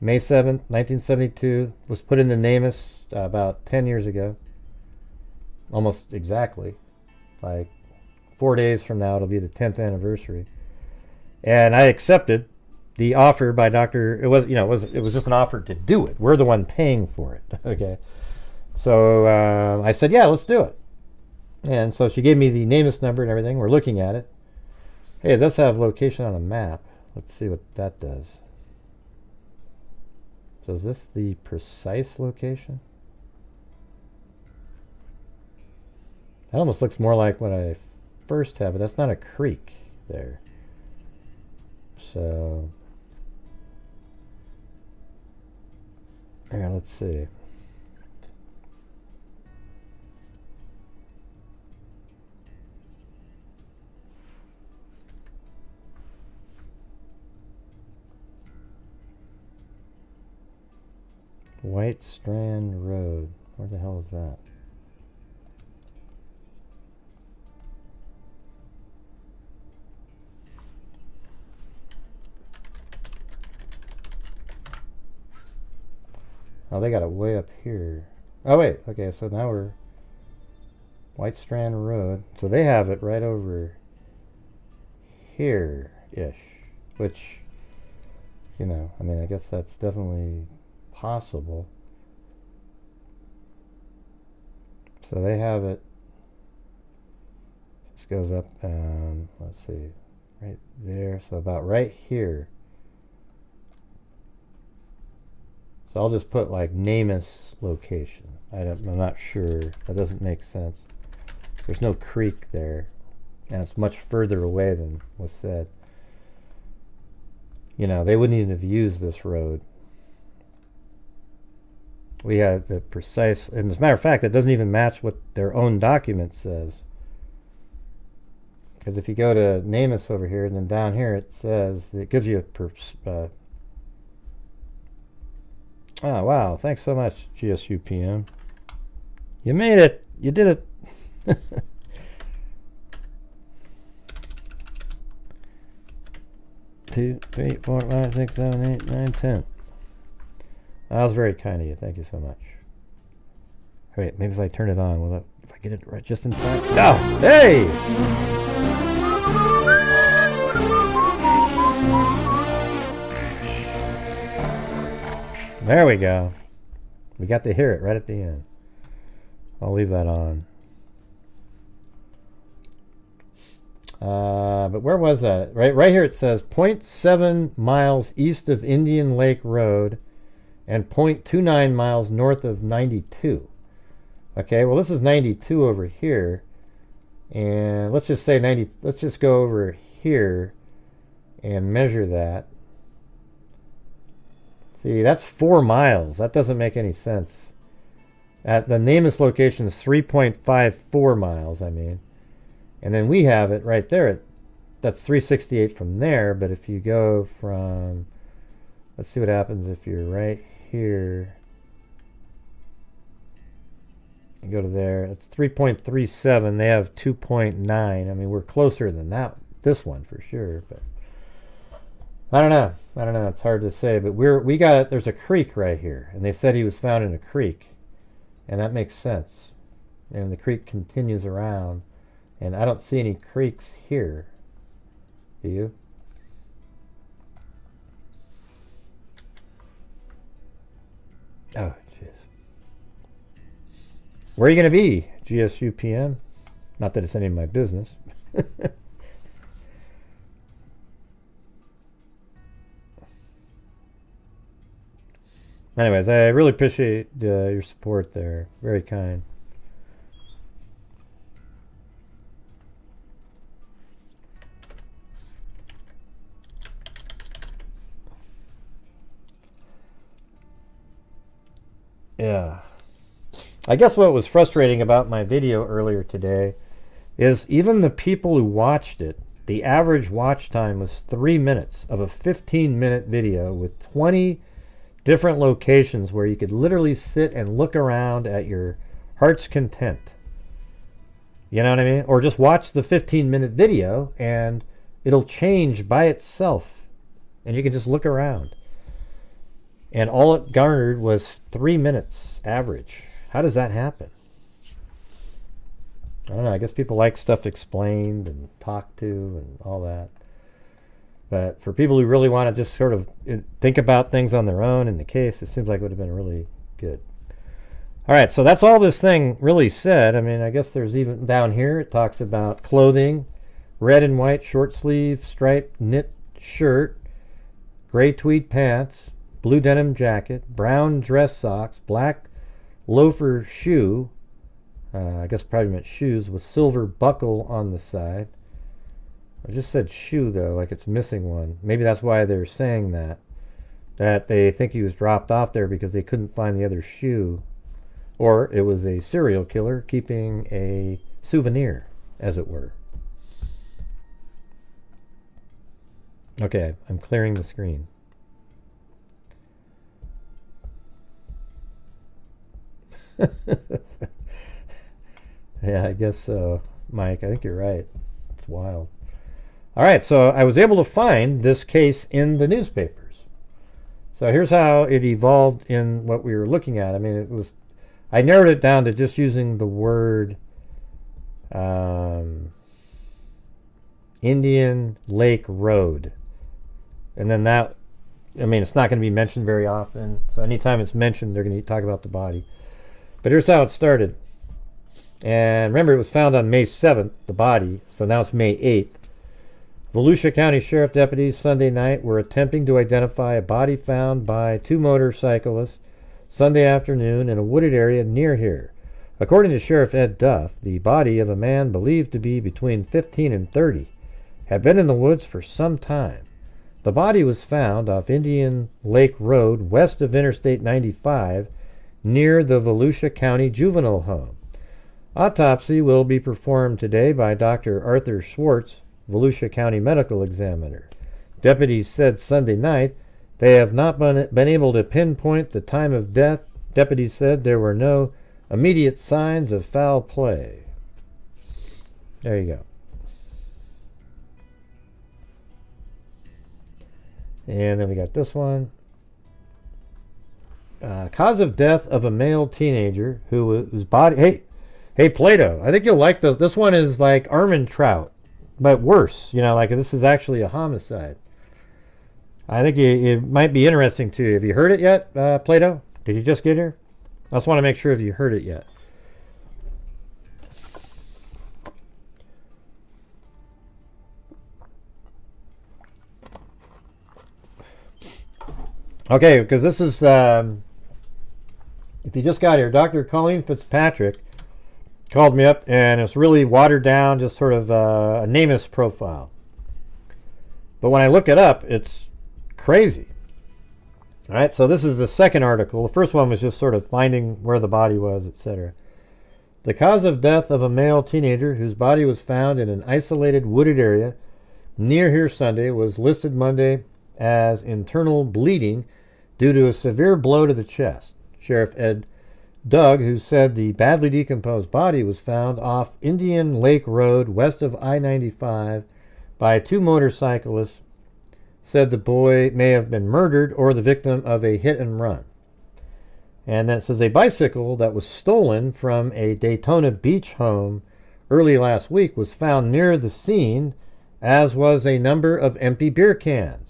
A: May 7th, 1972, was put in the NamUs about 10 years ago. Almost exactly. Like 4 days from now, it'll be the 10th anniversary. And I accepted the offer by Dr. It was just an offer to do it. We're the one paying for it. Okay. So I said, yeah, let's do it. And so she gave me the NamUs number and everything. We're looking at it. Hey, it does have location on a map. Let's see what that does. So is this the precise location? That almost looks more like what I first had, but that's not a creek there. So, yeah, let's see. White Strand Road. Where the hell is that? Oh, they got it way up here. Oh, wait. Okay, so now we're White Strand Road. So they have it right over here-ish. Which, I mean, I guess that's definitely possible. So they have it. This goes up, let's see, right there. So about right here. So I'll just put like NamUs location. I'm not sure. That doesn't make sense. There's no creek there, and it's much further away than was said. They wouldn't even have used this road. We had the precise, and as a matter of fact, it doesn't even match what their own document says. Because if you go to NamUs over here, and then down here it says, it gives you a oh, wow. Thanks so much, GSUPM. You made it. You did it. 2, 3, 4, 5, 6, 7, 8, 9, 10. That was very kind of you. Thank you so much. Wait, maybe if I turn it on, will it, if I get it right just in time? Oh, hey! There we go. We got to hear it right at the end. I'll leave that on. But where was that? Right here it says 0.7 miles east of Indian Lake Road and 0.29 miles north of 92. Okay, well this is 92 over here. And let's just say 90, let's just go over here and measure that. See, that's 4 miles. That doesn't make any sense. At the namest location is 3.54 miles, I mean. And then we have it right there. That's 368 from there, but if you go from, let's see what happens if you're right here. You go to there, it's 3.37. They have 2.9. I mean, we're closer than that, this one for sure, but I don't know. It's hard to say, but there's a creek right here, and they said he was found in a creek, and that makes sense. And the creek continues around, and I don't see any creeks here. Do you? Oh, jeez. Where are you going to be, GSU PM? Not that it's any of my business. Anyways, I really appreciate your support there. Very kind. Yeah. I guess what was frustrating about my video earlier today is even the people who watched it, the average watch time was 3 minutes of a 15-minute video with 20 different locations where you could literally sit and look around at your heart's content. You know what I mean? Or just watch the 15-minute video and it'll change by itself and you can just look around. And all it garnered was 3 minutes average. How does that happen? I don't know. I guess people like stuff explained and talked to and all that. But for people who really want to just sort of think about things on their own in the case, it seems like it would have been really good. All right, so that's all this thing really said. I mean, I guess there's even down here, it talks about clothing, red and white short sleeve striped knit shirt, gray tweed pants, blue denim jacket, brown dress socks, black loafer shoe, I guess probably meant shoes, with silver buckle on the side. I just said shoe though, like it's missing one. Maybe that's why they're saying that they think he was dropped off there because they couldn't find the other shoe. Or it was a serial killer keeping a souvenir, as it were. Okay, I'm clearing the screen. Yeah, I guess so, Mike. I think you're right. It's wild. All right, so I was able to find this case in the newspapers. So here's how it evolved in what we were looking at. I mean, I narrowed it down to just using the word Indian Lake Road. And then that, I mean, it's not going to be mentioned very often. So anytime it's mentioned, they're going to talk about the body. But here's how it started. And remember, it was found on May 7th, the body. So now it's May 8th. Volusia County Sheriff deputies Sunday night were attempting to identify a body found by two motorcyclists Sunday afternoon in a wooded area near here. According to Sheriff Ed Duff, the body of a man believed to be between 15 and 30 had been in the woods for some time. The body was found off Indian Lake Road west of Interstate 95 near the Volusia County Juvenile Home. Autopsy will be performed today by Dr. Arthur Schwartz, Volusia County Medical Examiner. Deputies said Sunday night they have not been able to pinpoint the time of death. Deputies said there were no immediate signs of foul play. There you go. And then we got this one. Cause of death of a male teenager whose body... Hey, Plato, I think you'll like this. This one is like Armand Trout, but worse. You know, like this is actually a homicide. I think it might be interesting to you. Have you heard it yet, Plato? Did you just get here? I just want to make sure if you heard it yet. Okay, because this is, if you just got here, Dr. Colleen Fitzpatrick called me up, and it's really watered down, just sort of a NamUs profile. But when I look it up, it's crazy. All right, so this is the second article. The first one was just sort of finding where the body was, etc. The cause of death of a male teenager whose body was found in an isolated wooded area near here Sunday was listed Monday as internal bleeding due to a severe blow to the chest. Sheriff Ed Doug, who said the badly decomposed body was found off Indian Lake Road west of I-95 by two motorcyclists, said the boy may have been murdered or the victim of a hit and run. And then it says a bicycle that was stolen from a Daytona Beach home early last week was found near the scene, as was a number of empty beer cans.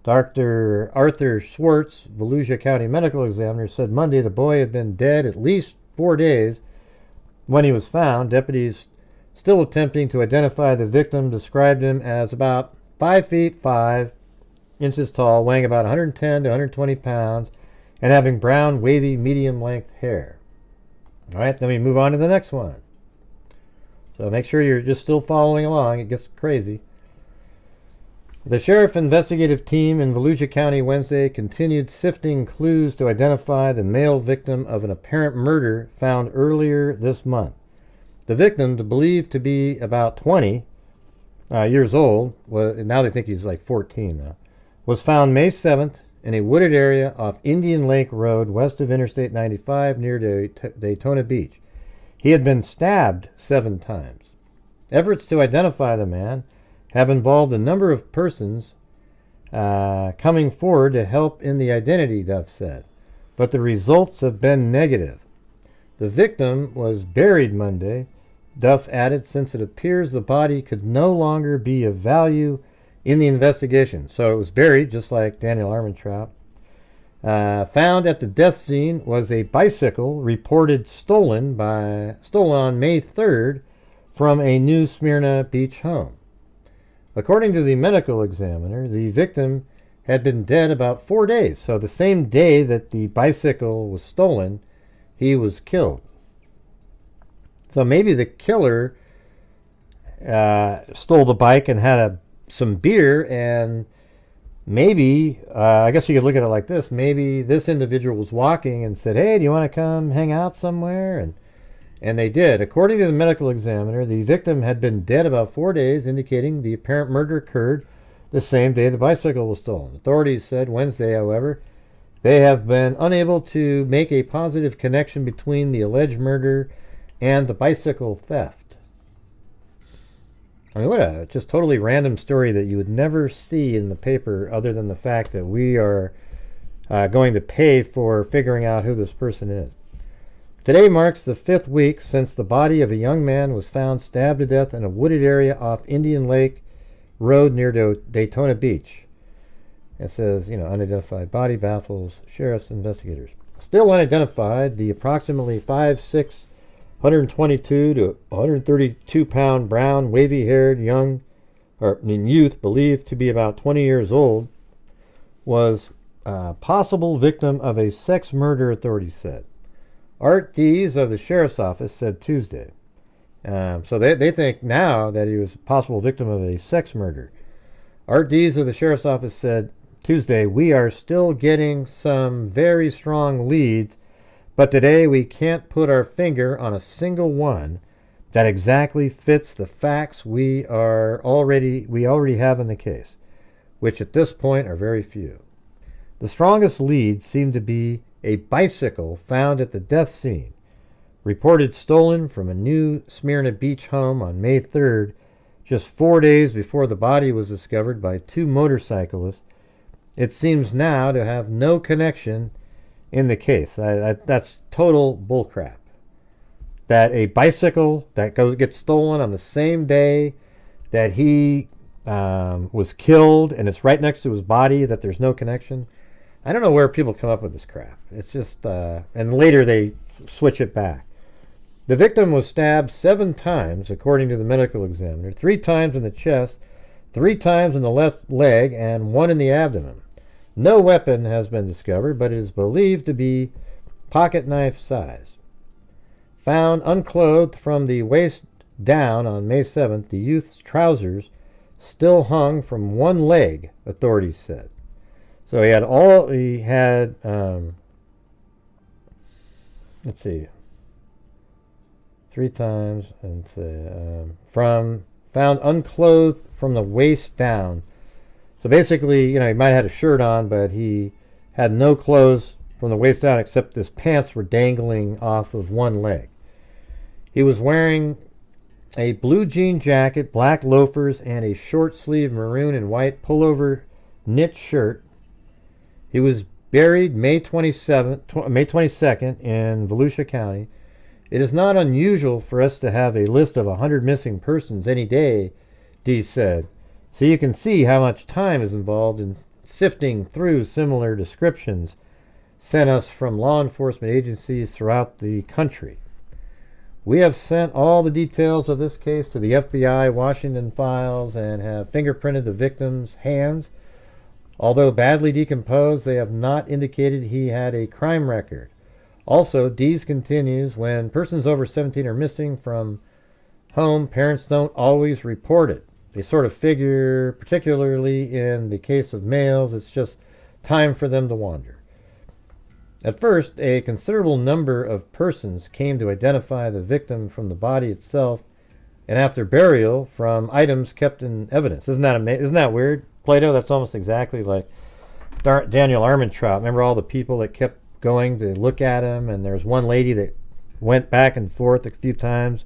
A: Dr. Arthur Schwartz, Volusia County Medical Examiner, said Monday the boy had been dead at least 4 days when he was found. Deputies still attempting to identify the victim described him as about 5 feet 5 inches tall, weighing about 110 to 120 pounds, and having brown, wavy, medium-length hair. All right, then we move on to the next one. So make sure you're just still following along. It gets crazy. The sheriff investigative team in Volusia County Wednesday continued sifting clues to identify the male victim of an apparent murder found earlier this month. The victim, believed to be about 20 years old, now they think he's like 14 now, was found May 7th in a wooded area off Indian Lake Road west of Interstate 95 near Daytona Beach. He had been stabbed 7 times. Efforts to identify the man have involved a number of persons coming forward to help in the identity, Duff said, but the results have been negative. The victim was buried Monday, Duff added, since it appears the body could no longer be of value in the investigation. So it was buried, just like Daniel Armentrout. Found at the death scene was a bicycle reported stolen on May 3rd from a New Smyrna Beach home. According to the medical examiner, the victim had been dead about 4 days. So the same day that the bicycle was stolen, he was killed. So maybe the killer stole the bike and had some beer, and maybe, I guess you could look at it like this, maybe this individual was walking and said, hey, do you want to come hang out somewhere? And they did. According to the medical examiner, the victim had been dead about 4 days, indicating the apparent murder occurred the same day the bicycle was stolen. Authorities said Wednesday, however, they have been unable to make a positive connection between the alleged murder and the bicycle theft. I mean, what a just totally random story that you would never see in the paper, other than the fact that we are going to pay for figuring out who this person is. Today marks the 5th week since the body of a young man was found stabbed to death in a wooded area off Indian Lake Road near Daytona Beach. It says, unidentified body baffles sheriff's investigators. Still unidentified, the approximately 5'6", 122 to 132 pound brown, wavy-haired youth believed to be about 20 years old was a possible victim of a sex murder, authorities said. Art Dees of the sheriff's office said Tuesday. So they think now that he was a possible victim of a sex murder. Art Dees of the sheriff's office said Tuesday, we are still getting some very strong leads, but today we can't put our finger on a single one that exactly fits the facts we already have in the case, which at this point are very few. The strongest leads seem to be a bicycle found at the death scene, reported stolen from a New Smyrna Beach home on May 3rd, just 4 days before the body was discovered by two motorcyclists. It seems now to have no connection in the case. That's total bullcrap. That a bicycle that gets stolen on the same day that he was killed, and it's right next to his body, that there's no connection. I don't know where people come up with this crap. It's just, and later they switch it back. The victim was stabbed 7 times, according to the medical examiner, 3 times in the chest, 3 times in the left leg, and 1 in the abdomen. No weapon has been discovered, but it is believed to be pocket knife size. Found unclothed from the waist down on May 7th, the youth's trousers still hung from one leg, authorities said. So he had let's see, 3 times, and found unclothed from the waist down. So basically, he might have had a shirt on, but he had no clothes from the waist down except his pants were dangling off of one leg. He was wearing a blue jean jacket, black loafers, and a short sleeve maroon and white pullover knit shirt. He was buried May 22nd in Volusia County. It is not unusual for us to have a list of 100 missing persons any day, Dee said. So you can see how much time is involved in sifting through similar descriptions sent us from law enforcement agencies throughout the country. We have sent all the details of this case to the FBI Washington files and have fingerprinted the victim's hands. Although badly decomposed, they have not indicated he had a crime record. Also, Dees continues, when persons over 17 are missing from home, parents don't always report it. They sort of figure, particularly in the case of males, it's just time for them to wander. At first, a considerable number of persons came to identify the victim from the body itself, and after burial from items kept in evidence. Isn't that weird, Plato? That's almost exactly like Daniel Armentrout. Remember all the people that kept going to look at him, and there's one lady that went back and forth a few times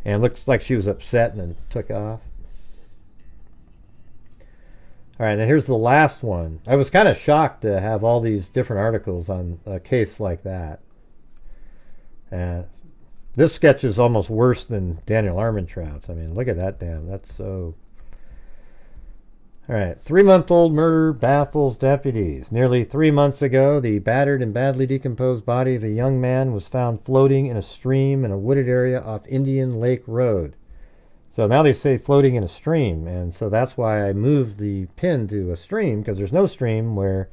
A: and looks like she was upset and then took off. All right, and here's the last one. I was kind of shocked to have all these different articles on a case like that. This sketch is almost worse than Daniel Armentrout's. I mean, look at that, damn. That's so... All right, 3-month-old murder baffles deputies. Nearly 3 months ago, the battered and badly decomposed body of a young man was found floating in a stream in a wooded area off Indian Lake Road. So now they say floating in a stream, and so that's why I moved the pin to a stream, because there's no stream where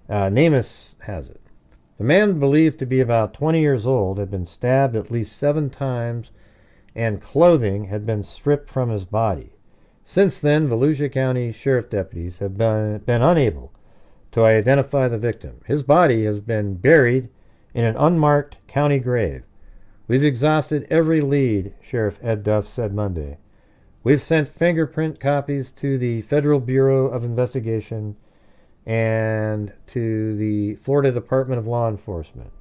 A: Namus has it. The man, believed to be about 20 years old, had been stabbed at least 7 times, and clothing had been stripped from his body. Since then, Volusia County Sheriff deputies have been unable to identify the victim. His body has been buried in an unmarked county grave. We've exhausted every lead, Sheriff Ed Duff said Monday. We've sent fingerprint copies to the Federal Bureau of Investigation and to the Florida Department of Law Enforcement,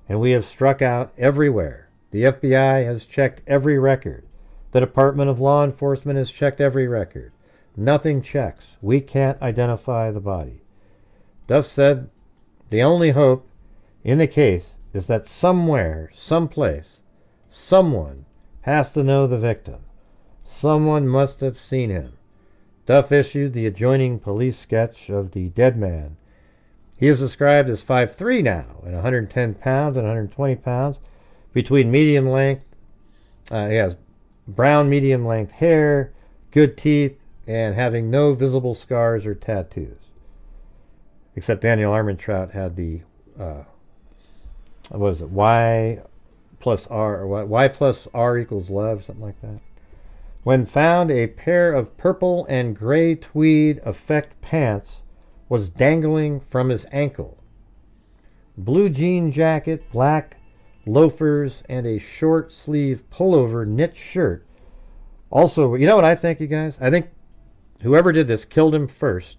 A: and we have struck out everywhere. The FBI has checked every record. The Department of Law Enforcement has checked every record. Nothing checks. We can't identify the body. Duff said the only hope in the case is that somewhere, someplace, someone has to know the victim. Someone must have seen him. Duff issued the adjoining police sketch of the dead man. He is described as 5'3" now, and 110 pounds and 120 pounds, between medium length. He has brown medium length hair, good teeth, and having no visible scars or tattoos. Except Daniel Armentrout had the, what is it, Y plus R equals love, something like that. When found, a pair of purple and gray tweed effect pants was dangling from his ankle. Blue jean jacket, black loafers, and a short sleeve pullover knit shirt. Also, you know what I think, you guys? I think whoever did this killed him first,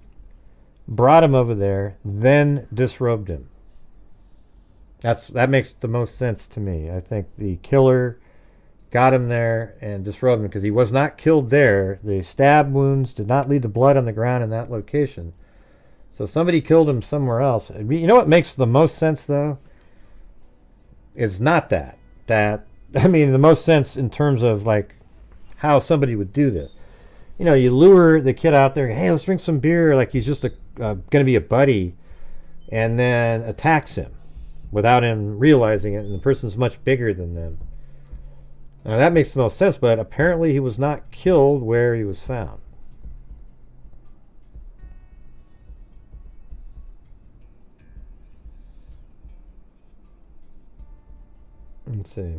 A: brought him over there, then disrobed him. That makes the most sense to me. I think the killer got him there and disrobed him because he was not killed there. The stab wounds did not lead to blood on the ground in that location. So somebody killed him somewhere else. You know what makes the most sense, though? It's not that. I mean, the most sense in terms of, like, how somebody would do this. You know, you lure the kid out there, hey, let's drink some beer, like he's just going to be a buddy, and then attacks him without him realizing it, and the person's much bigger than them. Now, that makes the most sense, but apparently he was not killed where he was found. Let's see.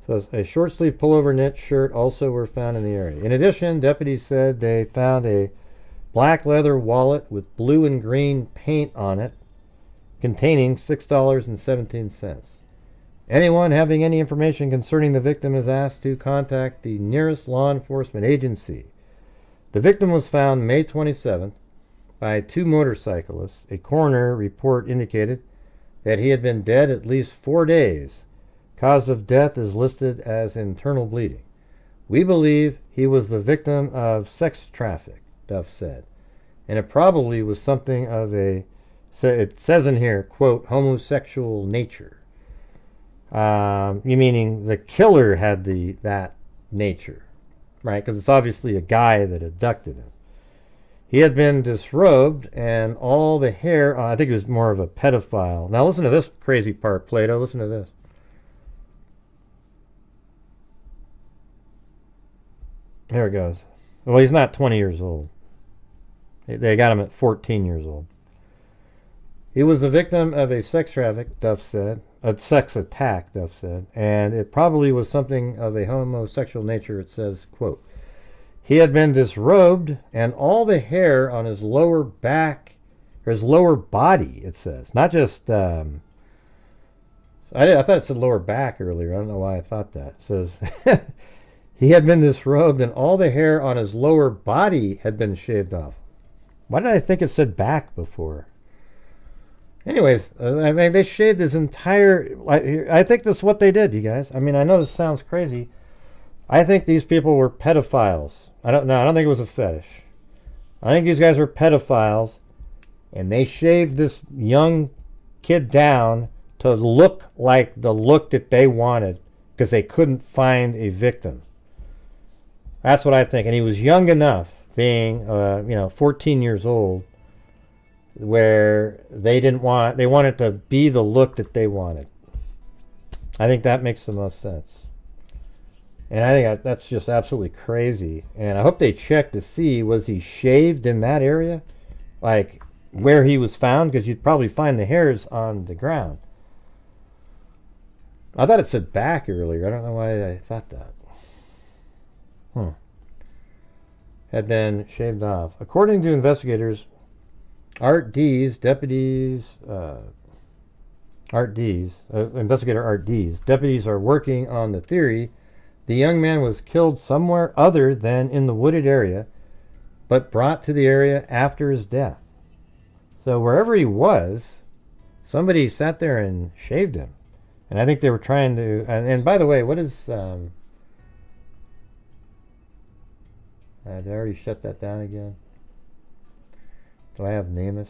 A: So a short sleeve pullover knit shirt also were found in the area. In addition, deputies said they found a black leather wallet with blue and green paint on it containing $6.17. Anyone having any information concerning the victim is asked to contact the nearest law enforcement agency. The victim was found May 27th by two motorcyclists. A coroner report indicated that he had been dead at least 4 days. Cause of death is listed as internal bleeding. We believe he was the victim of sex traffic, Duff said. And it probably was something of a, it says in here, quote, homosexual nature. You meaning the killer had that nature, right? Because it's obviously a guy that abducted him. He had been disrobed, and all the hair, I think he was more of a pedophile. Now listen to this crazy part, Plato. Listen to this. There it goes. Well, he's not 20 years old. They got him at 14 years old. He was the victim of a sex traffic, Duff said. A sex attack, Duff said. And it probably was something of a homosexual nature, it says, quote. He had been disrobed, and all the hair on his lower back, or his lower body, it says. Not just, I thought it said lower back earlier. I don't know why I thought that. It says, he had been disrobed, and all the hair on his lower body had been shaved off. Why did I think it said back before? Anyways, I mean, they shaved his entire, I think this is what they did, you guys. I mean, I know this sounds crazy. I think these people were pedophiles. I don't think it was a fetish. I think these guys were pedophiles, and they shaved this young kid down to look like the look that they wanted because they couldn't find a victim. That's what I think. And he was young enough, being 14 years old, where they wanted to be the look that they wanted. I think that makes the most sense. And I think that's just absolutely crazy. And I hope they check to see, was he shaved in that area? Like where he was found? Because you'd probably find the hairs on the ground. I thought it said back earlier. I don't know why I thought that. Had been shaved off. According to investigators, investigator Art D's, deputies are working on the theory the young man was killed somewhere other than in the wooded area, but brought to the area after his death. So wherever he was, somebody sat there and shaved him. And I think they were trying to, and by the way, what is, did I already shut that down again? Do I have NamUs?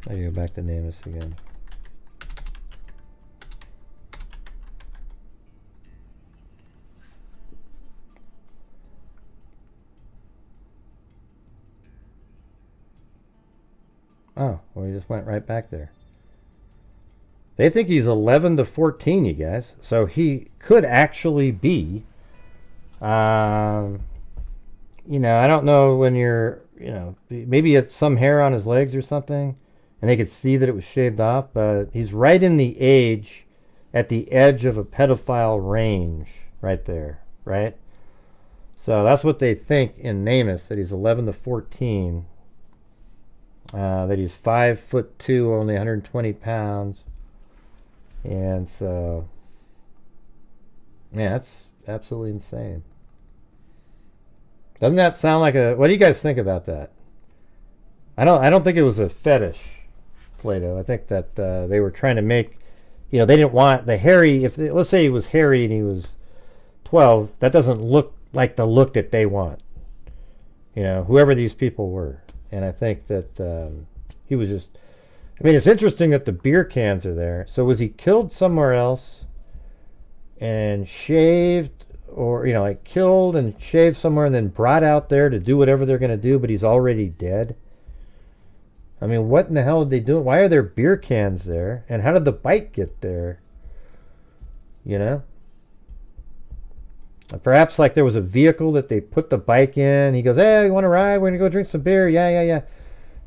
A: I gotta go back to NamUs again. Oh, well, he just went right back there. They think he's 11 to 14, you guys. So he could actually be, I don't know when you're, maybe it's some hair on his legs or something, and they could see that it was shaved off, but he's right in the age, at the edge of a pedophile range, right there, right? So that's what they think in NamUs, that he's 11 to 14, that he's 5'2", only 120 pounds. And so, yeah, that's absolutely insane. Doesn't that sound like a, what do you guys think about that? I don't think it was a fetish, Plato. I think that they were trying to make you know, they didn't want the Harry. If let's say he was Harry and he was 12, that doesn't look like the look that they want. You know, whoever these people were. And I think that he was just, I mean, it's interesting that the beer cans are there. So was he killed somewhere else and shaved, or, you know, like killed and shaved somewhere and then brought out there to do whatever they're going to do, but he's already dead? I mean, what in the hell did they do? Why are there beer cans there? And how did the bike get there? You know? Perhaps like there was a vehicle that they put the bike in. He goes, hey, you want to ride? We're going to go drink some beer. Yeah.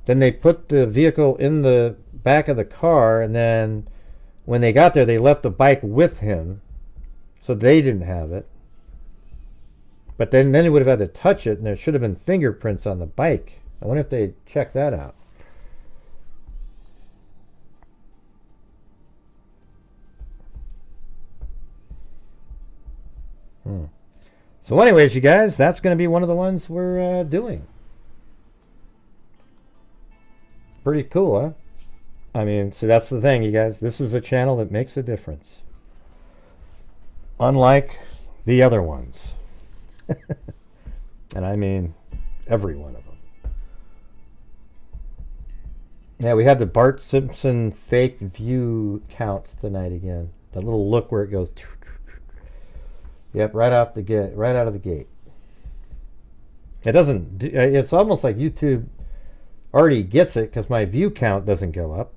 A: Then they put the vehicle in the back of the car, and then when they got there, they left the bike with him, so they didn't have it. But then he would have had to touch it, and there should have been fingerprints on the bike. I wonder if they checked that out. So anyways, you guys, that's going to be one of the ones we're doing. Pretty cool, huh? I mean, so that's the thing, you guys. This is a channel that makes a difference. Unlike the other ones. And I mean every one of them. Yeah, we had the Bart Simpson fake view counts tonight again. That little look where it goes. Yep, right off the gate, right out of the gate. It doesn't. It's almost like YouTube already gets it because my view count doesn't go up.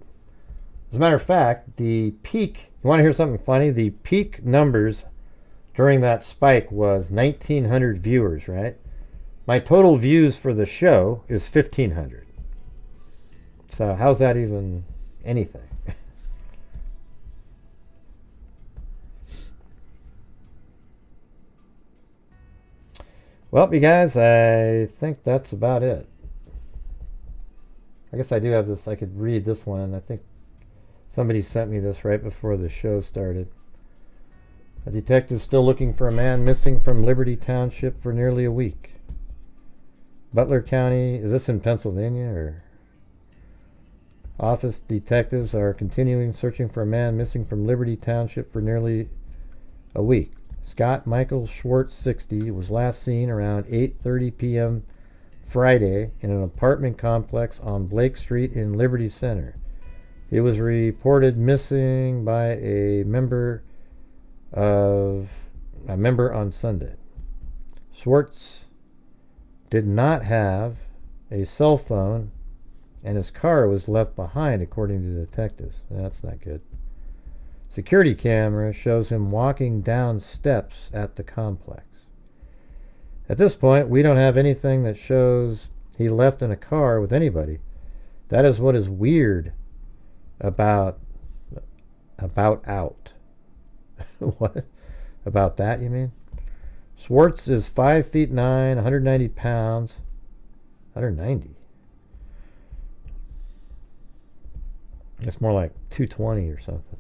A: As a matter of fact, the peak. You want to hear something funny? The peak numbers during that spike was 1,900 viewers. Right. My total views for the show is 1,500. So how's that even anything? Well, you guys, I think that's about it. I guess I do have this. I could read this one. I think somebody sent me this right before the show started. A detective still looking for a man missing from Liberty Township for nearly a week. Butler County, is this in Pennsylvania or? Office detectives are continuing searching for a man missing from Liberty Township for nearly a week. Scott Michael Schwartz, 60, was last seen around 8:30 p.m. Friday in an apartment complex on Blake Street in Liberty Center. He was reported missing by a member on Sunday. Schwartz did not have a cell phone, and his car was left behind, according to detectives. That's not good. Security camera shows him walking down steps at the complex. At this point, we don't have anything that shows he left in a car with anybody. That is what is weird about out. What? About that, you mean? Schwartz is 5'9", 190 pounds. 190? It's more like 220 or something.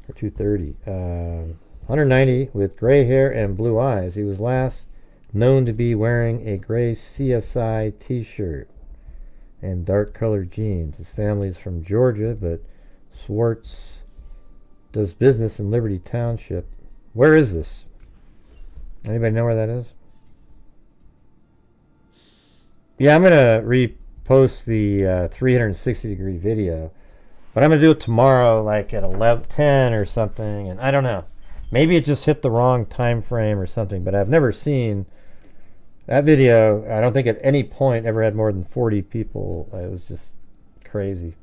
A: Or 230. 190 with gray hair and blue eyes. He was last known to be wearing a gray CSI t-shirt and dark colored jeans. His family is from Georgia, but Schwartz does business in Liberty Township. Where is this? Anybody know where that is? Yeah, I'm going to repost the 360 degree video. But I'm going to do it tomorrow, like at 11:10 or something, and I don't know. Maybe it just hit the wrong time frame or something, but I've never seen that video. I don't think at any point ever had more than 40 people. It was just crazy.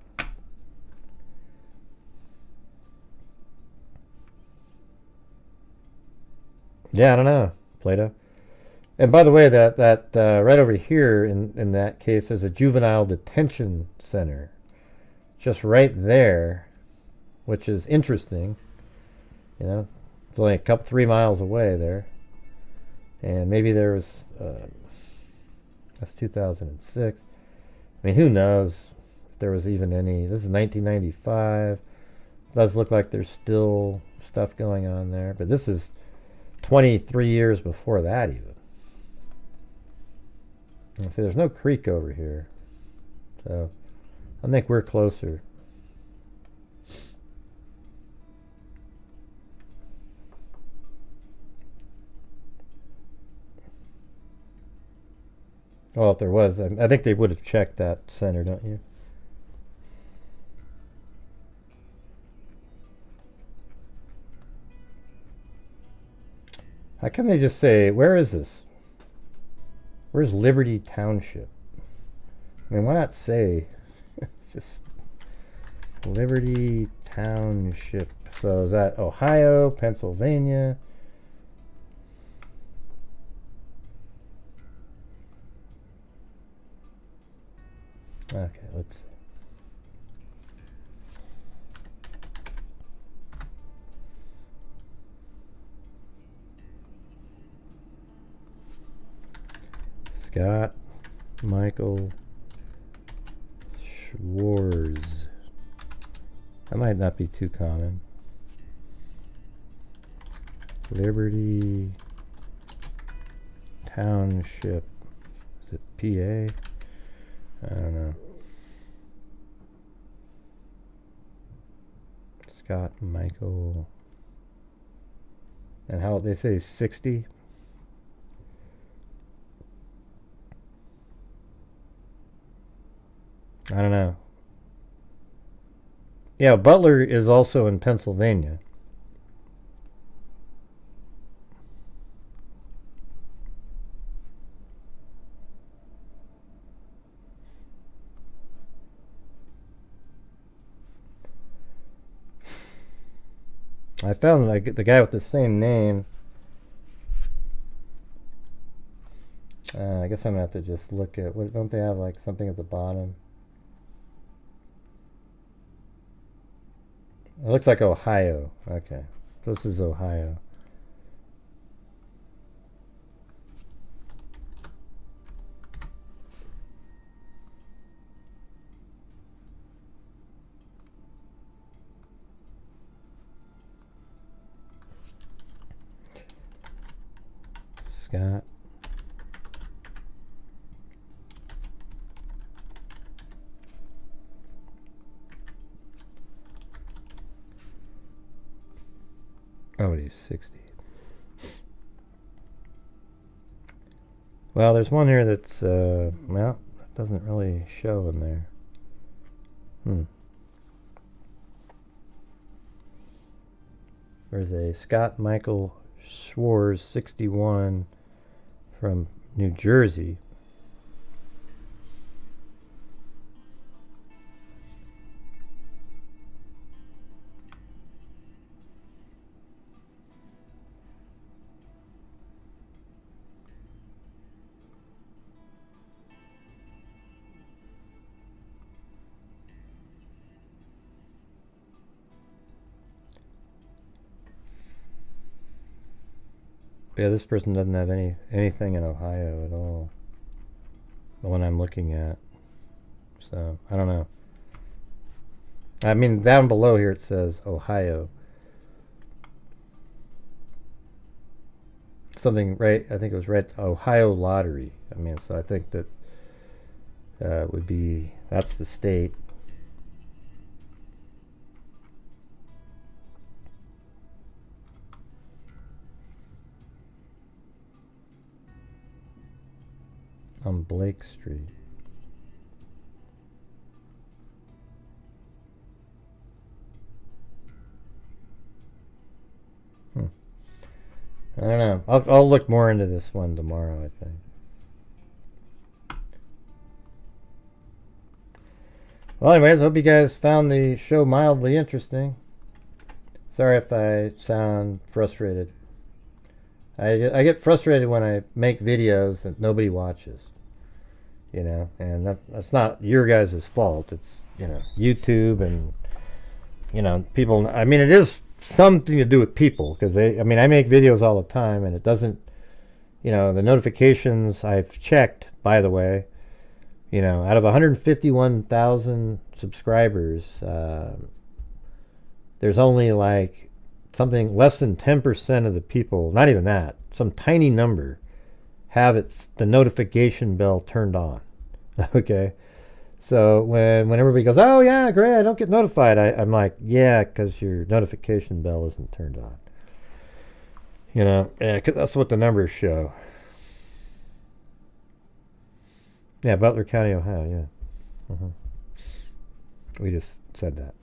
A: Yeah, I don't know, Plato. And by the way, that right over here in that case, there's a juvenile detention center. Just right there, which is interesting. You know, it's only 3 miles away there. And maybe there was, that's 2006. I mean, who knows if there was even any. This is 1995. It does look like there's still stuff going on there. But this is 23 years before that even. And see, there's no creek over here. So I think we're closer. Well, if there was, I think they would have checked that center, don't you? How come they just say, where is this? Where's Liberty Township? I mean, why not say, it's just Liberty Township. So is that Ohio, Pennsylvania? Okay, let's see. Scott Michael Schwarz. That might not be too common. Liberty Township. Is it PA? I don't know. Scott Michael. And how they say 60? I don't know. Yeah, Butler is also in Pennsylvania. I found like the guy with the same name. I guess I'm gonna have to just look at. What, don't they have like something at the bottom? It looks like Ohio. Okay, this is Ohio. Scott. Oh, he's 60. Well, there's one here that's, well, it doesn't really show in there. There's a Scott Michael Schwarz, 61, from New Jersey. Yeah, this person doesn't have anything in Ohio at all. The one I'm looking at. So, I don't know. I mean, down below here it says Ohio. Something, right? I think it was right. Ohio Lottery. I mean, so I think that would be, that's the state. On Blake Street. I don't know. I'll look more into this one tomorrow, I think. Well, anyways, I hope you guys found the show mildly interesting. Sorry if I sound frustrated. I get frustrated when I make videos that nobody watches, you know, and that's not your guys' fault. It's, you know, YouTube and, you know, people. I mean, it is something to do with people, because I mean, I make videos all the time, and it doesn't, you know, the notifications I've checked, by the way, you know, out of 151,000 subscribers, there's only like something less than 10% of the people, not even that, some tiny number, have the notification bell turned on. Okay, so when everybody goes, oh yeah, great, I don't get notified, I'm like, yeah, because your notification bell isn't turned on. You know, yeah, 'cause that's what the numbers show. Yeah, Butler County, Ohio, yeah. We just said that.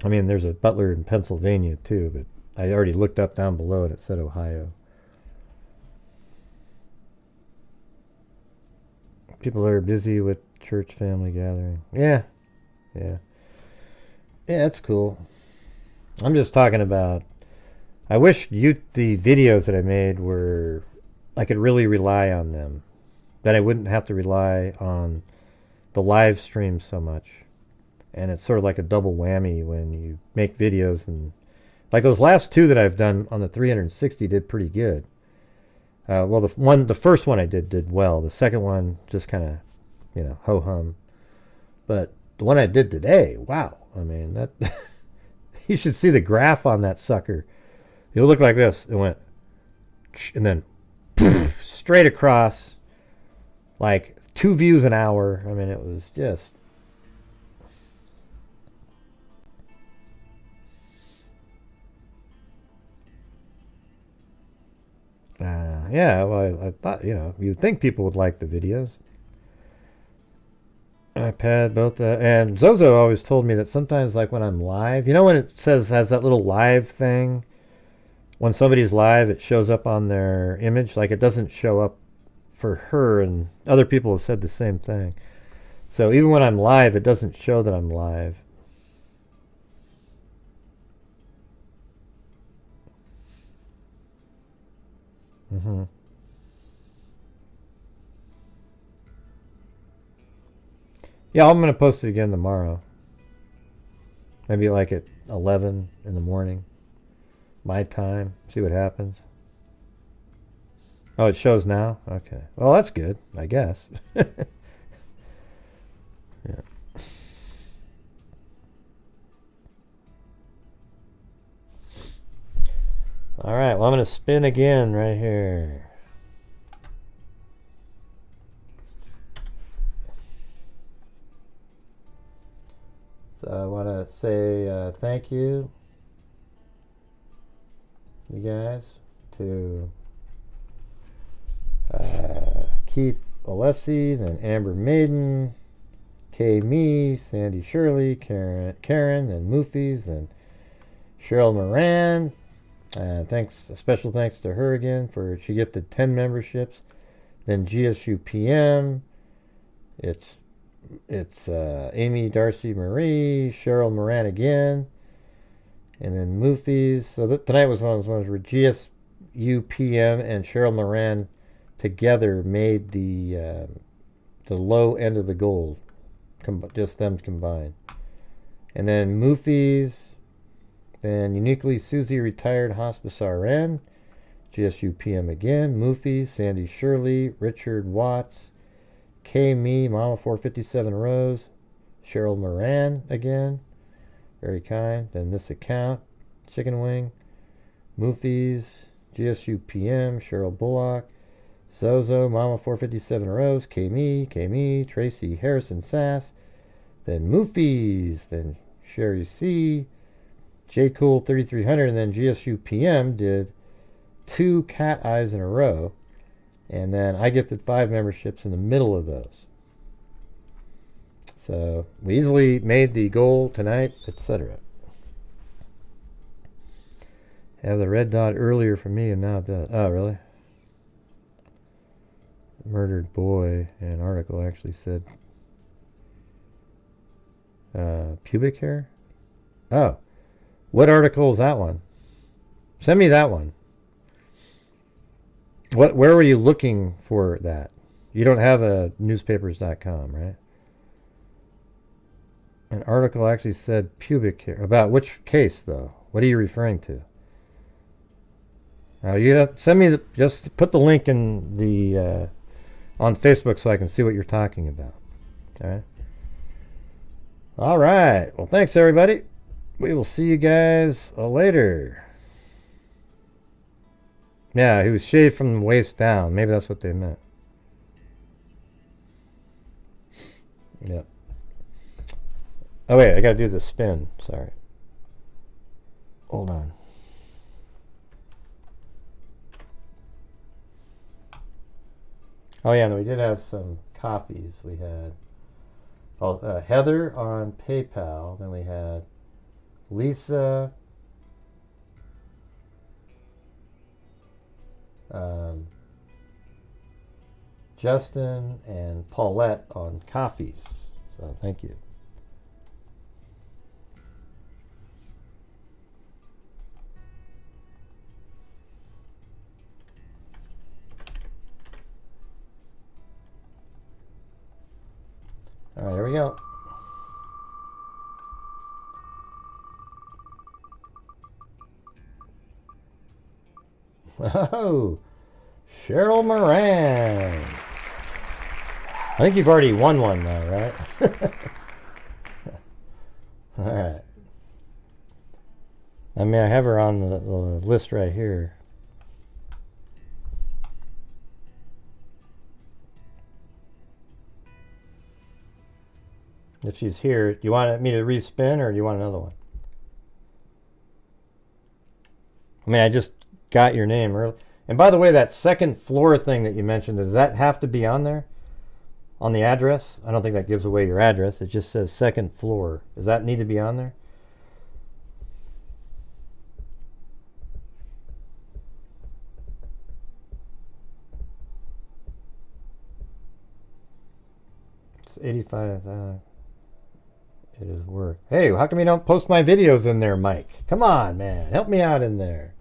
A: I mean, there's a Butler in Pennsylvania, too, but I already looked up down below and it said Ohio. People are busy with church family gathering. Yeah. Yeah. Yeah, that's cool. I'm just talking about, I wish the videos that I made were, I could really rely on them. That I wouldn't have to rely on the live stream so much. And it's sort of like a double whammy when you make videos, and like those last two that I've done on the 360 did pretty good. Well, the first one I did well. The second one just kind of, you know, ho-hum. But the one I did today, wow. I mean, that you should see the graph on that sucker. It'll look like this. It went, and then straight across, like 2 views an hour. I mean, it was just. Yeah, well, I thought, you know, you'd think people would like the videos. iPad, both, and Zozo always told me that sometimes, like when I'm live, you know, when it has that little live thing, when somebody's live, it shows up on their image, like it doesn't show up for her, and other people have said the same thing. So even when I'm live, it doesn't show that I'm live. Yeah, I'm going to post it again tomorrow. Maybe like at 11 in the morning. My time. See what happens. Oh, it shows now? Okay. Well, that's good, I guess. Yeah. Alright, well, I'm going to spin again right here. So I want to say thank you guys, to Keith Alessi, then Amber Maiden, Kay Me, Sandy Shirley, Karen, and Moofies, and Cheryl Moran. Special thanks to her again for she gifted 10 memberships. Then GSU PM. It's Amy Darcy Marie, Cheryl Moran again, and then Moofies. So tonight was one of those ones where GSU PM and Cheryl Moran together made the low end of the gold, just them combined. And then Moofies. Then Uniquely Susie, retired hospice RN, GSU PM again, Moofies, Sandy Shirley, Richard Watts, K Me, Mama 457 Rose, Cheryl Moran again, very kind. Then this account, Chicken Wing, Moofies, GSU PM, Cheryl Bullock, Zozo, Mama 457 Rose, K Me, Tracy Harrison Sass, then Moofies, then Sherry C, J Cool 3300, and then GSU PM did 2 cat eyes in a row, and then I gifted 5 memberships in the middle of those. So we easily made the goal tonight, etc. Have the red dot earlier for me, and now it does. Oh, really? Murdered boy, an article actually said pubic hair. Oh. What article is that one? Send me that one. Where were you looking for that? You don't have a newspapers.com, right? An article actually said pubic hair. About which case, though? What are you referring to? You have to send me just put the link in the on Facebook so I can see what you're talking about. All right. All right. Well, thanks everybody. We will see you guys later. Yeah, he was shaved from the waist down. Maybe that's what they meant. Yep. Oh, wait, I gotta do the spin. Sorry. Hold on. Oh yeah, and we did have some coffees. We had Heather on PayPal. Then we had Lisa, Justin, and Paulette on coffees. So thank you. All right, here we go. Oh, Cheryl Moran. I think you've already won one now, right? All right. I mean, I have her on the list right here. If she's here, do you want me to respin or do you want another one? I mean, I just got your name early. And by the way, that second floor thing that you mentioned, does that have to be on there? On the address? I don't think that gives away your address. It just says second floor. Does that need to be on there? It's 85. It is work. Hey, how come you don't post my videos in there, Mike? Come on, man. Help me out in there.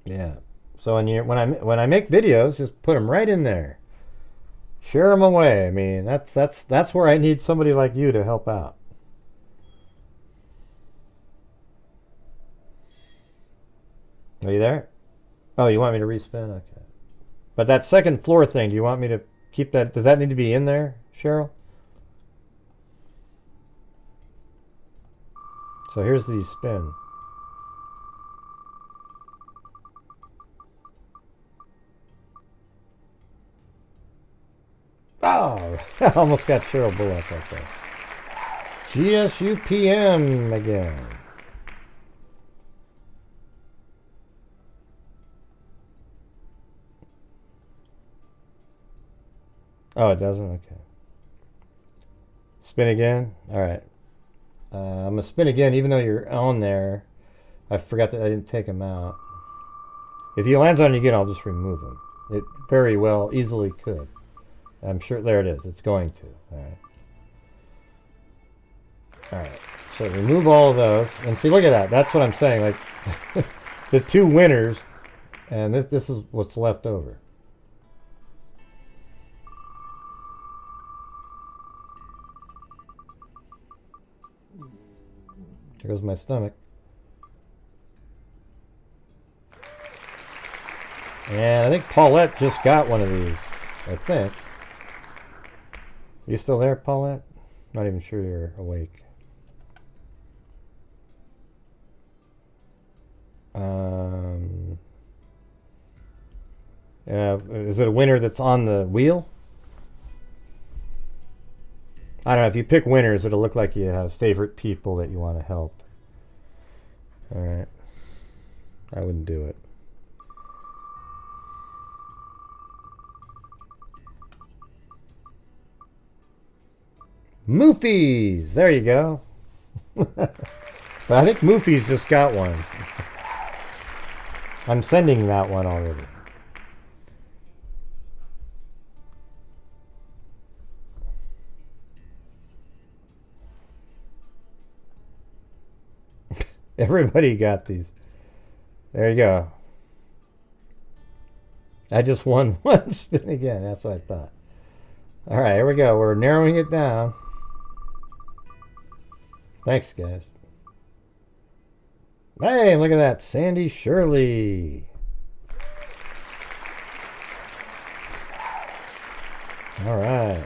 A: Yeah. So when I make videos, just put them right in there. Share them away. I mean, that's where I need somebody like you to help out. Are you there? Oh, you want me to respin? Okay. But that second floor thing, do you want me to keep that? Does that need to be in there, Cheryl? So here's the spin. Oh, I almost got Cheryl Bullock right there. GSUPM again. Oh, it doesn't? Okay. Spin again? Alright. I'm going to spin again, even though you're on there. I forgot that I didn't take them out. If he lands on you again, I'll just remove him. It very well easily could. I'm sure, there it is. It's going to. Alright. Alright. So remove all of those. And see, look at that. That's what I'm saying. Like, the two winners, and this is what's left over. There goes my stomach. And I think Paulette just got one of these. I think. You still there, Paulette? Not even sure you're awake. Is it a winner that's on the wheel? I don't know. If you pick winners, it'll look like you have favorite people that you want to help. Alright. I wouldn't do it. Moofies! There you go. But I think Moofies just got one. I'm sending that one already. Everybody got these. There you go. I just won one spin again. That's what I thought. All right, here we go. We're narrowing it down. Thanks, guys. Hey, look at that. Sandy Shirley. All right.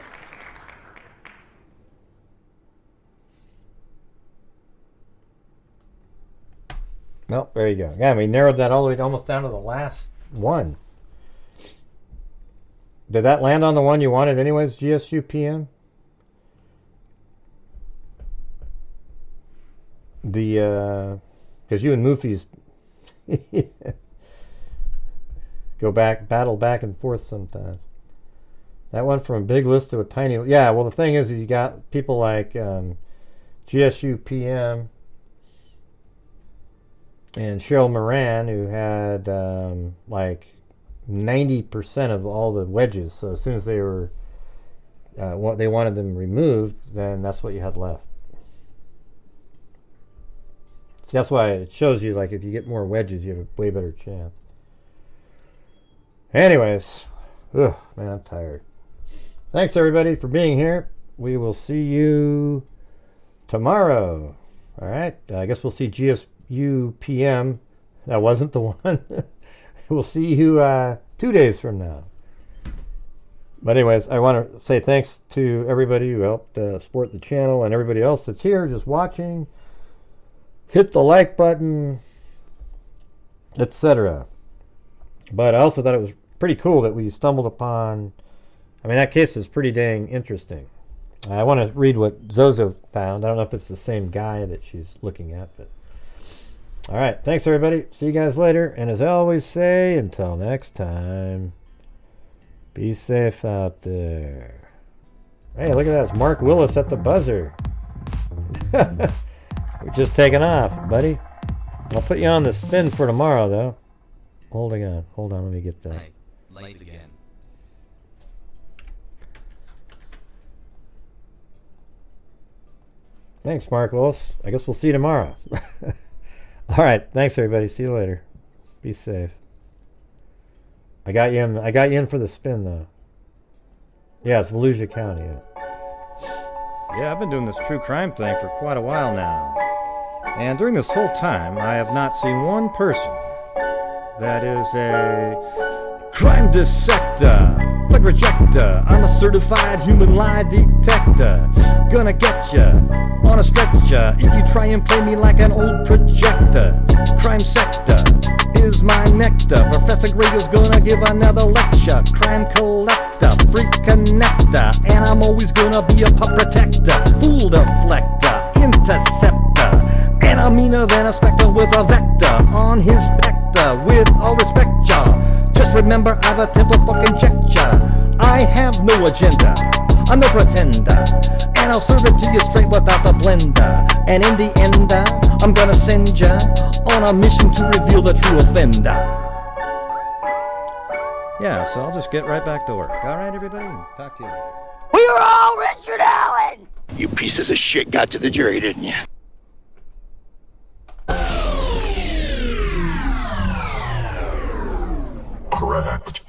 A: Nope, there you go. Yeah, we narrowed that all the way almost down to the last one. Did that land on the one you wanted anyways, GSUPM? The, because you and Moofies Go back, battle back and forth sometimes. That went from a big list to a tiny. Yeah, well, the thing is, you got people like GSU PM and Cheryl Moran, who had like 90% of all the wedges. So as soon as they were, they wanted them removed, then that's what you had left. So that's why it shows you, like, if you get more wedges, you have a way better chance. Anyways, ugh, man, I'm tired. Thanks everybody for being here. We will see you tomorrow. All right, I guess we'll see GSU PM. That wasn't the one. We'll see you 2 days from now. But anyways, I want to say thanks to everybody who helped support the channel and everybody else that's here just watching. Hit the like button, etc. But I also thought it was pretty cool that we stumbled upon. I mean, that case is pretty dang interesting. I want to read what Zozo found. I don't know if it's the same guy that she's looking at, but all right. Thanks, everybody. See you guys later. And as I always say, until next time, be safe out there. Hey, look at that. It's Mark Willis at the buzzer. We're just taking off, buddy. I'll put you on the spin for tomorrow, though. Hold on. Let me get that.
L: Hey, late again.
A: Thanks, Mark Willis. I guess we'll see you tomorrow. All right. Thanks, everybody. See you later. Be safe. I got you in for the spin, though. Yeah, it's Volusia County.
M: Yeah, I've been doing this true crime thing for quite a while now. And during this whole time, I have not seen one person that is a crime dissector, flag rejector. I'm a certified human lie detector. Gonna get ya on a stretcher if you try and play me like an old projector. Crime sector is my nectar. Professor Gregel's gonna give another lecture. Crime collector, freak connector, and I'm always gonna be a pup protector. Fool deflector, interceptor, and I'm meaner than a spectre with a vector on his pector. With all respect, y'all, just remember I've a temple fucking check ya. I have no agenda, I'm no pretender, and I'll serve it to you straight without the blender. And in the end, I'm gonna send ya on a mission to reveal the true offender. Yeah, so I'll just get right back to work. All right, everybody? Talk to you later.
N: We were all Richard Allen!
O: You pieces of shit got to the jury, didn't you? Correct.